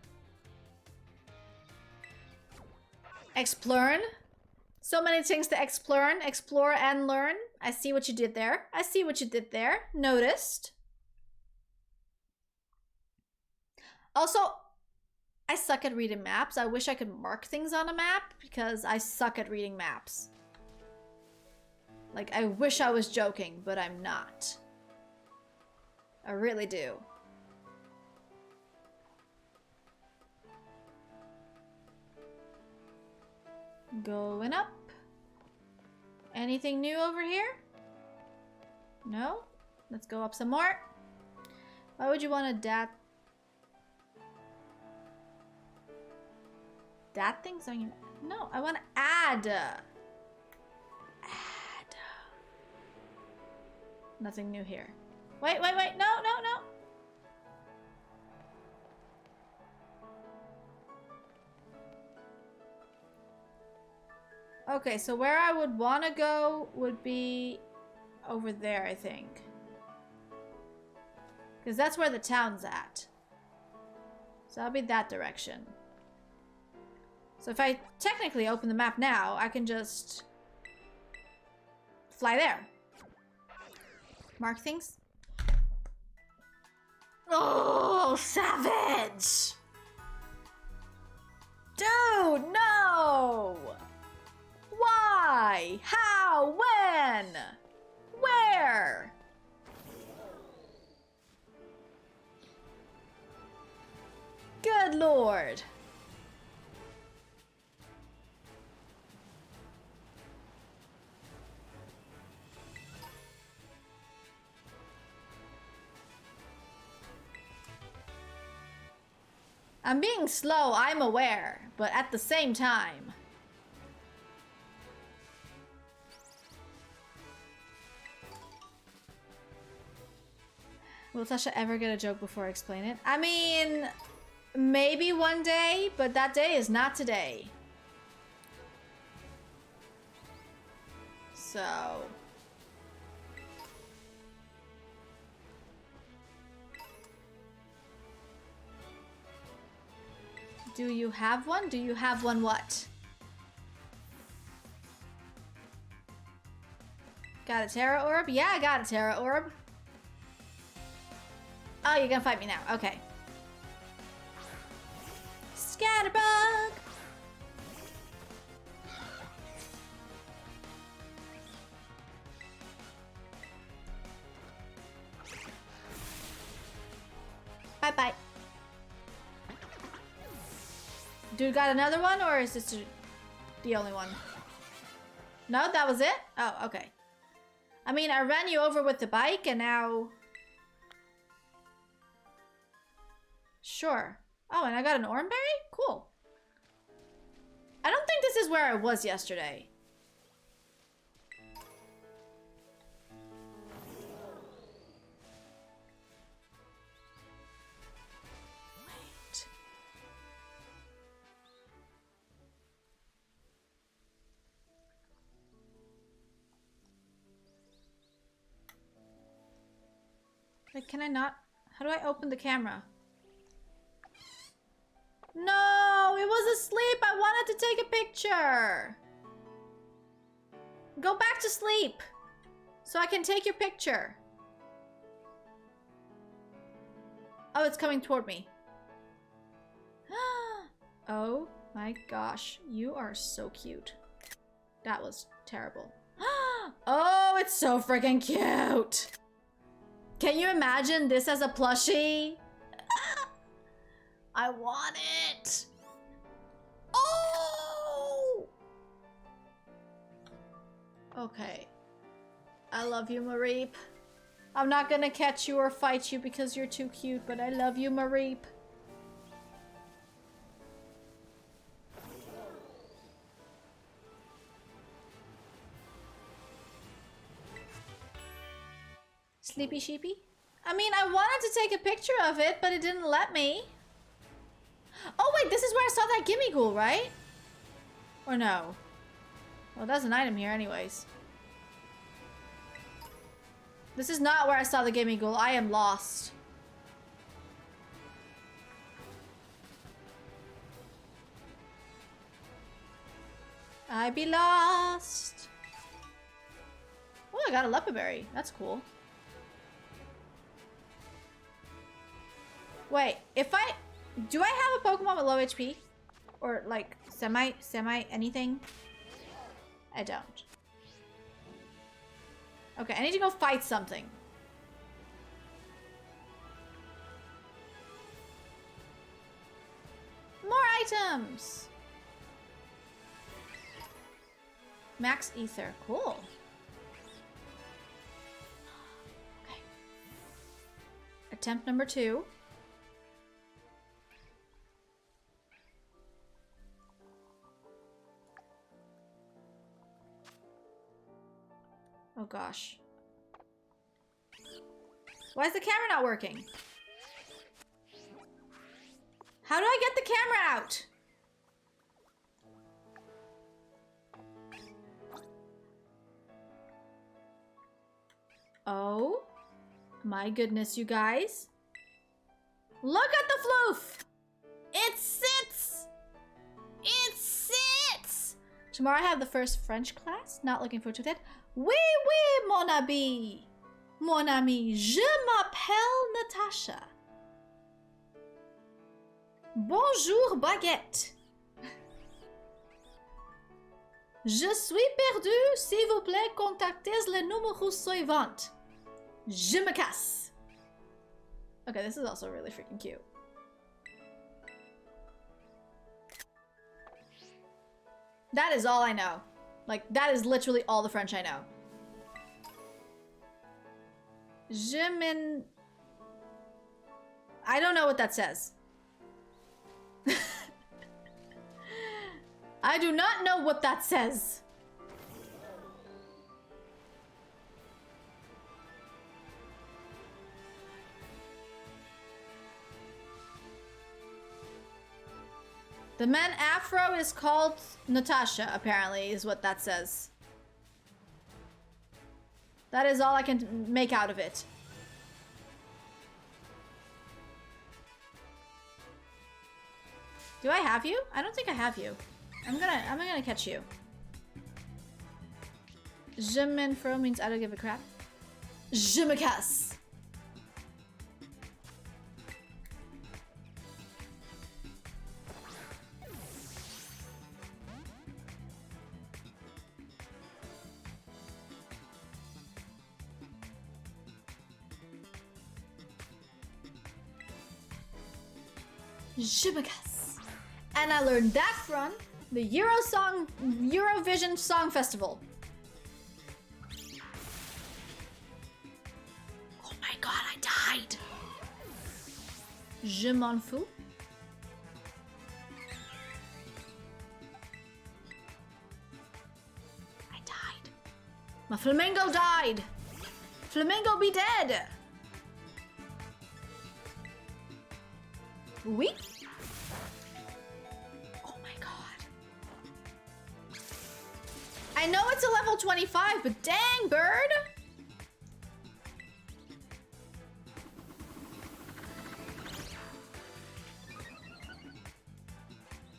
Explore. So many things to explore. Explore and learn. I see what you did there. I see what you did there. Noticed. Also, I suck at reading maps. I wish I could mark things on a map because I suck at reading maps. Like, I wish I was joking, but I'm not. I really do. Going up. Anything new over here? No? Let's go up some more. Why would you want to dat things on you? No, I want to add. Nothing new here. Wait. No. Okay, so where I would want to go would be over there, I think. Because that's where the town's at. So that'll be that direction. So if I technically open the map now, I can just fly there. Mark things. Oh, savage! Dude, no! Why? How? When? Where? Good Lord. I'm being slow, I'm aware, but at the same time. Will Tasha ever get a joke before I explain it? I mean, maybe one day, but that day is not today. So... do you have one? Do you have one what? Got a Terra Orb? Yeah, I got a Terra Orb. Oh, you're gonna fight me now. Okay. Scatterbug! Bye-bye. Dude, got another one, or is this the only one? No, that was it? Oh, okay. I mean, I ran you over with the bike, and now... Sure. Oh, and I got an Oranberry? Cool. I don't think this is where I was yesterday. Wait, can I not? How do I open the camera? No, it was asleep. I wanted to take a picture. Go back to sleep so I can take your picture. Oh, it's coming toward me. Oh my gosh, you are so cute. That was terrible. Oh, it's so freaking cute. Can you imagine this as a plushie? I want it. Oh! Okay. I love you, Mareep. I'm not gonna catch you or fight you because you're too cute, but I love you, Mareep. Sleepy sheepy? I mean, I wanted to take a picture of it, but it didn't let me. Oh wait, this is where I saw that gimme ghoul, right? Or no? Well, there's an item here anyways. This is not where I saw the gimme ghoul. I am lost. I be lost. Oh, I got a leopard berry. That's cool. Wait, if I... do I have a Pokemon with low HP? Or like semi anything? I don't. Okay, I need to go fight something. More items! Max ether. Cool. Okay. Attempt number 2. Oh gosh. Why is the camera not working? How do I get the camera out? Oh my goodness, you guys. Look at the floof! It sits! It sits! Tomorrow I have the first French class. Not looking forward to that. Oui, oui, mon ami. Mon ami, je m'appelle Natasha. Bonjour, baguette. Je suis perdu. S'il vous plaît, contactez le numéro suivant. Je me casse. Okay, this is also really freaking cute. That is all I know. Like, that is literally all the French I know. Je m'en... I don't know what that says. I do not know what that says. The man afro is called Natasha, apparently, is what that says. That is all I can make out of it. Do I have you? I don't think I have you. I'm gonna catch you. Je m'en fous means I don't give a crap. Je me casse. Je me casse. And I learned that from the Eurovision Song Festival. Oh my god, I died. Je m'en fous. I died. My flamingo died. Flamingo be dead. Oui. I know it's a level 25, but dang, bird!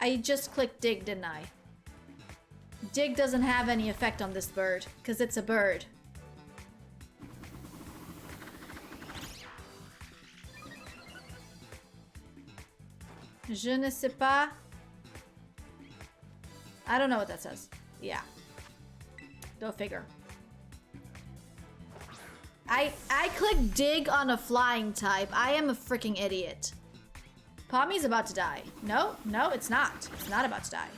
I just clicked dig, didn't I? Dig doesn't have any effect on this bird, because it's a bird. Je ne sais pas. I don't know what that says. Yeah. Go figure. I clicked dig on a flying type. I am a freaking idiot. Pommy's about to die. No, no, it's not. It's not about to die.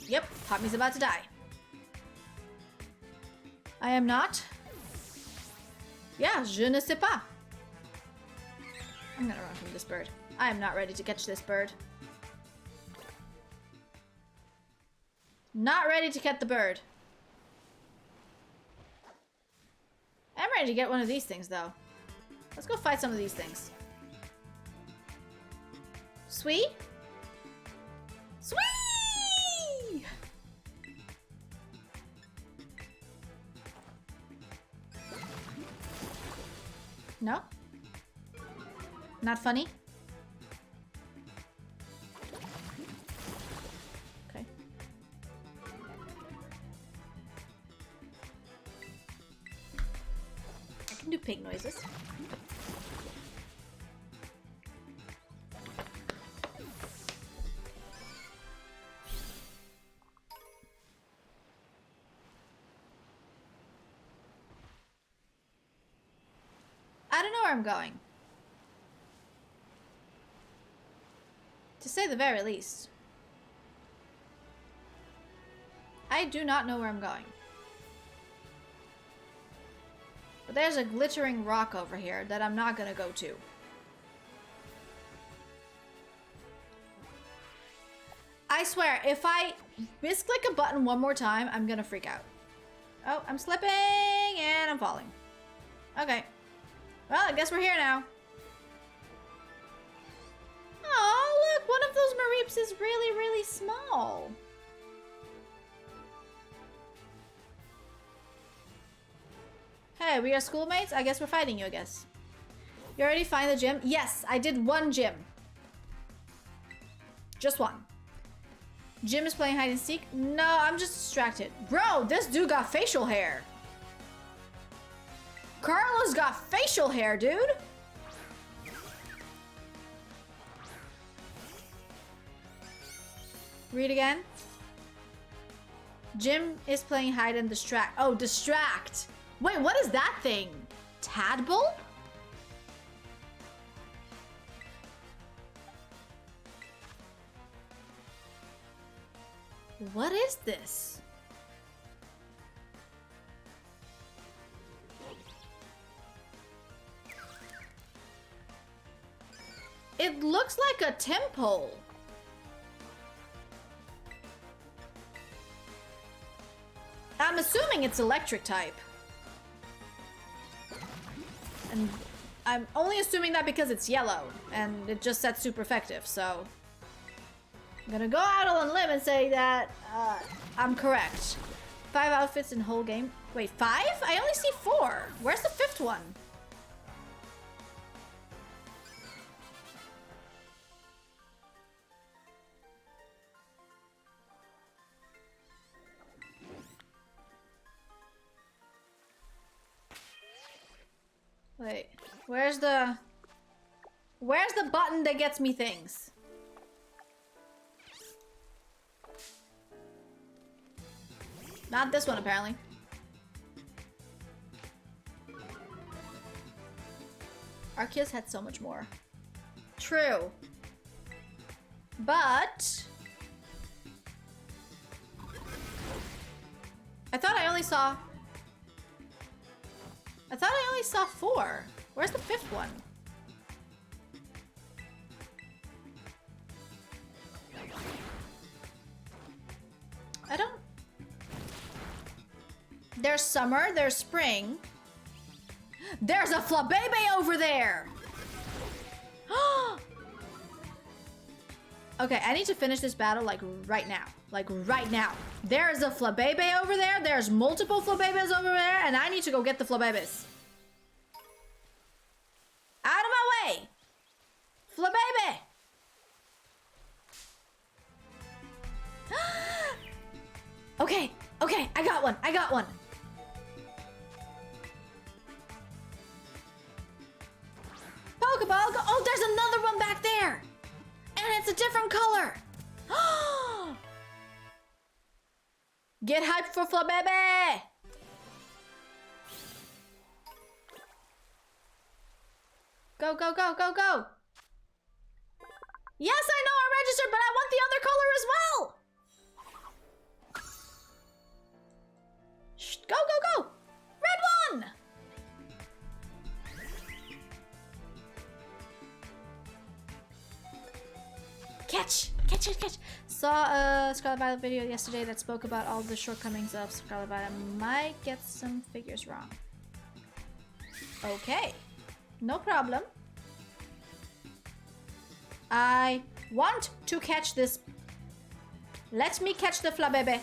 Yep, Pommy's about to die. I am not. Yeah, je ne sais pas. I'm gonna run from this bird. I am not ready to catch this bird. Not ready to catch the bird. I'm ready to get one of these things, though. Let's go fight some of these things. Sweet? Sweet! No? Not funny? Okay. I can do pig noises. I don't know where I'm going. To say the very least. I do not know where I'm going. But there's a glittering rock over here that I'm not gonna go to. I swear, if I misclick a button one more time, I'm gonna freak out. Oh, I'm slipping and I'm falling. Okay. Well, I guess we're here now. Oh, look, one of those Mareeps is really, really small. Hey, we are schoolmates? I guess we're fighting you, I guess. You already find the gym? Yes, I did one gym. Just one. Jim is playing hide and seek? No, I'm just distracted. Bro, this dude got facial hair. Carla's got facial hair, dude. Read again. Jim is playing hide and distract. Oh, distract. Wait, what is that thing? Tadpole? What is this? It looks like a temple. I'm assuming it's electric type. And I'm only assuming that because it's yellow and it just said super effective, so I'm gonna go out on a limb and say that I'm correct. 5 outfits in whole game. Wait, 5? I only see 4. Where's the 5th one? Wait, where's the button that gets me things? Not this one, apparently. Arceus had so much more. True. But I thought I only saw 4. Where's the 5th one? I don't... There's summer, there's spring. There's a Flabébé over there! Okay, I need to finish this battle like right now. Like right now. There is a Flabébé over there. There's multiple Flabébés over there, and I need to go get the Flabébés. Out of my way! Flabébé! Okay, okay, I got one, I got one. Pokeball, go oh, there's another one back there! And it's a different color! Get hyped for Flabébé! Go, go, go, go, go! Yes, I know I registered, but I want the other color as well! Shh, go, go, go! Red one! Catch! Catch it, catch! Saw a Scarlet Violet video yesterday that spoke about all the shortcomings of Scarlet Violet. Might get some figures wrong. Okay. No problem. I want to catch this. Let me catch the Flabébé.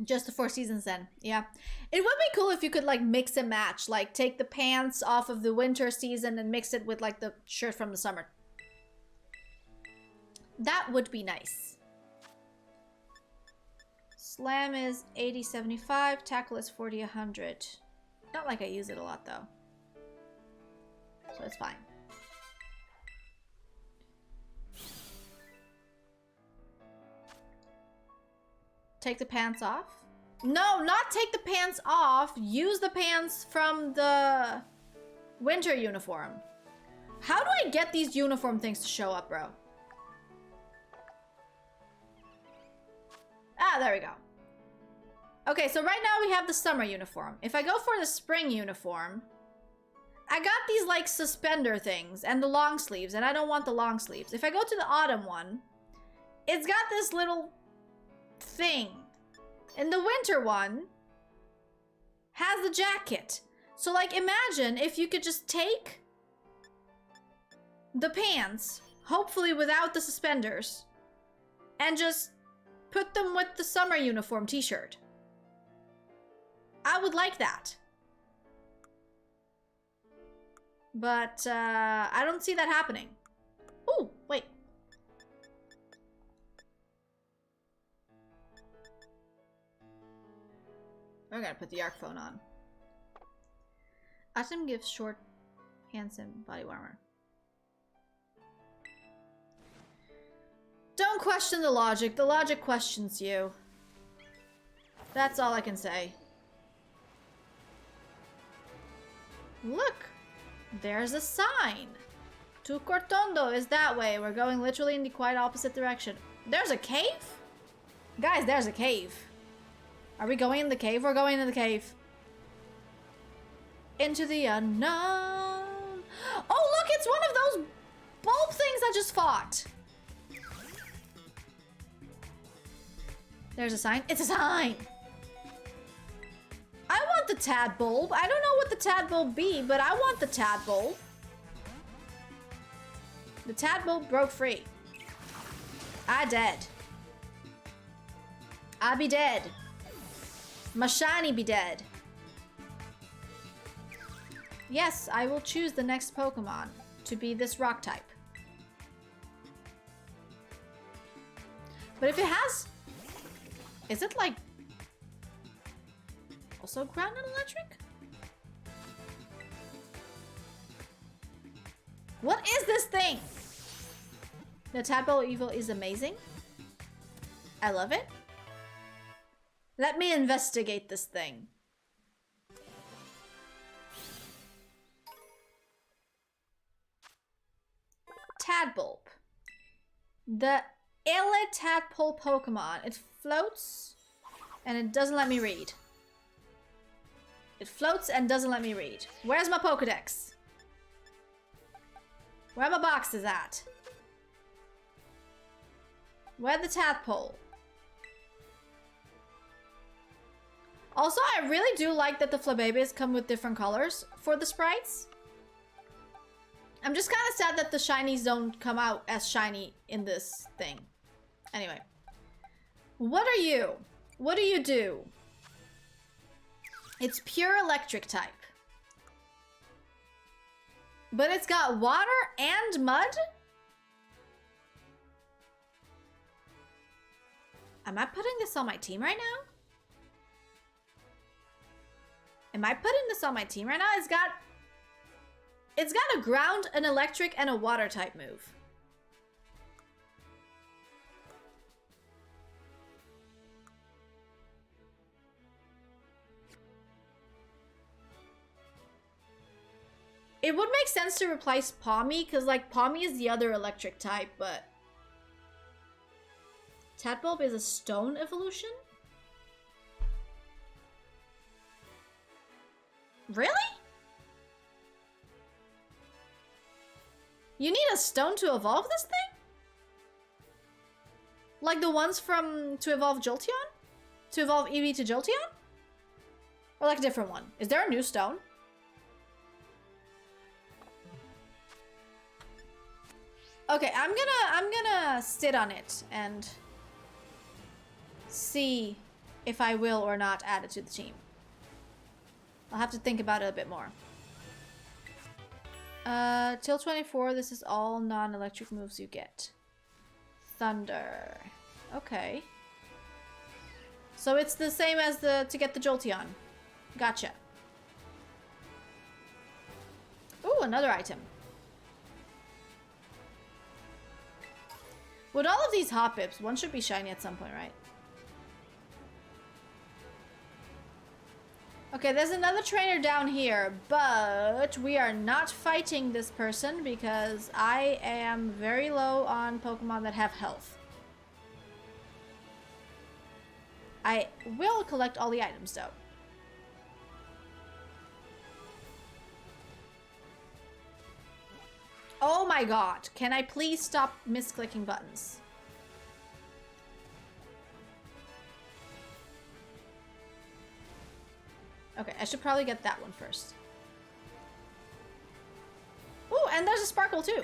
Just the 4 seasons then. Yeah. It would be cool if you could like mix and match. Like take the pants off of the winter season and mix it with like the shirt from the summer. That would be nice. Slam is 80-75. Tackle is 40-100. Not like I use it a lot though. So it's fine. Take the pants off. No, not take the pants off. Use the pants from the winter uniform. How do I get these uniform things to show up, bro? Ah, there we go. Okay, so right now we have the summer uniform. If I go for the spring uniform, I got these like suspender things and the long sleeves, and I don't want the long sleeves. If I go to the autumn one, it's got this little thing. And the winter one has the jacket. So like imagine if you could just take the pants, hopefully without the suspenders, and just put them with the summer uniform t-shirt. I would like that. But I don't see that happening. Oh, wait. We're gonna put the arc phone on. Autumn gives short pants and body warmer. Don't question the logic questions you. That's all I can say. Look, there's a sign. Tu Cortondo is that way. We're going literally in the quite opposite direction. There's a cave? Guys, there's a cave. Are we going in the cave? We're going in the cave. Into the unknown. Oh, look, it's one of those bulb things I just fought. There's a sign. It's a sign. I want the tadpole. I don't know what the tadpole be, but I want the tadpole. The tadpole broke free. I dead. I be dead. My shiny be dead. Yes, I will choose the next Pokemon to be this rock type. But if it has... Is it like... also ground and electric? What is this thing? The Tadpole Evil is amazing. I love it. Let me investigate this thing. Tadbulb. The Ele Tadpole Pokemon. It floats and it doesn't let me read. It floats and doesn't let me read. Where's my Pokedex? Where are my boxes at? Where's the tadpole? Also, I really do like that the Flabébés come with different colors for the sprites. I'm just kind of sad that the shinies don't come out as shiny in this thing. Anyway. What are you? What do you do? It's pure electric type. But it's got water and mud? Am I putting this on my team right now? Am I putting this on my team right now? It's got a ground, an electric, and a water type move. It would make sense to replace Pawmi, because, like, Pawmi is the other electric type, but... Tadbulb is a stone evolution? Really? You need a stone to evolve this thing? Like the ones from... to evolve Jolteon? To evolve Eevee to Jolteon? Or like a different one? Is there a new stone? Okay, I'm gonna sit on it and see if I will or not add it to the team. I'll have to think about it a bit more. Till 24, this is all non-electric moves you get. Thunder. Okay. So it's the same as to get the Jolteon. Gotcha. Ooh, another item. With all of these Hoppips, one should be shiny at some point, right? Okay, there's another trainer down here, but we are not fighting this person because I am very low on Pokemon that have health. I will collect all the items, though. Oh my god, can I please stop misclicking buttons? Okay, I should probably get that one first. Ooh, and there's a sparkle too.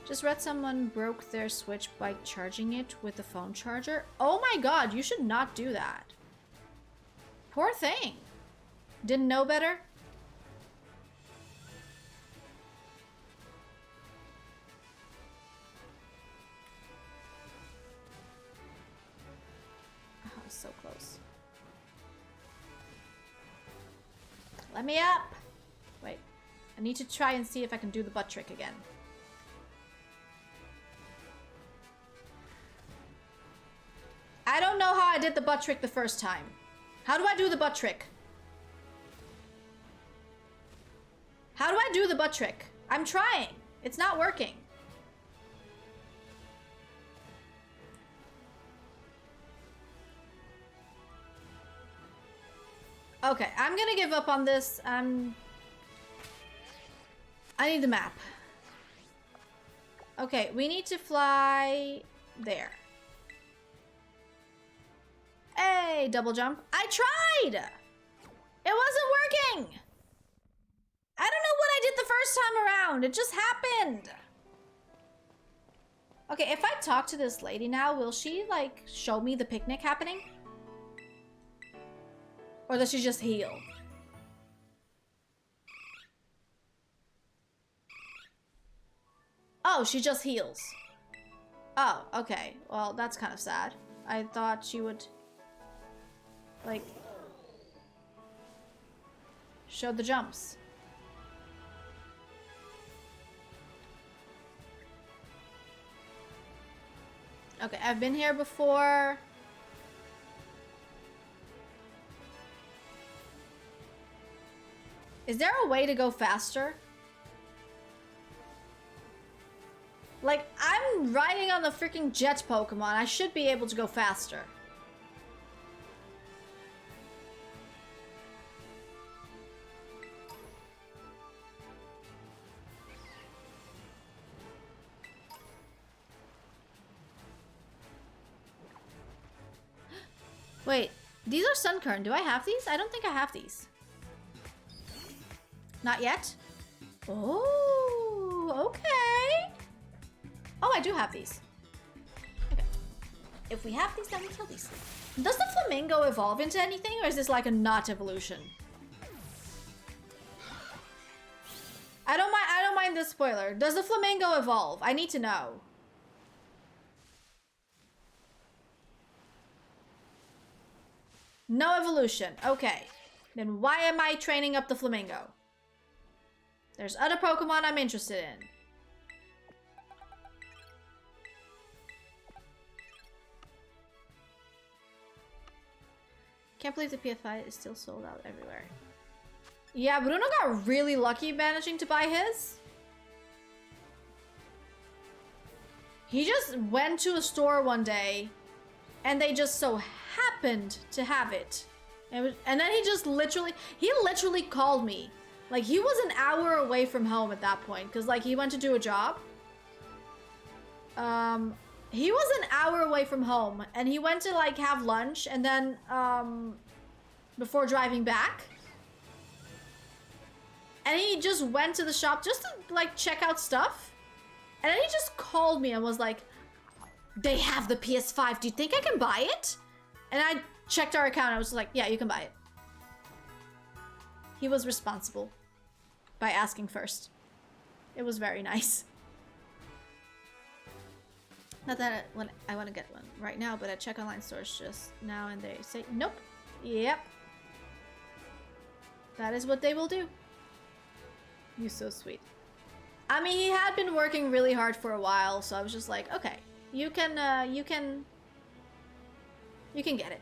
Just read someone broke their Switch by charging it with the phone charger. Oh my god, you should not do that. Poor thing. Didn't know better? Oh, so close. Let me up! Wait, I need to try and see if I can do the butt trick again. I don't know how I did the butt trick the first time. How do I do the butt trick? How do I do the butt trick? I'm trying. It's not working. Okay, I'm gonna give up on this. I need the map. Okay, we need to fly there. Hey, double jump. I tried! It wasn't working! I don't know what I did the first time around. It just happened. Okay, if I talk to this lady now, will she, like, show me the picnic happening? Or does she just heal? Oh, she just heals. Oh, okay. Well, that's kind of sad. I thought she would, like, show the jumps. Okay, I've been here before. Is there a way to go faster? Like, I'm riding on the freaking jet Pokemon. I should be able to go faster. Wait, these are Sunkern. Do I have these? I don't think I have these. Not yet? Oh, okay. Oh, I do have these. Okay. If we have these, then we kill these. Does the flamingo evolve into anything, or is this like a not evolution? I don't mind this spoiler. Does the flamingo evolve? I need to know. No evolution. Okay. Then why am I training up the flamingo? There's other Pokemon I'm interested in. Can't believe the PF5 is still sold out everywhere. Yeah, Bruno got really lucky managing to buy his. He just went to a store one day and they just so happened to have it. And then he literally called me. Like, he was an hour away from home at that point because, like, he went to do a job. He was an hour away from home and he went to, like, have lunch and then, before driving back. And he just went to the shop just to, like, check out stuff. And then he just called me and was like, they have the PS5. Do you think I can buy it? And I checked our account and I was like, yeah, you can buy it. He was responsible by asking first. It was very nice. Not that I want to get one right now, but I check online stores just now and they say, nope. Yep. That is what they will do. You're so sweet. I mean, he had been working really hard for a while, so I was just like, okay, You can get it.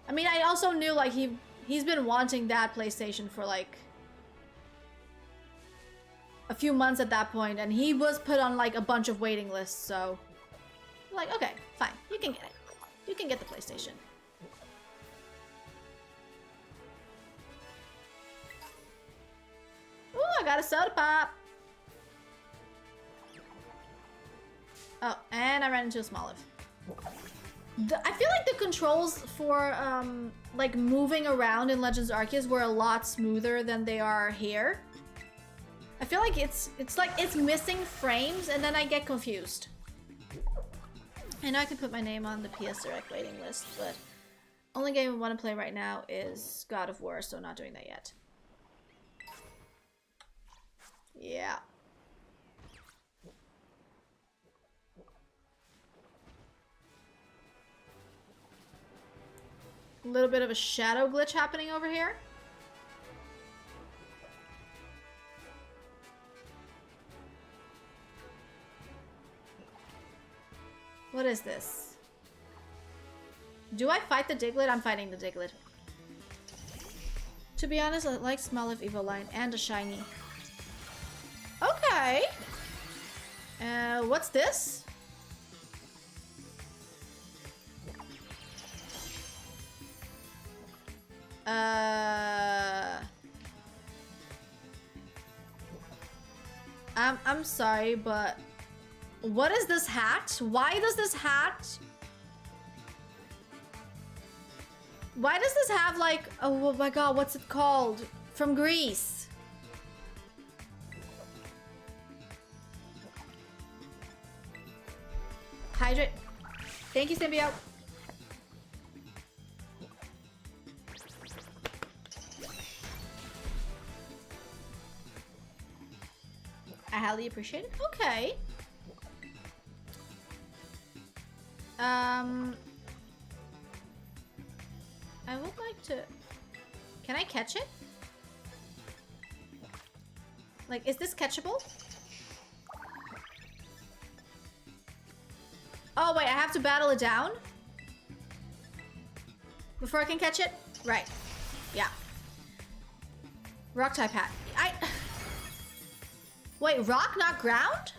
I mean, I also knew like he's been wanting that PlayStation for like a few months at that point, and he was put on like a bunch of waiting lists, so like, okay, fine, you can get it. You can get the PlayStation. Ooh, I got a soda pop. Oh, and I ran into a Smoliv. I feel like the controls for like moving around in Legends Arceus were a lot smoother than they are here. I feel like it's like it's missing frames, and then I get confused. I know I can put my name on the PS Direct waiting list, but only game I want to play right now is God of War, so not doing that yet. Yeah. A little bit of a shadow glitch happening over here. What is this? Do I fight the Diglett? I'm fighting the Diglett. To be honest, I like Smoliv Evoline and a shiny. Okay. What's this? I'm sorry, but what is this hat? Why does this hat? Why does this have like, oh my god, what's it called? From Greece. Hydrate. Thank you, Symbiote. I highly appreciate it. Okay. I would like to... Can I catch it? Like, is this catchable? Oh, wait, I have to battle it down? Before I can catch it? Right. Yeah. Rock type hat. Wait, rock, not ground?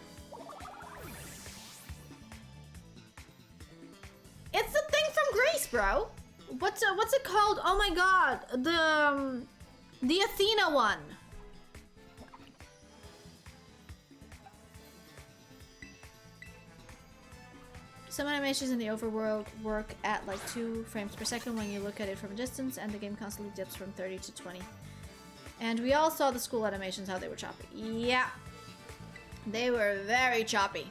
It's the thing from Greece, bro. What's it called? Oh my god, the Athena one. Some animations in the overworld work at like 2 frames per second when you look at it from a distance, and the game constantly dips from 30 to 20. And we all saw the school animations, how they were choppy. Yeah. They were very choppy.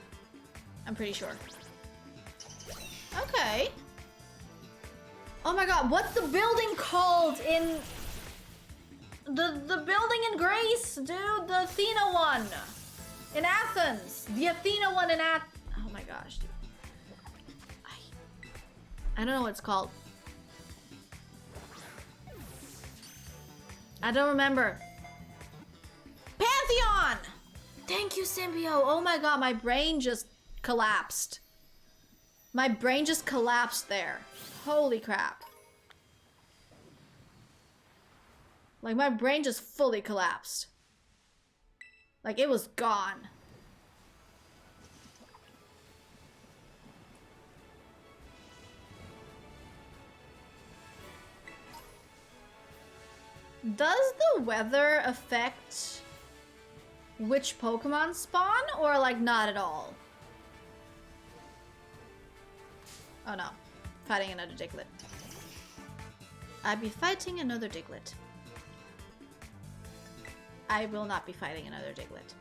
I'm pretty sure. Okay. Oh my god, what's the building called in... The building in Greece, dude? The Athena one. In Athens. The Athena one in oh my gosh, dude. I don't know what it's called. I don't remember. Pantheon! Thank you, Symbio. Oh my god, my brain just collapsed. My brain just collapsed there. Holy crap. Like, my brain just fully collapsed. Like, it was gone. Does the weather affect which Pokemon spawn, or like not at all? Oh no, fighting another Diglett. I'd be fighting another Diglett. I will not be fighting another Diglett.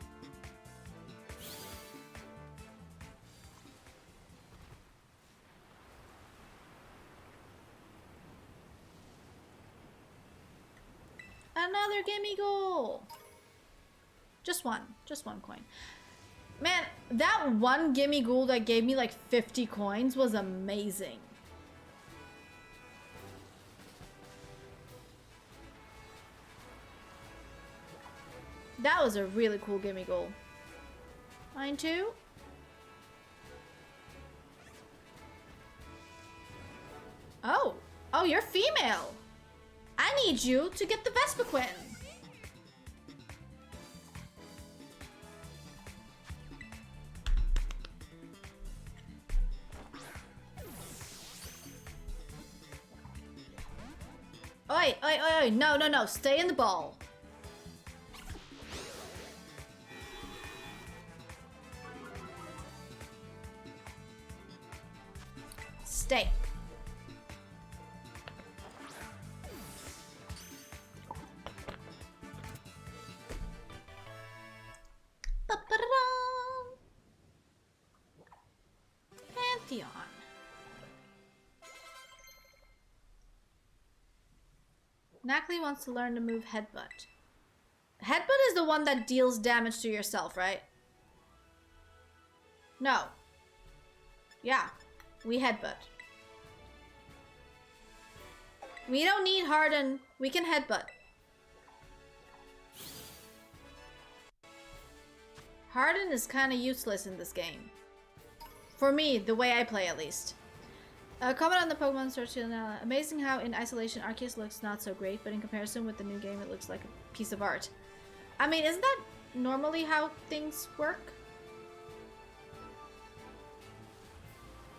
Another gimme goal! Just one coin. Man, that one gimme ghoul that gave me like 50 coins was amazing. That was a really cool gimme ghoul. Mine too? you're female. I need you to get the Vespiquen. Oi, oi, oi, oi. No, no, no. Stay in the ball. Stay. Pantheon. Nackley wants to learn to move Headbutt. Headbutt is the one that deals damage to yourself, right? No. Yeah. We Headbutt. We don't need Harden. We can Headbutt. Harden is kind of useless in this game. For me, the way I play at least. Comment on the Pokemon search now. Amazing how in isolation Arceus looks not so great, but in comparison with the new game it looks like a piece of art. I mean, isn't that normally how things work?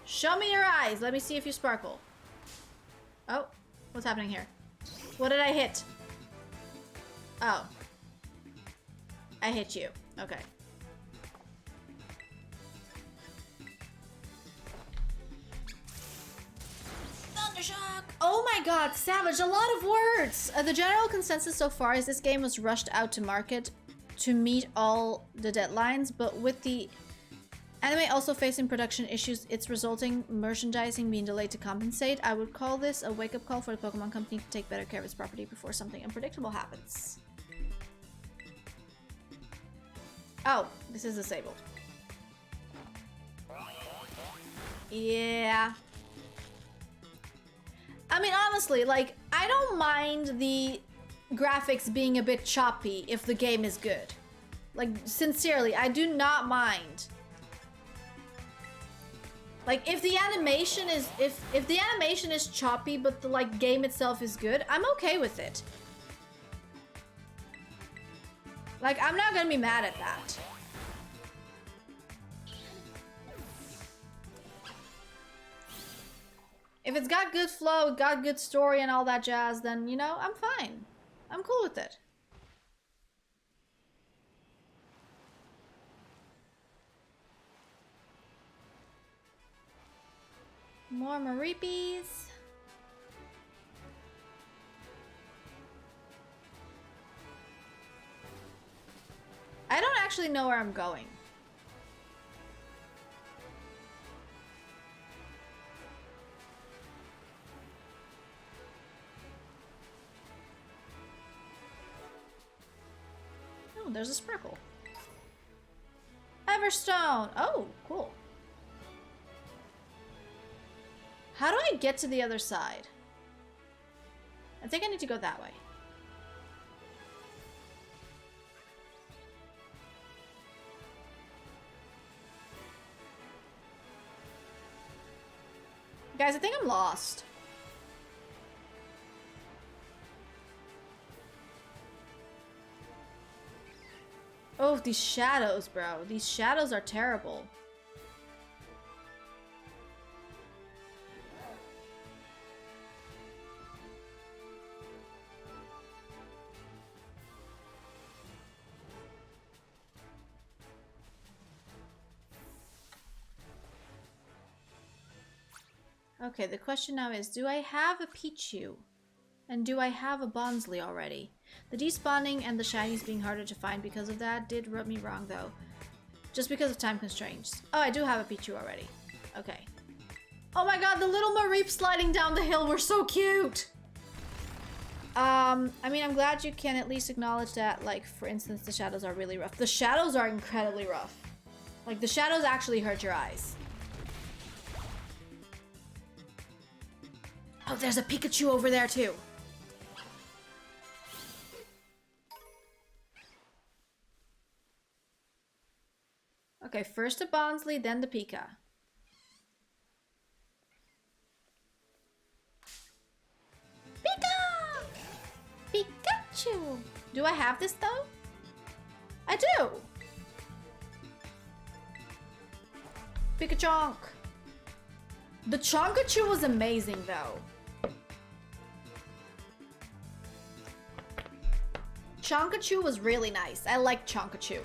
Show me your eyes. Let me see if you sparkle. Oh, what's happening here? What did I hit? Oh. I hit you. Okay. Thundershock! Oh my god, Savage, a lot of words! The general consensus so far is this game was rushed out to market to meet all the deadlines, but with the anime also facing production issues, it's resulting merchandising being delayed to compensate. I would call this a wake-up call for the Pokemon Company to take better care of its property before something unpredictable happens. Oh, this is disabled. Yeah. I mean, honestly, like, I don't mind the graphics being a bit choppy if the game is good. Like, sincerely, I do not mind. Like, if the animation is if the animation is choppy but the like game itself is good, I'm okay with it. Like, I'm not gonna be mad at that. If it's got good flow, got good story and all that jazz, then, you know, I'm fine. I'm cool with it. More Mareepies. I don't actually know where I'm going. Oh, there's a sparkle. Everstone! Oh, cool. How do I get to the other side? I think I need to go that way. Guys, I think I'm lost. Oh, these shadows, bro. These shadows are terrible. Okay, the question now is, do I have a Pichu? And do I have a Bonsly already? The despawning and the shinies being harder to find because of that did rub me wrong though. Just because of time constraints. Oh, I do have a Pichu already. Okay. Oh my god, the little Mareep sliding down the hill were so cute! I mean, I'm glad you can at least acknowledge that, like, for instance, the shadows are really rough. The shadows are incredibly rough. Like, the shadows actually hurt your eyes. Oh, there's a Pikachu over there too. Okay, first the Bonsly, then the Pika. Do I have this though? I do. Pikachu. The Chonkachu was amazing though. Chonkachu was really nice. I like Chonkachu.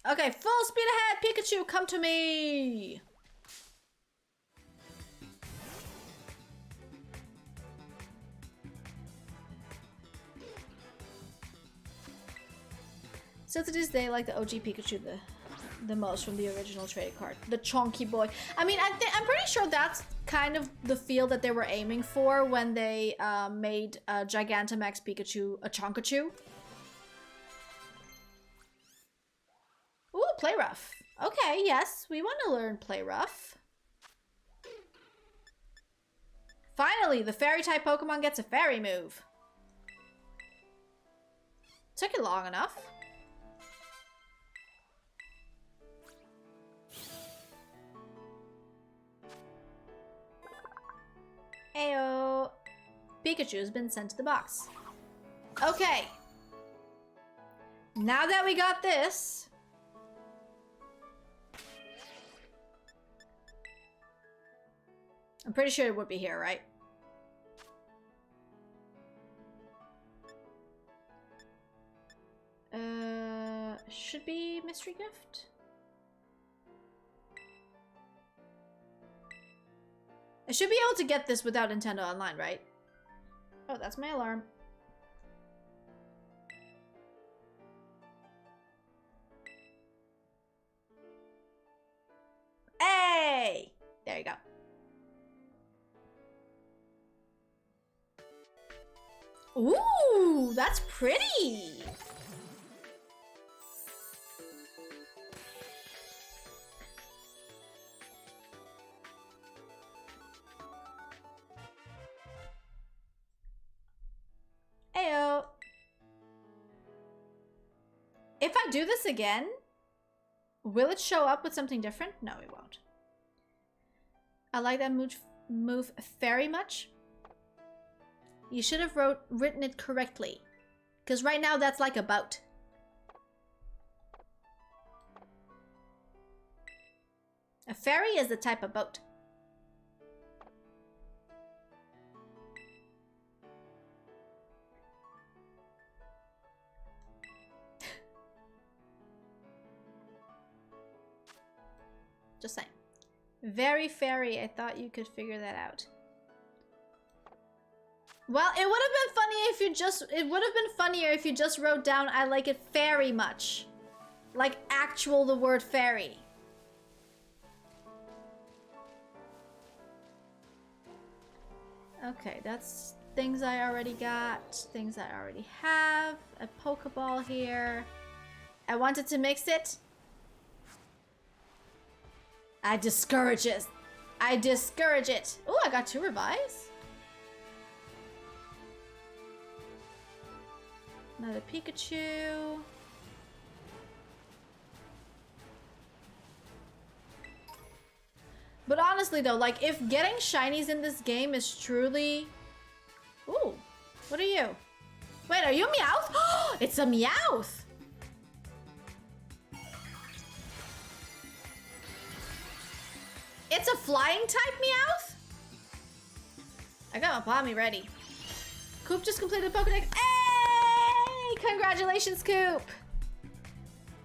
Okay, full speed ahead, Pikachu, come to me! So to this day, I like the OG Pikachu the most from the original trading card. The chonky boy. I mean, I'm pretty sure that's kind of the feel that they were aiming for when they made Gigantamax Pikachu a Chonkachu. Ooh, Play Rough. Okay, yes, we want to learn Play Rough. Finally, the Fairy-type Pokemon gets a Fairy move. Took it long enough. Ayo. Pikachu's been sent to the box. Okay. Now that we got this... I'm pretty sure it would be here, right? Should be Mystery Gift? I should be able to get this without Nintendo Online, right? Oh, that's my alarm. Hey! There you go. Ooh, that's pretty. Ayo. If I do this again, will it show up with something different? No, it won't. I like that move very much. You should have written it correctly. Because right now that's like a boat. A ferry is the type of boat. Just saying. Very fairy. I thought you could figure that out. Well, it would have been funny if you just... It would have been funnier if you just wrote down, I like it very much. Like actual the word fairy. Okay, that's things I already got. Things I already have. A Pokeball here. I wanted to mix it. I discourage it. I discourage it. Oh, I got 2 revives. Another Pikachu. But honestly though, like if getting shinies in this game is truly... Ooh, what are you? Wait, are you a Meowth? It's a Meowth! It's a flying type Meowth? I got my Pommy ready. Coop just completed Pokedex. Hey! Congratulations, Coop!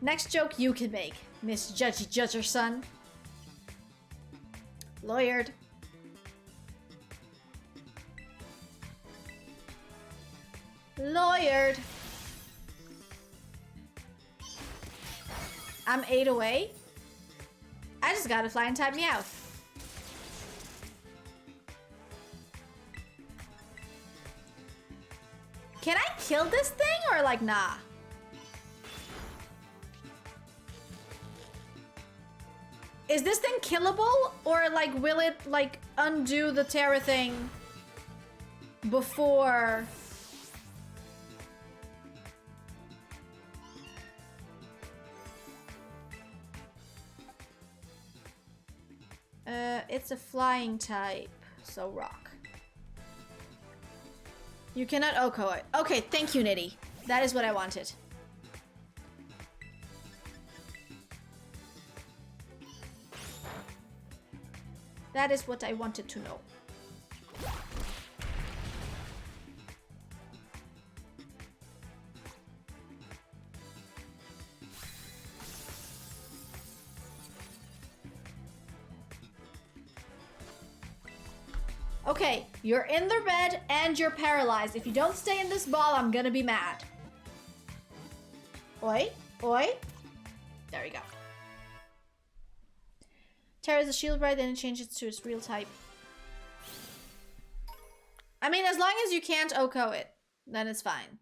Next joke you can make, Miss Judgy Judgerson. Lawyered. Lawyered. I'm 8 away. I just got a flying type Meowth. Can I kill this thing or like nah? Is this thing killable or like will it like undo the Terra thing before? It's a flying type, so rock. You cannot Oko it. Okay, thank you, Nitty. That is what I wanted. That is what I wanted to know. Okay, you're in the red and you're paralyzed. If you don't stay in this ball, I'm gonna be mad. Oi, oi. There we go. Tears the shield right, then it changes to its real type. I mean, as long as you can't Oko it, then it's fine.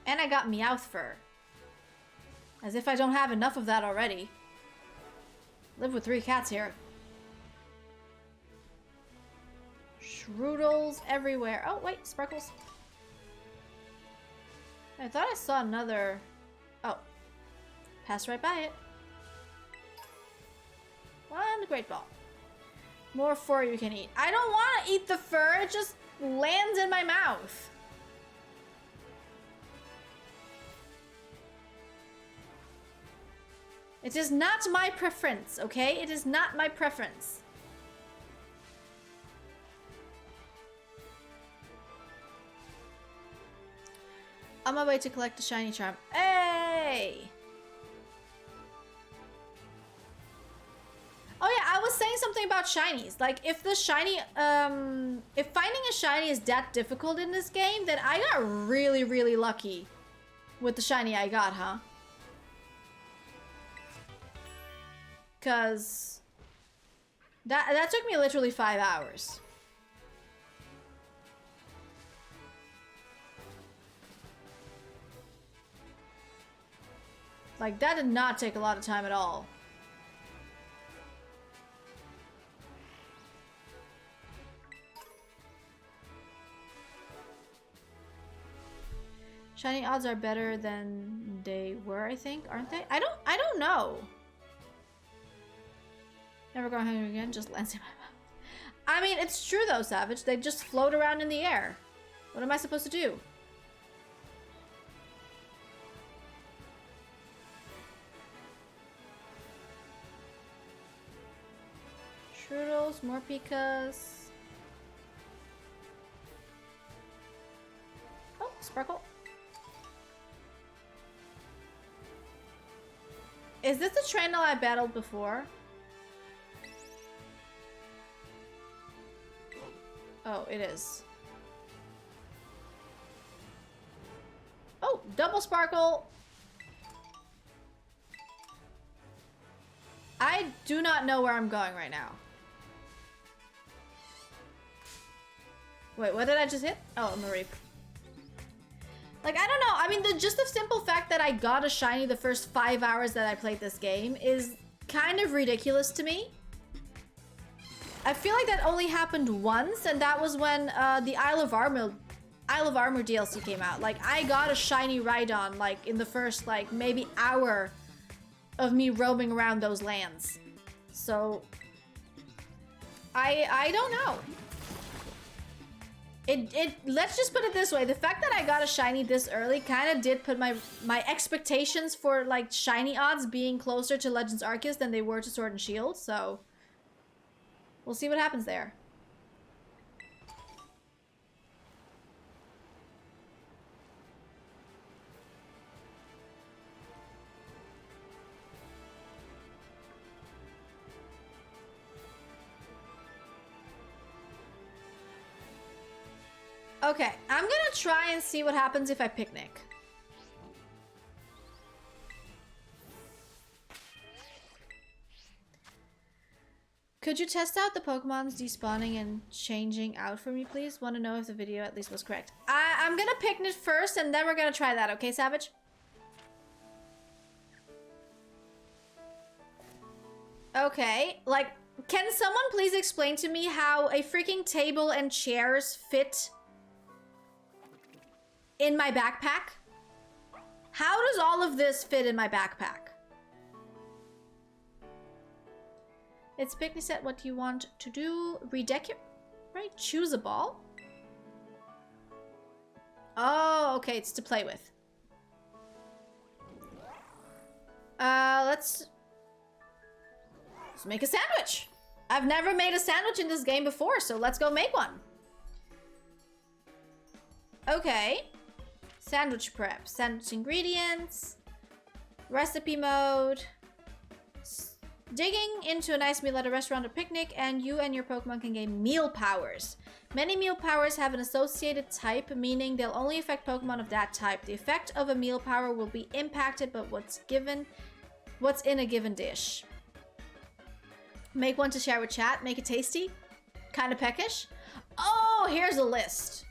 And I got Meowth fur. As if I don't have enough of that already. Live with 3 cats here. Shroodles everywhere. Oh, wait, Sparkles. I thought I saw another... Oh. Passed right by it. One great ball. More fur you can eat. I don't want to eat the fur. It just lands in my mouth. It is not my preference, okay? It is not my preference. On my way to collect the shiny charm. Hey! Oh yeah, I was saying something about shinies. Like, if the shiny, if finding a shiny is that difficult in this game, then I got really, really lucky with the shiny I got, huh? Cause that took me literally 5 hours. Like, that did not take a lot of time at all. Shiny odds are better than they were, I think, aren't they? I don't know. Never going hungry again, just lands in my mouth. I mean, it's true though, Savage. They just float around in the air. What am I supposed to do? Shroodles, more Pikas. Oh, Sparkle. Is this the trainer I battled before? Oh, it is. Oh, double Sparkle. I do not know where I'm going right now. Wait, what did I just hit? Oh, Marie. Like, I don't know. I mean, just the simple fact that I got a shiny the first 5 hours that I played this game is kind of ridiculous to me. I feel like that only happened once, and that was when the Isle of Armor DLC came out. Like, I got a shiny Rhydon, like, in the first, like, maybe hour of me roaming around those lands. So, I don't know. Let's just put it this way. The fact that I got a shiny this early kind of did put my expectations for, like, shiny odds being closer to Legends Arceus than they were to Sword and Shield, so... We'll see what happens there. Okay, I'm gonna try and see what happens if I picnic. Could you test out the Pokemon's despawning and changing out for me, please? Want to know if the video at least was correct. I'm gonna picnic first, and then we're gonna try that, okay, Savage? Okay, like, can someone please explain to me how a freaking table and chairs fit in my backpack? How does all of this fit in my backpack? It's picnic set. What do you want to do? Redecorate? Right? Choose a ball? Oh, okay. It's to play with. Let's make a sandwich. I've never made a sandwich in this game before, so let's go make one. Okay. Sandwich prep. Sandwich ingredients. Recipe mode. Digging into a nice meal at a restaurant or picnic, and you and your Pokemon can gain meal powers. Many meal powers have an associated type, meaning they'll only affect Pokemon of that type. The effect of a meal power will be impacted by what's in a given dish. Make one to share with chat. Make it tasty. Kind of peckish. Oh, here's a list.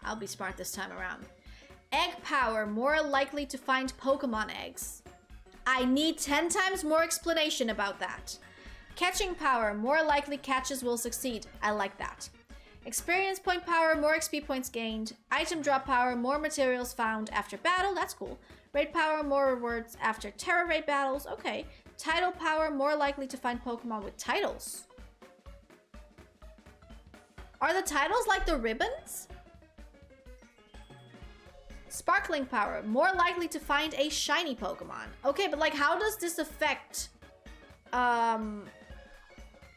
I'll be smart this time around. Egg power. More likely to find Pokemon eggs. I need 10 times more explanation about that. Catching power. More likely catches will succeed. I like that. Experience point power. More XP points gained. Item drop power. More materials found after battle. That's cool. Raid power. More rewards after Terra raid battles. Okay. Title power. More likely to find Pokemon with titles. Are the titles like the ribbons? Sparkling power. More likely to find a shiny Pokemon. Okay, but like how does this affect...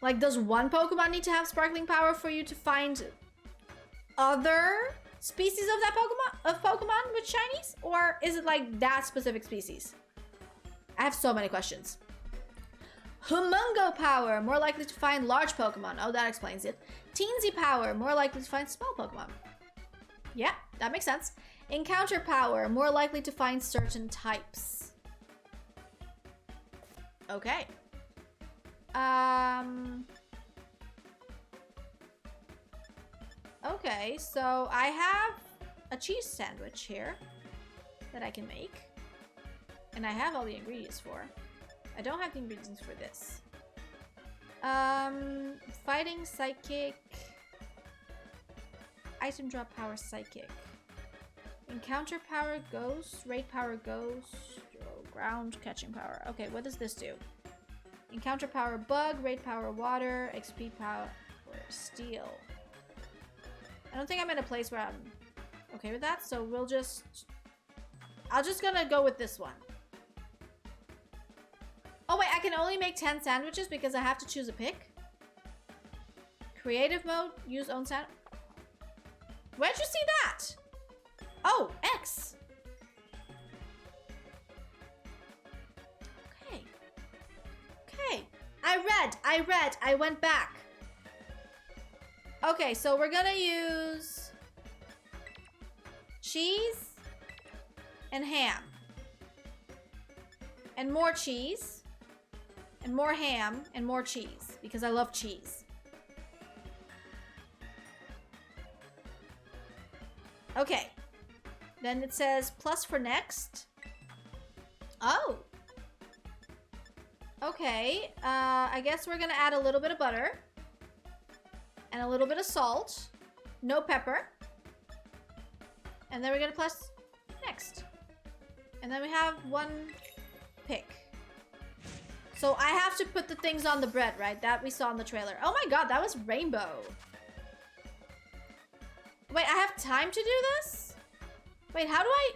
Like does one Pokemon need to have sparkling power for you to find other species of that Pokemon with shinies? Or is it like that specific species? I have so many questions. Humungo power. More likely to find large Pokemon. Oh, that explains it. Teensy power. More likely to find small Pokemon. Yeah, that makes sense. Encounter power. More likely to find certain types. Okay. Okay, so I have a cheese sandwich here that I can make. And I have all the ingredients for. I don't have the ingredients for this. Fighting psychic. Item drop power psychic. Encounter power ghost. Raid power ghost. Ground catching power. Okay, what does this do? Encounter power bug. Raid power water. XP power steel. I don't think I'm in a place where I'm okay with that, so we'll just... I'll just gonna go with this one. Oh wait, I can only make 10 sandwiches because I have to choose a pick. Creative mode, use own sandwich. Where'd you see that? Oh, X. Okay. Okay. I went back. Okay, so we're gonna use cheese and ham. And more cheese. And more ham and more cheese. Because I love cheese. Okay. Then it says plus for next. Oh. Okay. I guess we're gonna add a little bit of butter. And a little bit of salt. No pepper. And then we're gonna plus next. And then we have one pick. So I have to put the things on the bread, right? That we saw in the trailer. Oh my god, that was rainbow. Wait, I have time to do this? Wait, how do I...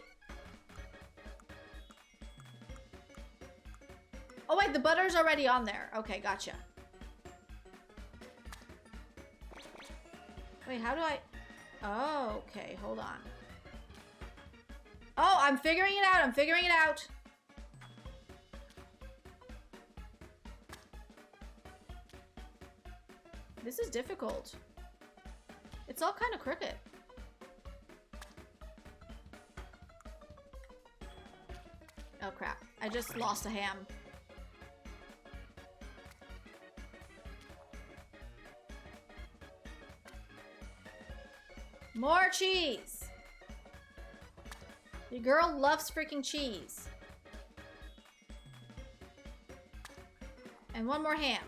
Oh wait, the butter's already on there. Okay, gotcha. Wait, how do I... Oh, okay, hold on. Oh, I'm figuring it out. I'm figuring it out. This is difficult. It's all kind of crooked. Oh crap, I just lost a ham. More cheese! Your girl loves freaking cheese. And one more ham.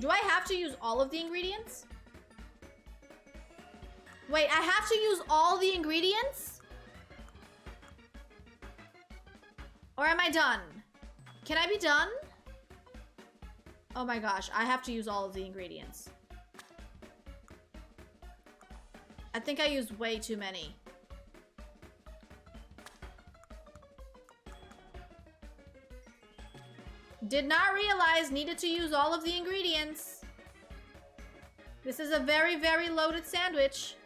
Do I have to use all of the ingredients? Wait, I have to use all the ingredients? Or am I done? Can I be done? Oh my gosh, I have to use all of the ingredients. I think I used way too many. Did not realize needed to use all of the ingredients. This is a very, very loaded sandwich.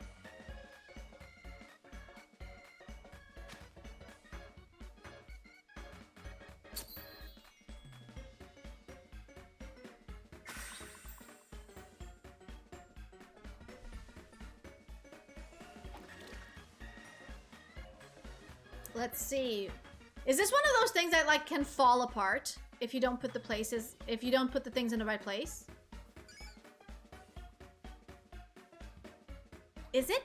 Let's see. Is this one of those things that like can fall apart if you don't put the things in the right place? Is it?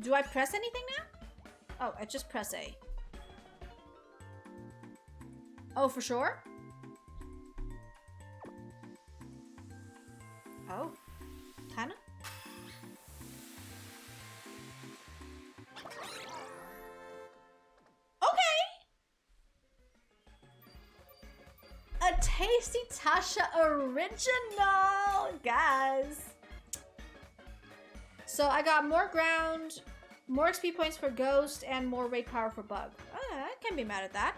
Do I press anything now? Oh, I just press A. Oh, for sure? Oh, kinda? A Tasty Tasha original, guys. So I got more ground, more XP points for ghost, and more raid power for bug. I can't be mad at that.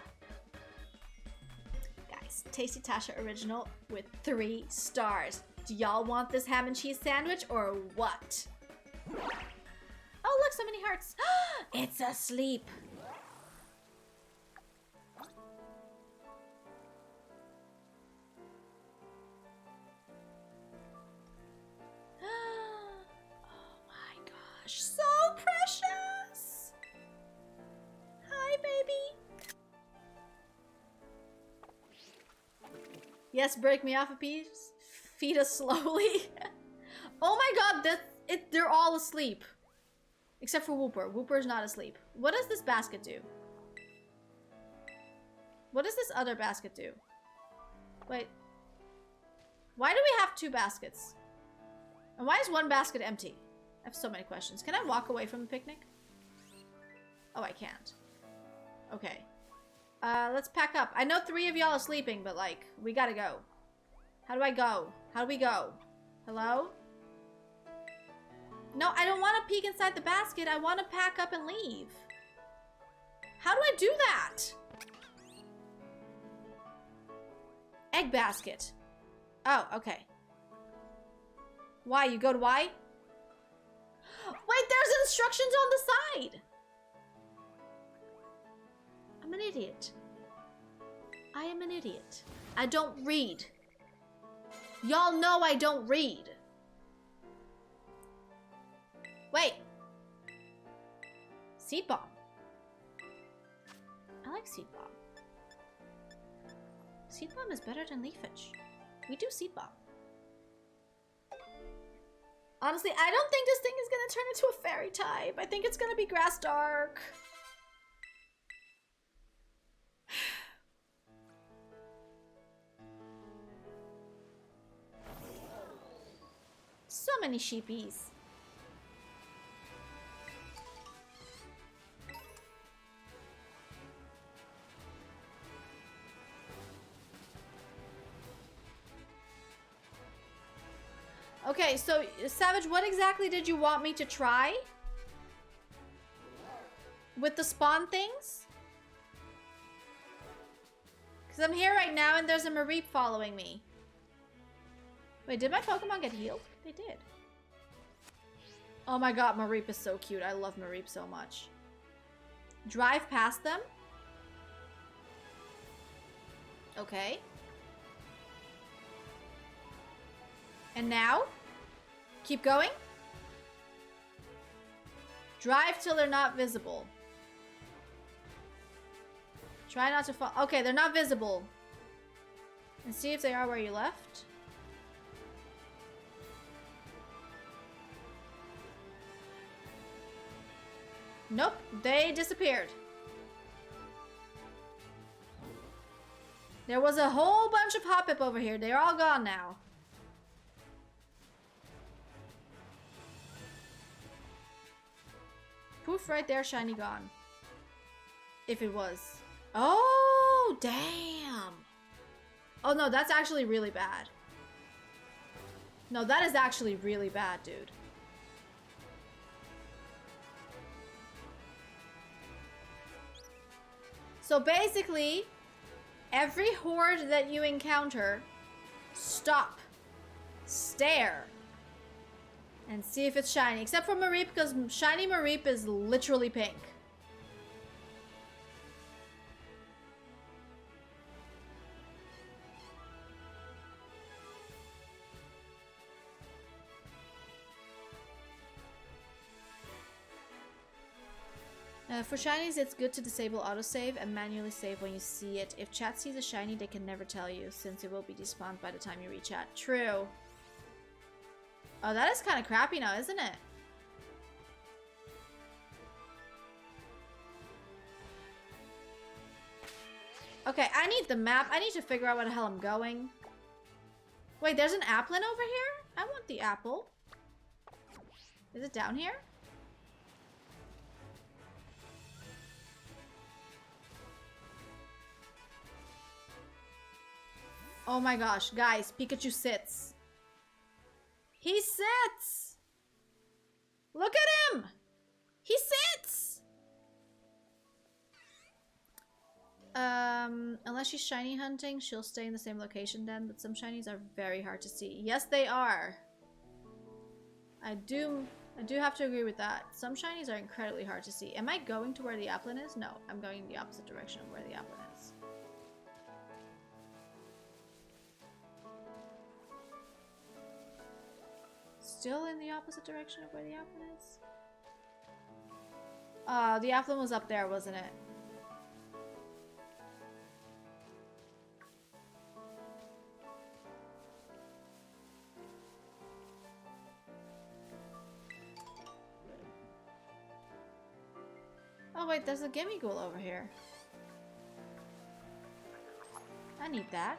Guys, Tasty Tasha original with 3 stars. Do y'all want this ham and cheese sandwich or what? Oh, look, so many hearts. It's asleep. So precious! Hi, baby. Yes, break me off a piece. Feed us slowly. Oh my god, they're all asleep. Except for Whooper. Whooper's not asleep. What does this basket do? What does this other basket do? Wait. Why do we have 2 baskets? And why is one basket empty? I have so many questions. Can I walk away from the picnic? Oh, I can't. Okay. Let's pack up. I know 3 of y'all are sleeping, but like, we gotta go. How do I go? How do we go? Hello? No, I don't want to peek inside the basket. I want to pack up and leave. How do I do that? Egg basket. Oh, okay. Y, you go to Y? Wait, there's instructions on the side. I'm an idiot. I am an idiot. I don't read. Y'all know I don't read. Wait. Seed bomb. I like seed bomb. Seed bomb is better than leafage. We do seed bomb. Honestly, I don't think this thing is gonna turn into a fairy type. I think it's gonna be grass dark. So many sheepies. Okay, so Savage, what exactly did you want me to try? With the spawn things? Because I'm here right now and there's a Mareep following me. Wait, did my Pokemon get healed? They did. Oh my god, Mareep is so cute. I love Mareep so much. Drive past them? Okay. And now? Keep going? Drive till they're not visible. Try not to fall. Okay, they're not visible. And see if they are where you left. Nope, they disappeared. There was a whole bunch of Hoppip over here. They're all gone now. poof, right there, shiny gone. If it was. Oh, damn. Oh, no, that's actually really bad. No, that is actually really bad, dude. So basically, every horde that you encounter, stop, stare, and see if it's shiny. Except for Mareep, because shiny Mareep is literally pink. For shinies, it's good to disable autosave and manually save when you see it. If chat sees a shiny, they can never tell you, since it will be despawned by the time you reach chat. True. Oh, that is kind of crappy now, isn't it? Okay, I need the map. I need to figure out where the hell I'm going. Wait, there's an applin over here? I want the apple. Is it down here? Oh my gosh, guys, Pikachu sits. He sits! Look at him! He sits! Unless she's shiny hunting, she'll stay in the same location then, but some shinies are very hard to see. Yes, they are. I do have to agree with that. Some shinies are incredibly hard to see. Am I going to where the applin is? No, I'm going in the opposite direction of where the applin is. Still in the opposite direction of where the applin is? The applin was up there, wasn't it? Oh wait, there's a gimme ghoul over here. I need that.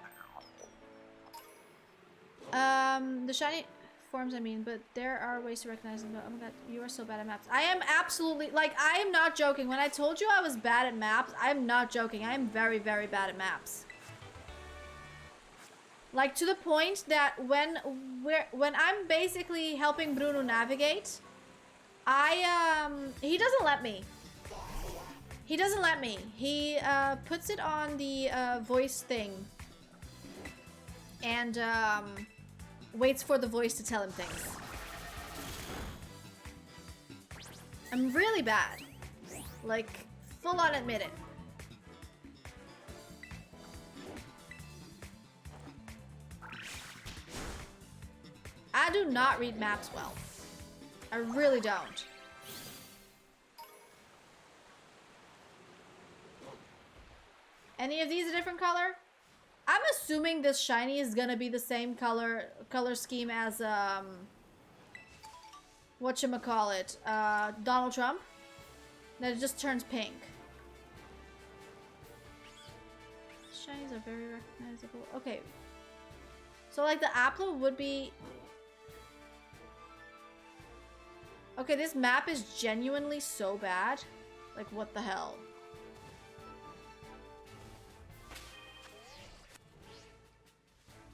The shiny forms, I mean, but there are ways to recognize them. Oh my god, you are so bad at maps. I am absolutely, like, I am not joking. When I told you I was bad at maps, I am not joking. I am very, very bad at maps. Like, to the point that when I'm basically helping Bruno navigate, he doesn't let me. He doesn't let me. He puts it on the voice thing and waits for the voice to tell him things. I'm really bad. Like, full on admit it. I do not read maps well. I really don't. Any of these a different color? I'm assuming this shiny is gonna be the same color scheme as whatchamacallit, Donald Trump. That it just turns pink. Shinies are very recognizable. Okay. So like the Apple would be... Okay, this map is genuinely so bad. Like, what the hell?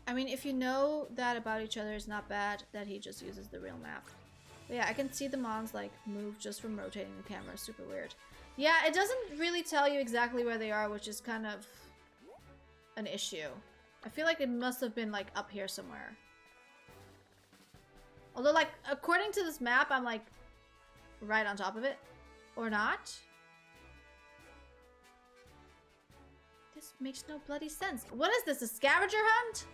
I mean, if you know that about each other, it's not bad that he just uses the real map. But yeah, I can see the mons like move just from rotating the camera. Super weird. Yeah, it doesn't really tell you exactly where they are, which is kind of an issue. I feel like it must have been like up here somewhere. Although, like, according to this map, I'm like right on top of it. Or not. This makes no bloody sense. What is this, a scavenger hunt?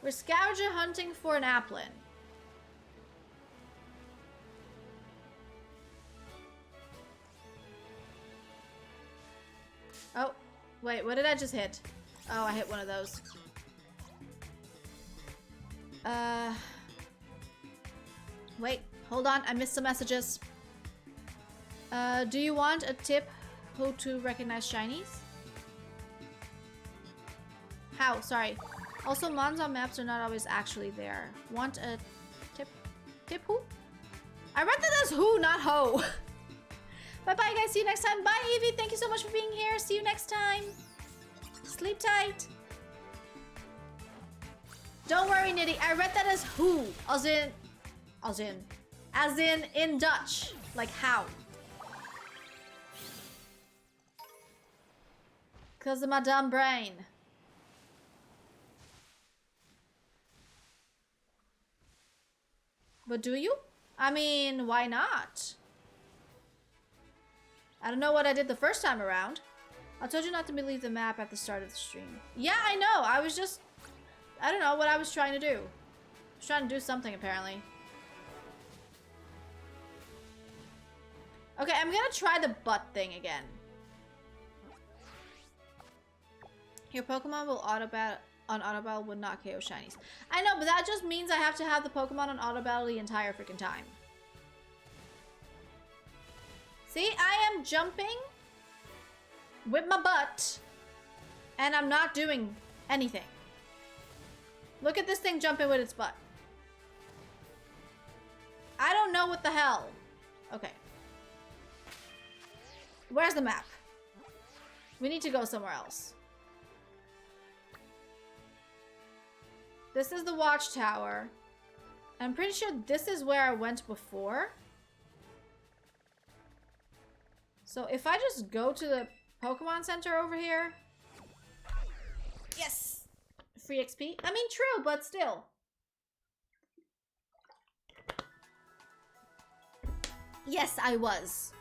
We're scavenger hunting for an applin. Oh, wait, what did I just hit? Oh, I hit one of those. Wait, hold on, I missed some messages. Do you want a tip how to recognize shinies? How? Sorry. Also, mons on maps are not always actually there. Want a tip? Tip who? I read that as who, not ho. Bye-bye, guys. See you next time. Bye, Evie. Thank you so much for being here. See you next time. Sleep tight. Don't worry, Nitty. I read that as who. As in Dutch. Like how. Because of my dumb brain. But do you? I mean, why not? I don't know what I did the first time around. I told you not to leave the map at the start of the stream. Yeah, I know. I was just... I don't know what I was trying to do. I was trying to do something, apparently. Okay, I'm gonna try the butt thing again. Your Pokemon will auto battle would not KO shinies. I know, but that just means I have to have the Pokemon on auto battle the entire freaking time. See, I am jumping with my butt, and I'm not doing anything. Look at this thing jumping with its butt. I don't know what the hell. Okay. Where's the map? We need to go somewhere else. This is the watchtower. I'm pretty sure this is where I went before. So if I just go to the Pokemon Center over here. Yes! Free XP. I mean, true, but still. Yes, I was.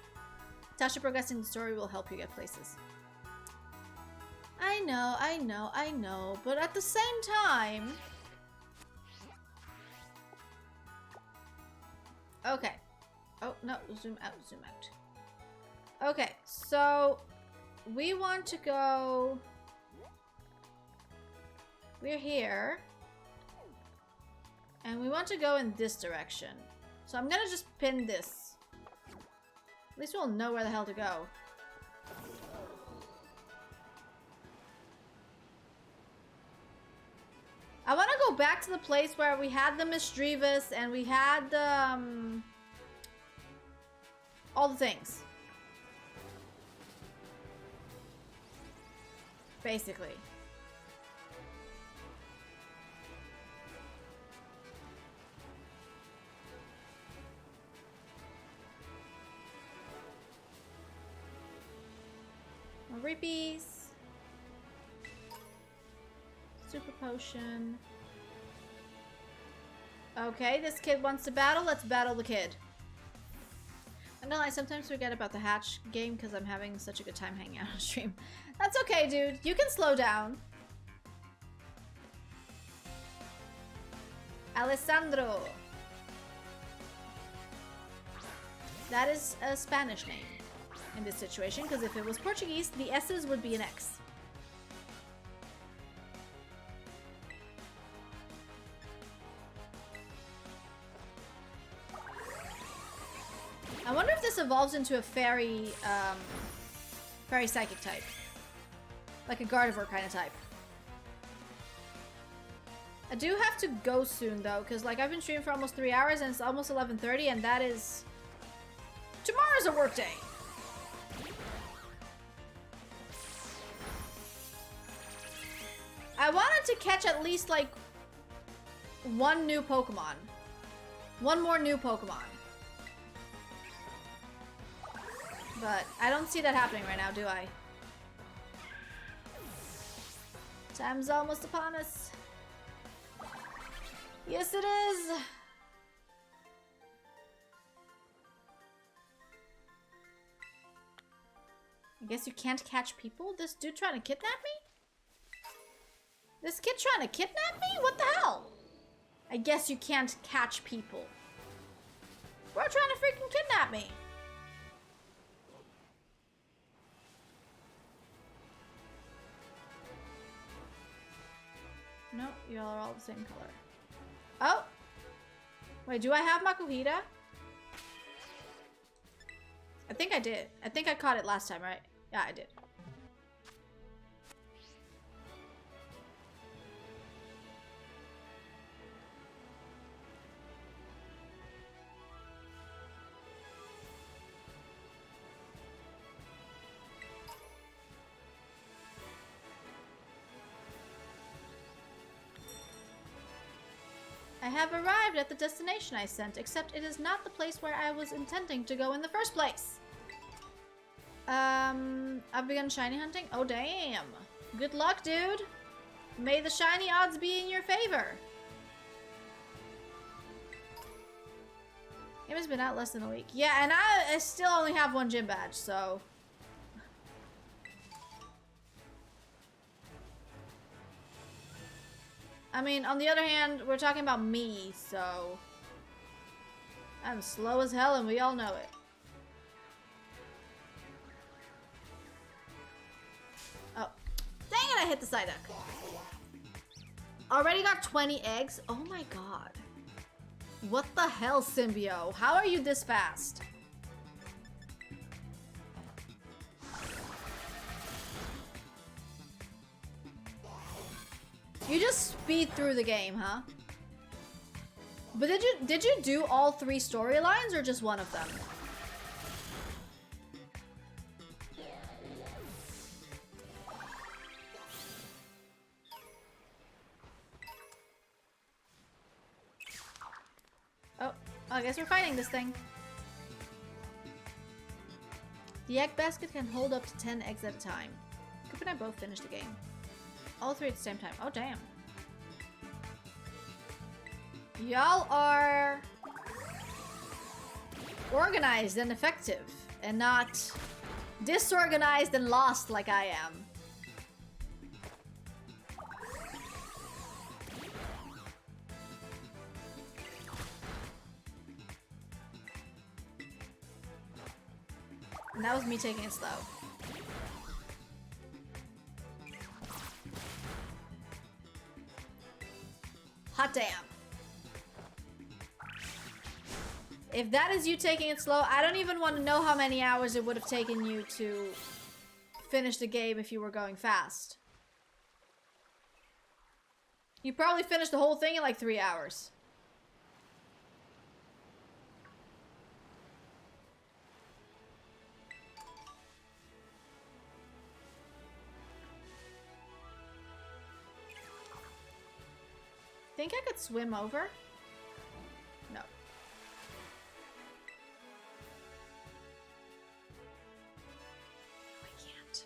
Tasha, progressing the story will help you get places. I know. But at the same time... Okay. Oh, no. Zoom out. Okay, so... we want to go... we're here. And we want to go in this direction. So I'm gonna just pin this. At least we'll know where the hell to go. I want to go back to the place where we had the Misdreavus and we had the... all the things. Basically. More Reepies. Super potion. Okay, this kid wants to battle. Let's battle the kid. I know I sometimes forget about the hatch game because I'm having such a good time hanging out on stream. That's okay, dude. You can slow down. Alessandro. That is a Spanish name in this situation, because if it was Portuguese, the S's would be an X. I wonder if this evolves into a fairy, fairy psychic type. Like a Gardevoir kind of type. I do have to go soon, though, because, like, I've been streaming for almost 3 hours, and it's almost 11:30, and that is... tomorrow's a work day! I wanted to catch at least, like, one new Pokemon. One more new Pokemon. But I don't see that happening right now, do I? Time's almost upon us. Yes, it is! I guess you can't catch people? This dude trying to kidnap me? This kid trying to kidnap me? What the hell? I guess you can't catch people. Bro trying to freaking kidnap me. No, y'all are all the same color. Oh! Wait, do I have Makuhita? I think I did. I think I caught it last time, right? Yeah, I did. I have arrived at the destination I sent, except it is not the place where I was intending to go in the first place. I've begun shiny hunting? Oh, damn. Good luck, dude. May the shiny odds be in your favor. Game has been out less than a week. Yeah, and I still only have one gym badge, so... I mean, on the other hand, we're talking about me, so... I'm slow as hell and we all know it. Oh. Dang it, I hit the Psyduck. Already got 20 eggs? Oh my god. What the hell, Symbio? How are you this fast? You just speed through the game, huh? But did you do all 3 storylines or just one of them? Oh, I guess we're fighting this thing. The egg basket can hold up to 10 eggs at a time. Coop and I both finish the game. All 3 at the same time. Oh, damn. Y'all are organized and effective, and not disorganized and lost like I am. And that was me taking it slow. Hot damn. If that is you taking it slow, I don't even want to know how many hours it would have taken you to finish the game if you were going fast. You probably finished the whole thing in like 3 hours. Think I could swim over? No. I can't.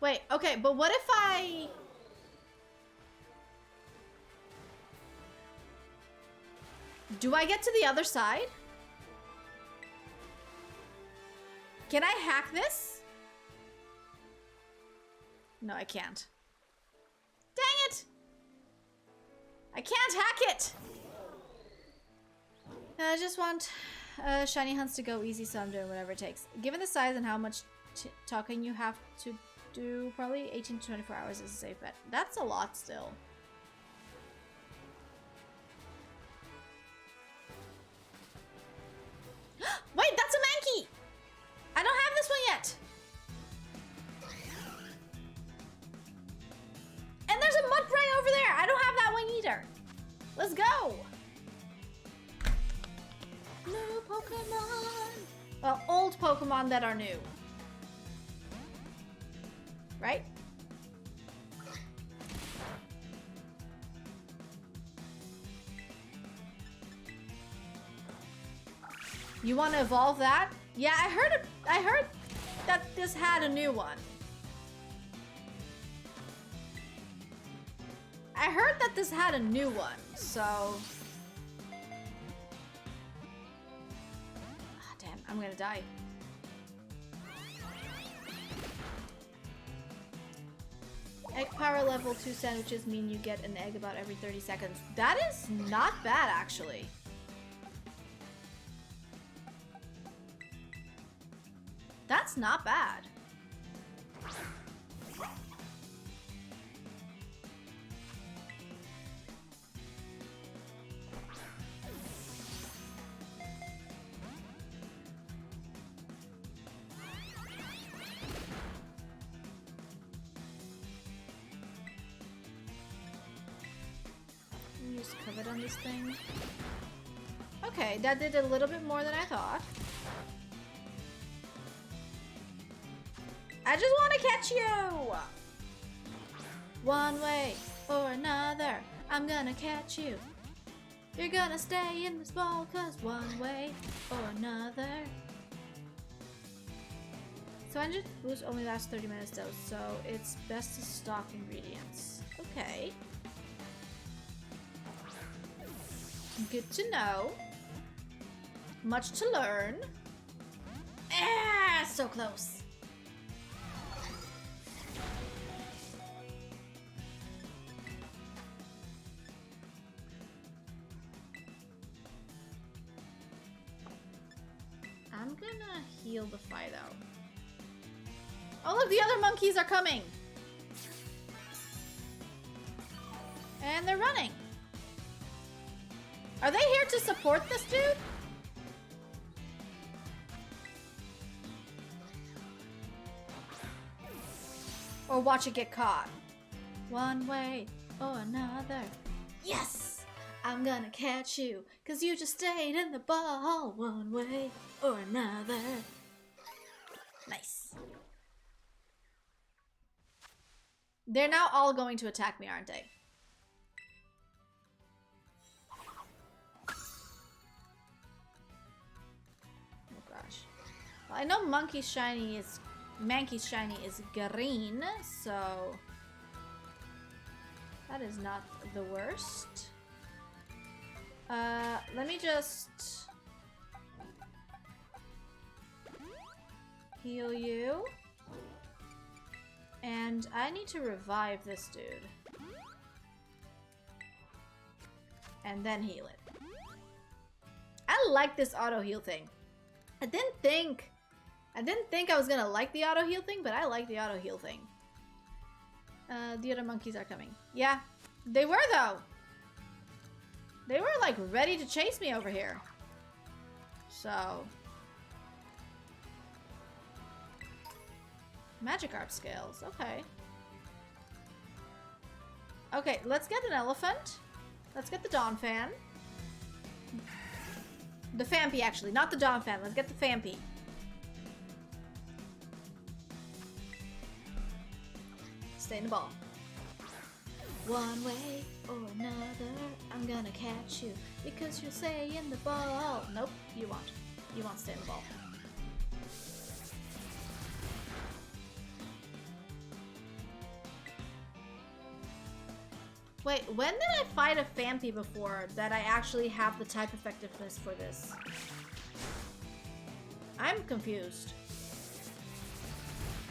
Wait, okay, but what if I... Do I get to the other side? Can I hack this? No, I can't. Dang it! I can't hack it! I just want shiny hunts to go easy, so I'm doing whatever it takes. Given the size and how much talking you have to do, probably 18 to 24 hours is a safe bet. That's a lot still. Wait, that's a Mankey! I don't have this one yet! And there's a Mudbray over there! I don't have that one either! Let's go! New Pokemon! Well, old Pokemon that are new. Right? You want to evolve that? Yeah, I heard that this had a new one. I heard that this had a new one, so... Ah, damn, I'm gonna die. Egg power level 2 sandwiches mean you get an egg about every 30 seconds. That is not bad, actually. That's not bad. Use covered on this thing. Okay, that did a little bit more than I thought. I just want to catch you! One way or another, I'm gonna catch you. You're gonna stay in this ball, cause one way or another. So engine boost only lasts 30 minutes though, so it's best to stock ingredients. Okay. Good to know. Much to learn. Ah, so close. I'm gonna heal the Fido. Oh look, the other monkeys are coming! And they're running. Are they here to support this dude? Or watch it get caught? One way or another. Yes! I'm gonna catch you, cause you just stayed in the ball one way or another. Nice. They're now all going to attack me, aren't they? Oh gosh. Well, I know Mankey's shiny is green, so that is not the worst. Let me just heal you. And I need to revive this dude. And then heal it. I like this auto heal thing. I didn't think I was gonna like the auto heal thing, but I like the auto heal thing. The other monkeys are coming. Yeah, they were though. They were like ready to chase me over here. So. Magikarp scales, okay. Okay, let's get an elephant. Let's get the Donphan. The Phanpy, actually, not the Donphan. Let's get the Phanpy. Stay in the ball. One way or another, I'm gonna catch you because you stay in the ball. Nope, you won't. You won't stay in the ball. Wait, when did I fight a Phanpy before that I actually have the type effectiveness for this? I'm confused.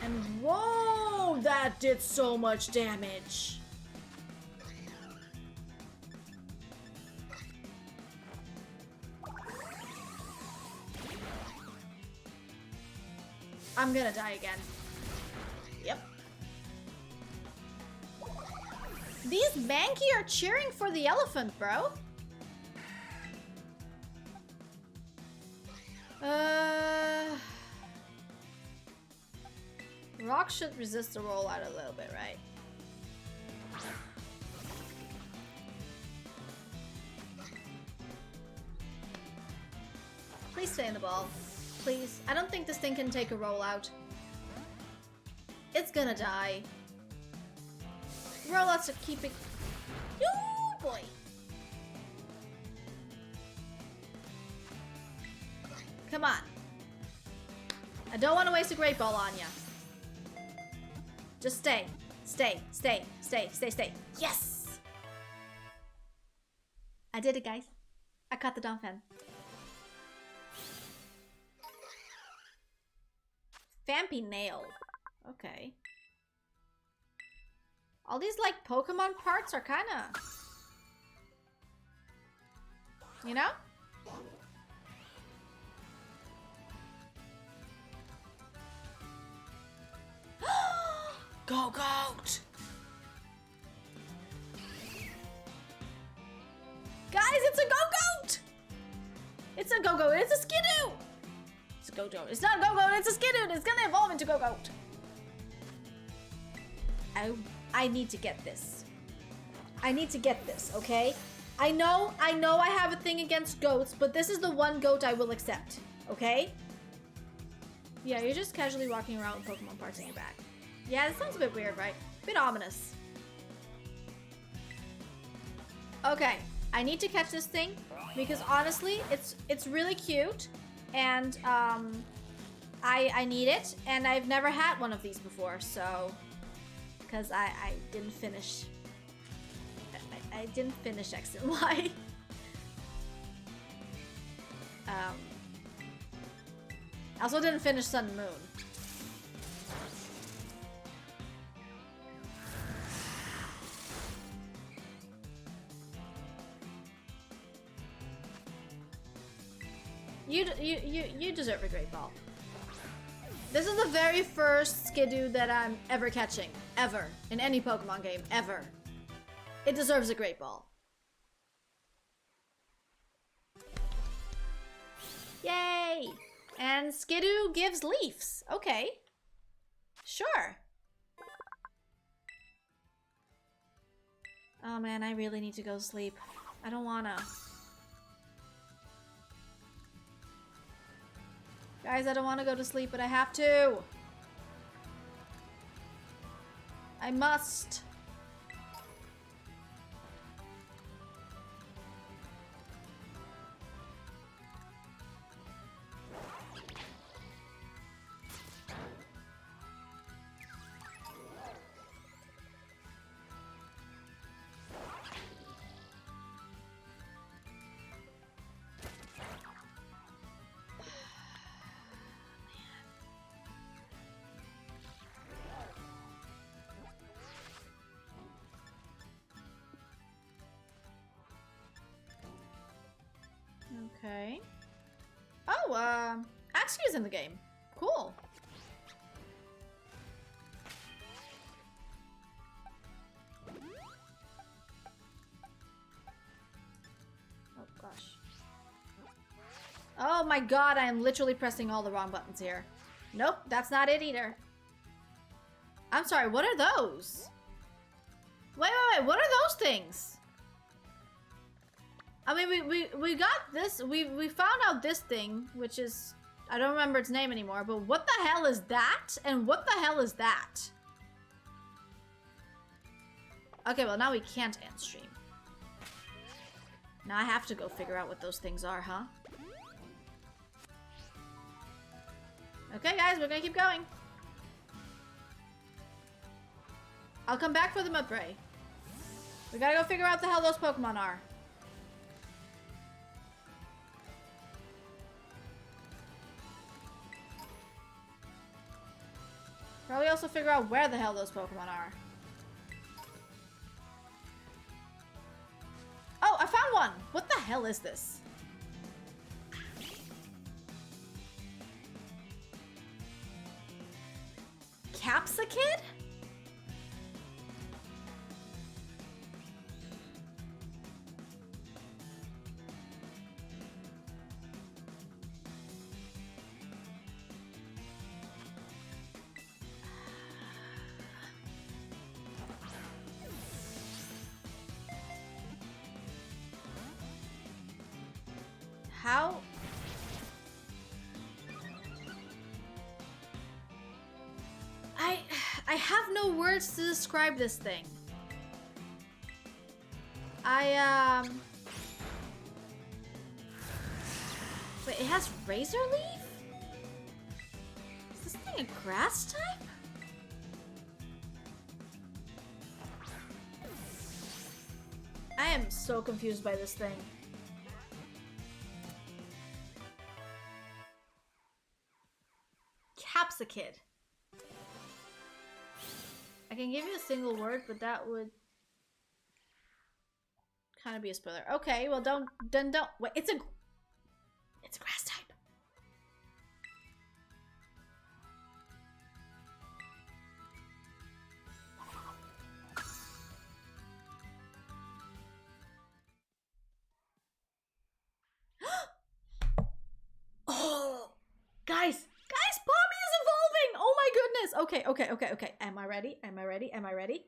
And whoa, that did so much damage. I'm gonna die again. Yep. These Mankey are cheering for the elephant, bro. Rock should resist the rollout a little bit, right? Please stay in the ball. Please. I don't think this thing can take a rollout. It's gonna die. Rollouts are keeping... Oh boy. Come on. I don't want to waste a Great Ball on ya. Just stay. Stay. Stay. Stay. Stay. Stay. Yes! I did it, guys. I caught the Donphan. Phanpy nailed. Okay. All these, like, Pokemon parts are kind of... You know? Go Goat! Guys, it's a Go Goat! It's a Go Goat. It's a Skidoo! It's a Go Goat. It's not a Go Goat. It's a Skidoo. It's gonna evolve into Go Goat. I need to get this. I need to get this, okay? I know I have a thing against goats, but this is the one goat I will accept, okay? Yeah, you're just casually walking around with Pokemon parts in your back. Yeah, that sounds a bit weird, right? A bit ominous. Okay, I need to catch this thing because honestly, it's really cute, and I need it, and I've never had one of these before, so because I didn't finish. I didn't finish X and Y. I also didn't finish Sun and Moon. You deserve a great ball. This is the very first Skidoo that I'm ever catching. Ever. In any Pokemon game. Ever. It deserves a great ball. Yay! And Skidoo gives leaves. Okay. Sure. Oh man, I really need to go to sleep. I don't wanna. Guys, I don't want to go to sleep, but I have to. I must. Okay. Oh, Axew's in the game. Cool. Oh gosh. Oh my god, I am literally pressing all the wrong buttons here. Nope, that's not it either. I'm sorry, what are those? Wait, what are those things? I mean, we got this, we found out this thing, which is, I don't remember its name anymore, but what the hell is that? And what the hell is that? Okay, well now we can't end stream. Now I have to go figure out what those things are, huh? Okay guys, we're gonna keep going. I'll come back for the Mudbray. We gotta go figure out what the hell those Pokemon are. Probably also figure out where the hell those Pokemon are. Oh, I found one! What the hell is this? Capsicid? How? I have no words to describe this thing. Wait, it has Razor Leaf? Is this thing a grass type? I am so confused by this thing. Capsicid. I can give you a single word, but that would kind of be a spoiler. Okay, well don't wait, it's a grass type. Oh, guys, Poppy is evolving! Oh my goodness! Okay. Am I ready? Am I ready?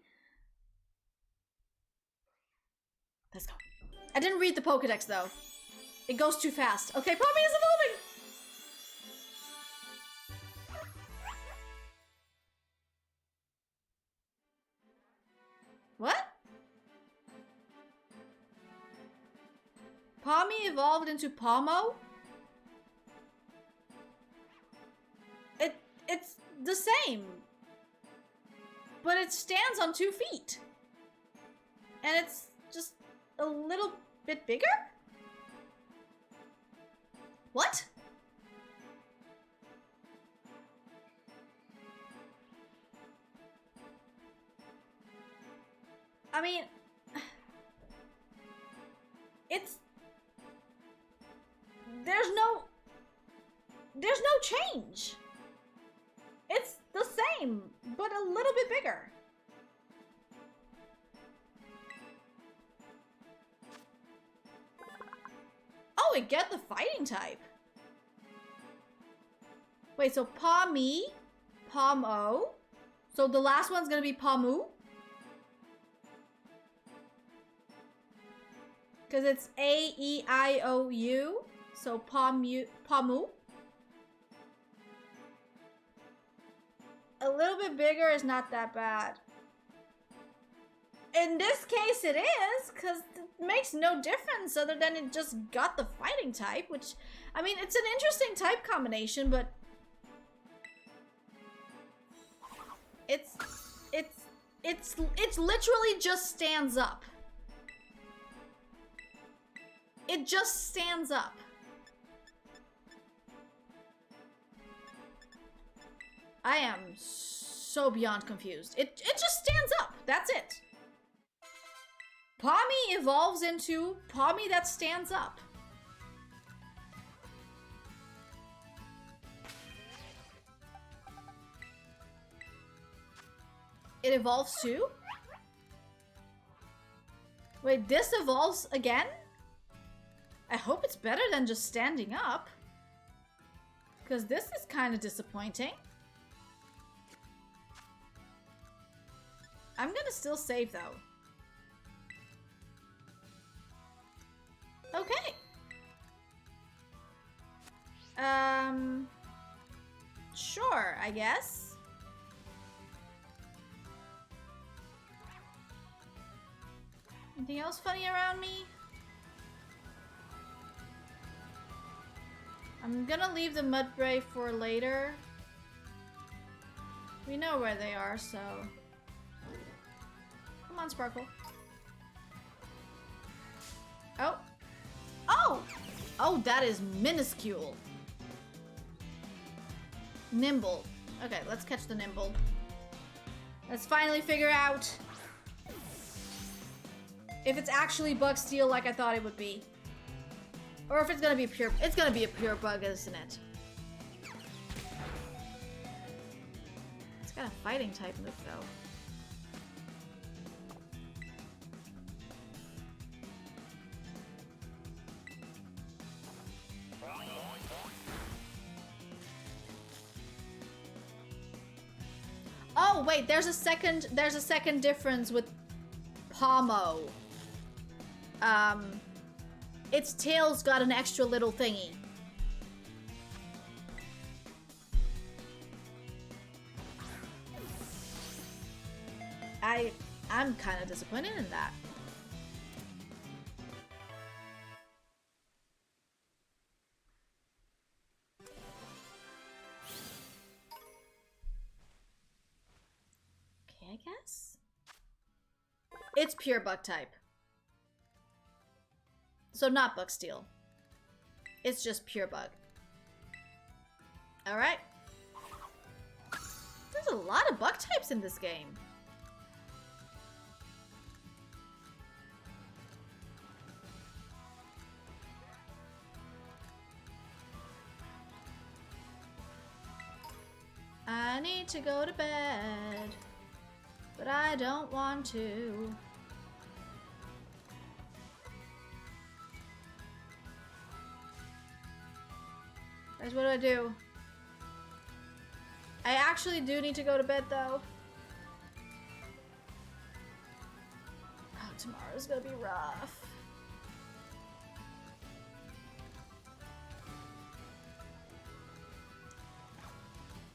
Let's go. I didn't read the Pokedex though. It goes too fast. Okay, Poppy is evolving! What? Palmy evolved into Palmo? It's the same. But it stands on 2 feet. And it's just a little bit bigger? What? I mean, there's no change. It's the same, but a little bit bigger. Oh, it get the fighting type. Wait, so Palmy, Palmo. So the last one's gonna be Pamu? Because it's A-E-I-O-U. So Pamu. A little bit bigger is not that bad. In this case it is, because it makes no difference other than it just got the fighting type, which, I mean, it's an interesting type combination, but it's literally just stands up. It just stands up. I am so beyond confused. It just stands up. That's it. Palmy evolves into Palmy that stands up. It evolves too? Wait, this evolves again? I hope it's better than just standing up. Because this is kind of disappointing. I'm gonna still save though. Okay. Sure, I guess. Anything else funny around me? I'm gonna leave the Mudbray for later. We know where they are, so... Come on, Sparkle. Oh! Oh! Oh, that is minuscule. Nimble. Okay, let's catch the Nimble. Let's finally figure out if it's actually bug steel like I thought it would be. Or if it's gonna be a pure... It's gonna be a pure bug, isn't it? It's got a fighting type move, though. Oh, wait, there's a second difference with Palmo. Its tail's got an extra little thingy. I'm kind of disappointed in that. Okay, I guess. It's pure bug type. So not bug steel. It's just pure bug. Alright. There's a lot of bug types in this game. I need to go to bed, but I don't want to. Guys, what do I do? I actually do need to go to bed, though. Oh, tomorrow's gonna be rough.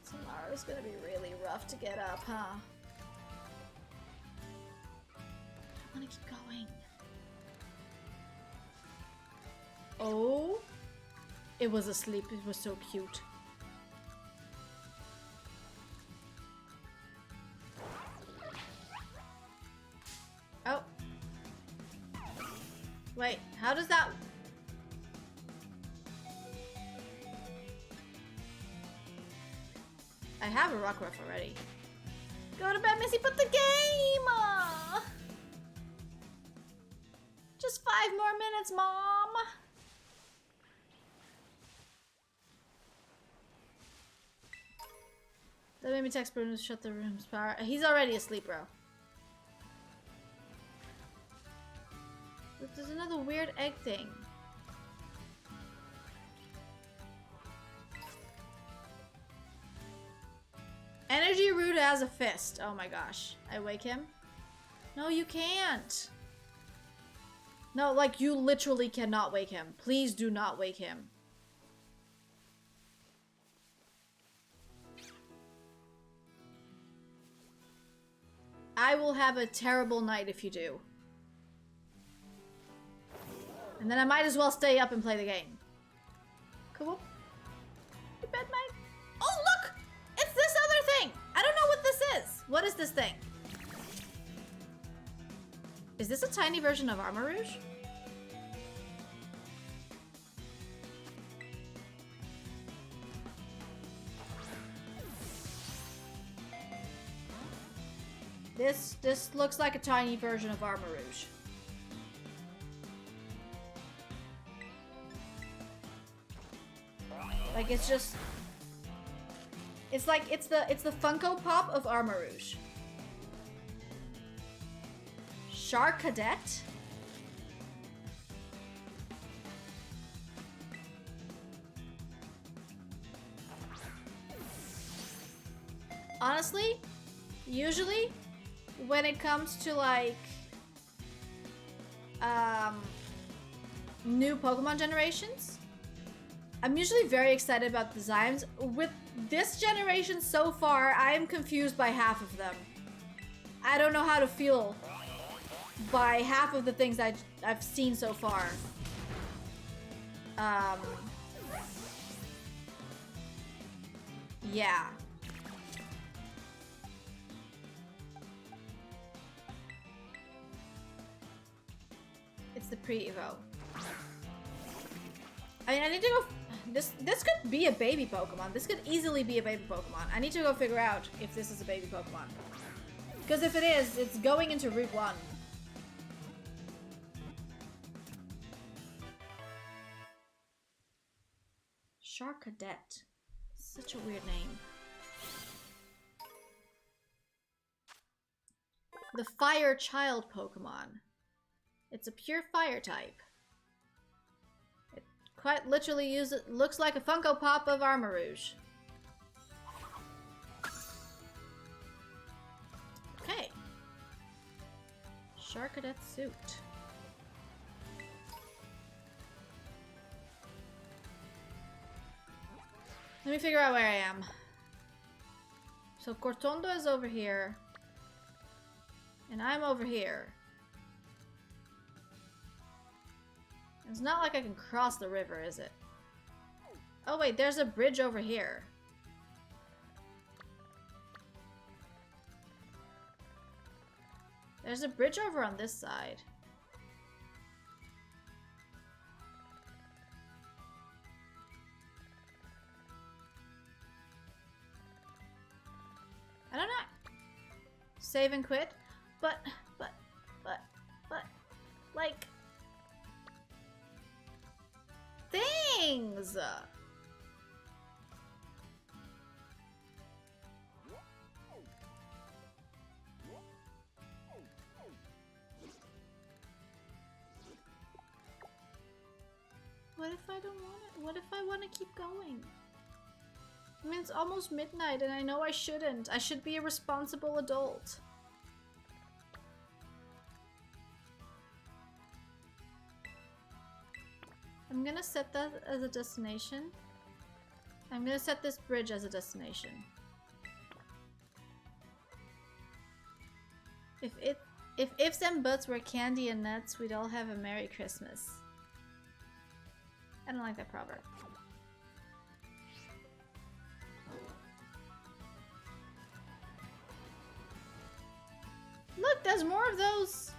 Tomorrow's gonna be really rough to get up, huh? I wanna keep going. Oh. It was asleep. It was so cute. Oh. Wait, how does that... I have a rock ruff already. Go to bed, Missy, put the game! Just 5 more minutes, Mom! That made me text Bruno to shut the room's power. He's already asleep, bro. Look, there's another weird egg thing. Energy root has a fist. Oh my gosh. I wake him? No, you can't. No, like, you literally cannot wake him. Please do not wake him. I will have a terrible night if you do. And then I might as well stay up and play the game. Cool. Good bed night. Oh, look! It's this other thing! I don't know what this is. What is this thing? Is this a tiny version of Armor Rouge? This looks like a tiny version of Armor Rouge. Like, it's just... It's like, it's the Funko Pop of Armor Rouge. Shark Cadet? Honestly, usually, when it comes to, like, new Pokemon generations, I'm usually very excited about designs. With this generation so far, I am confused by half of them. I don't know how to feel by half of the things I've seen so far. Yeah. It's the pre-evo. I mean, I need to go... This could be a baby Pokemon. This could easily be a baby Pokemon. I need to go figure out if this is a baby Pokemon. Because if it is, it's going into Route 1. Shark Cadet. Such a weird name. The Fire Child Pokemon. It's a pure fire type. It quite literally looks like a Funko Pop of Armor Rouge. Okay. Shark Cadet suit. Let me figure out where I am. So Cortondo is over here. And I'm over here. It's not like I can cross the river, is it? Oh wait, there's a bridge over here. There's a bridge over on this side. I don't know. Save and quit. But, like... Things! What if I don't want it? What if I want to keep going? I mean, it's almost midnight and I know I shouldn't. I should be a responsible adult. I'm gonna set that as a destination. I'm gonna set this bridge as a destination. If ifs and buts were candy and nuts, we'd all have a Merry Christmas. I don't like that proverb. Look, there's more of those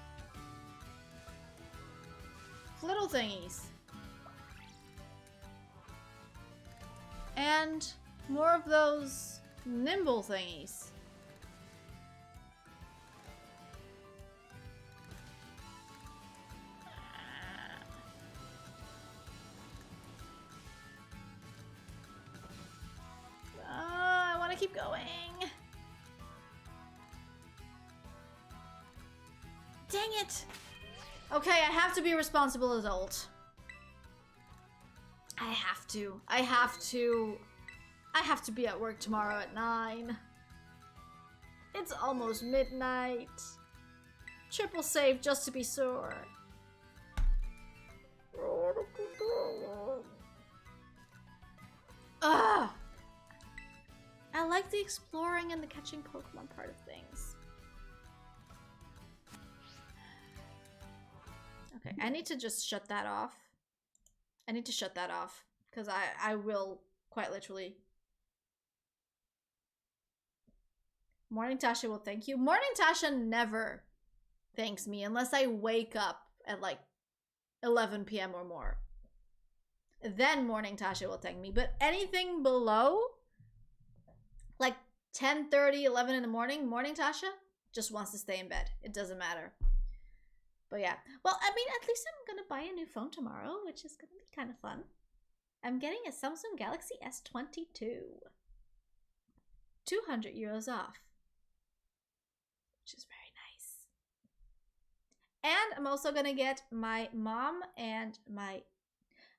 little thingies. And more of those nimble thingies. I want to keep going. Dang it! Okay, I have to be a responsible adult. I have to be at work tomorrow at 9. It's almost midnight. Triple save just to be sure. Ugh! I like the exploring and the catching Pokemon part of things. Okay, I need to just shut that off. I need to shut that off, because I will quite literally. Morning Tasha will thank you. Morning Tasha never thanks me unless I wake up at like 11 p.m. or more. Then Morning Tasha will thank me. But anything below, like 10:30, 11 in the morning, Morning Tasha just wants to stay in bed. It doesn't matter. But yeah, well, I mean, at least I'm gonna buy a new phone tomorrow, which is gonna be kind of fun. I'm getting a Samsung Galaxy S22. 200 euros off, which is very nice. And I'm also gonna get my mom and I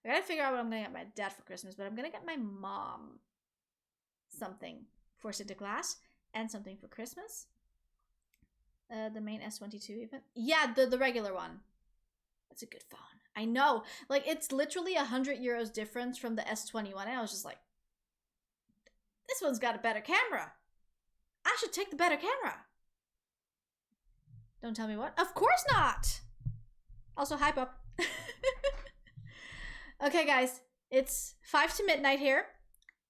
gotta figure out what I'm gonna get my dad for Christmas, but I'm gonna get my mom something for Sinterklaas and something for Christmas. The main S22 even. Yeah, the regular one. That's a good phone. I know. Like, it's literally 100 euros difference from the S21. And I was just like, this one's got a better camera. I should take the better camera. Don't tell me what. Of course not. Also, hype up. Okay, guys. It's 5 to midnight here.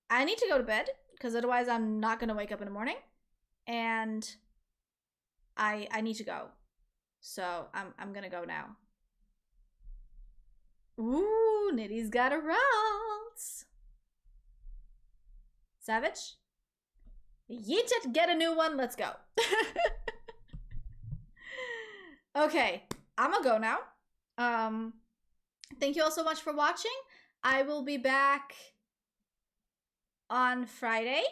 I need to go to bed, because otherwise I'm not going to wake up in the morning. And I need to go. So I'm gonna go now. Ooh, Nitty's got a Ralts. Savage? Yeet it, get a new one, let's go. Okay, I'm gonna go now. Thank you all so much for watching. I will be back on Friday.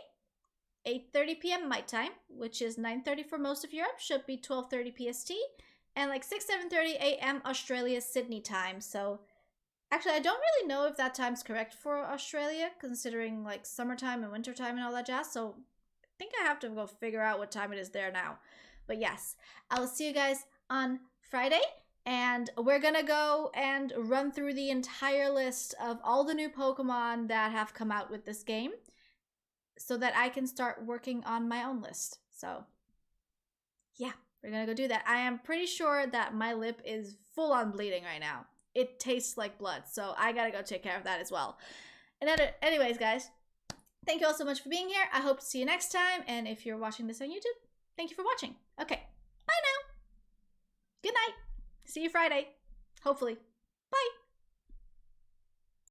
8:30 p.m. my time, which is 9:30 for most of Europe, should be 12:30 PST, and like 7:30 a.m. Australia Sydney time. So actually, I don't really know if that time's correct for Australia, considering like summertime and wintertime and all that jazz. So I think I have to go figure out what time it is there now. But yes, I will see you guys on Friday, and we're gonna go and run through the entire list of all the new Pokemon that have come out with this game, so that I can start working on my own list. So yeah, we're gonna go do that. I am pretty sure that my lip is full on bleeding right now. It tastes like blood, so I gotta go take care of that as well. And anyways, guys, thank you all so much for being here. I hope to see you next time. And if you're watching this on YouTube, thank you for watching. Okay, bye now. Good night. See you Friday, hopefully.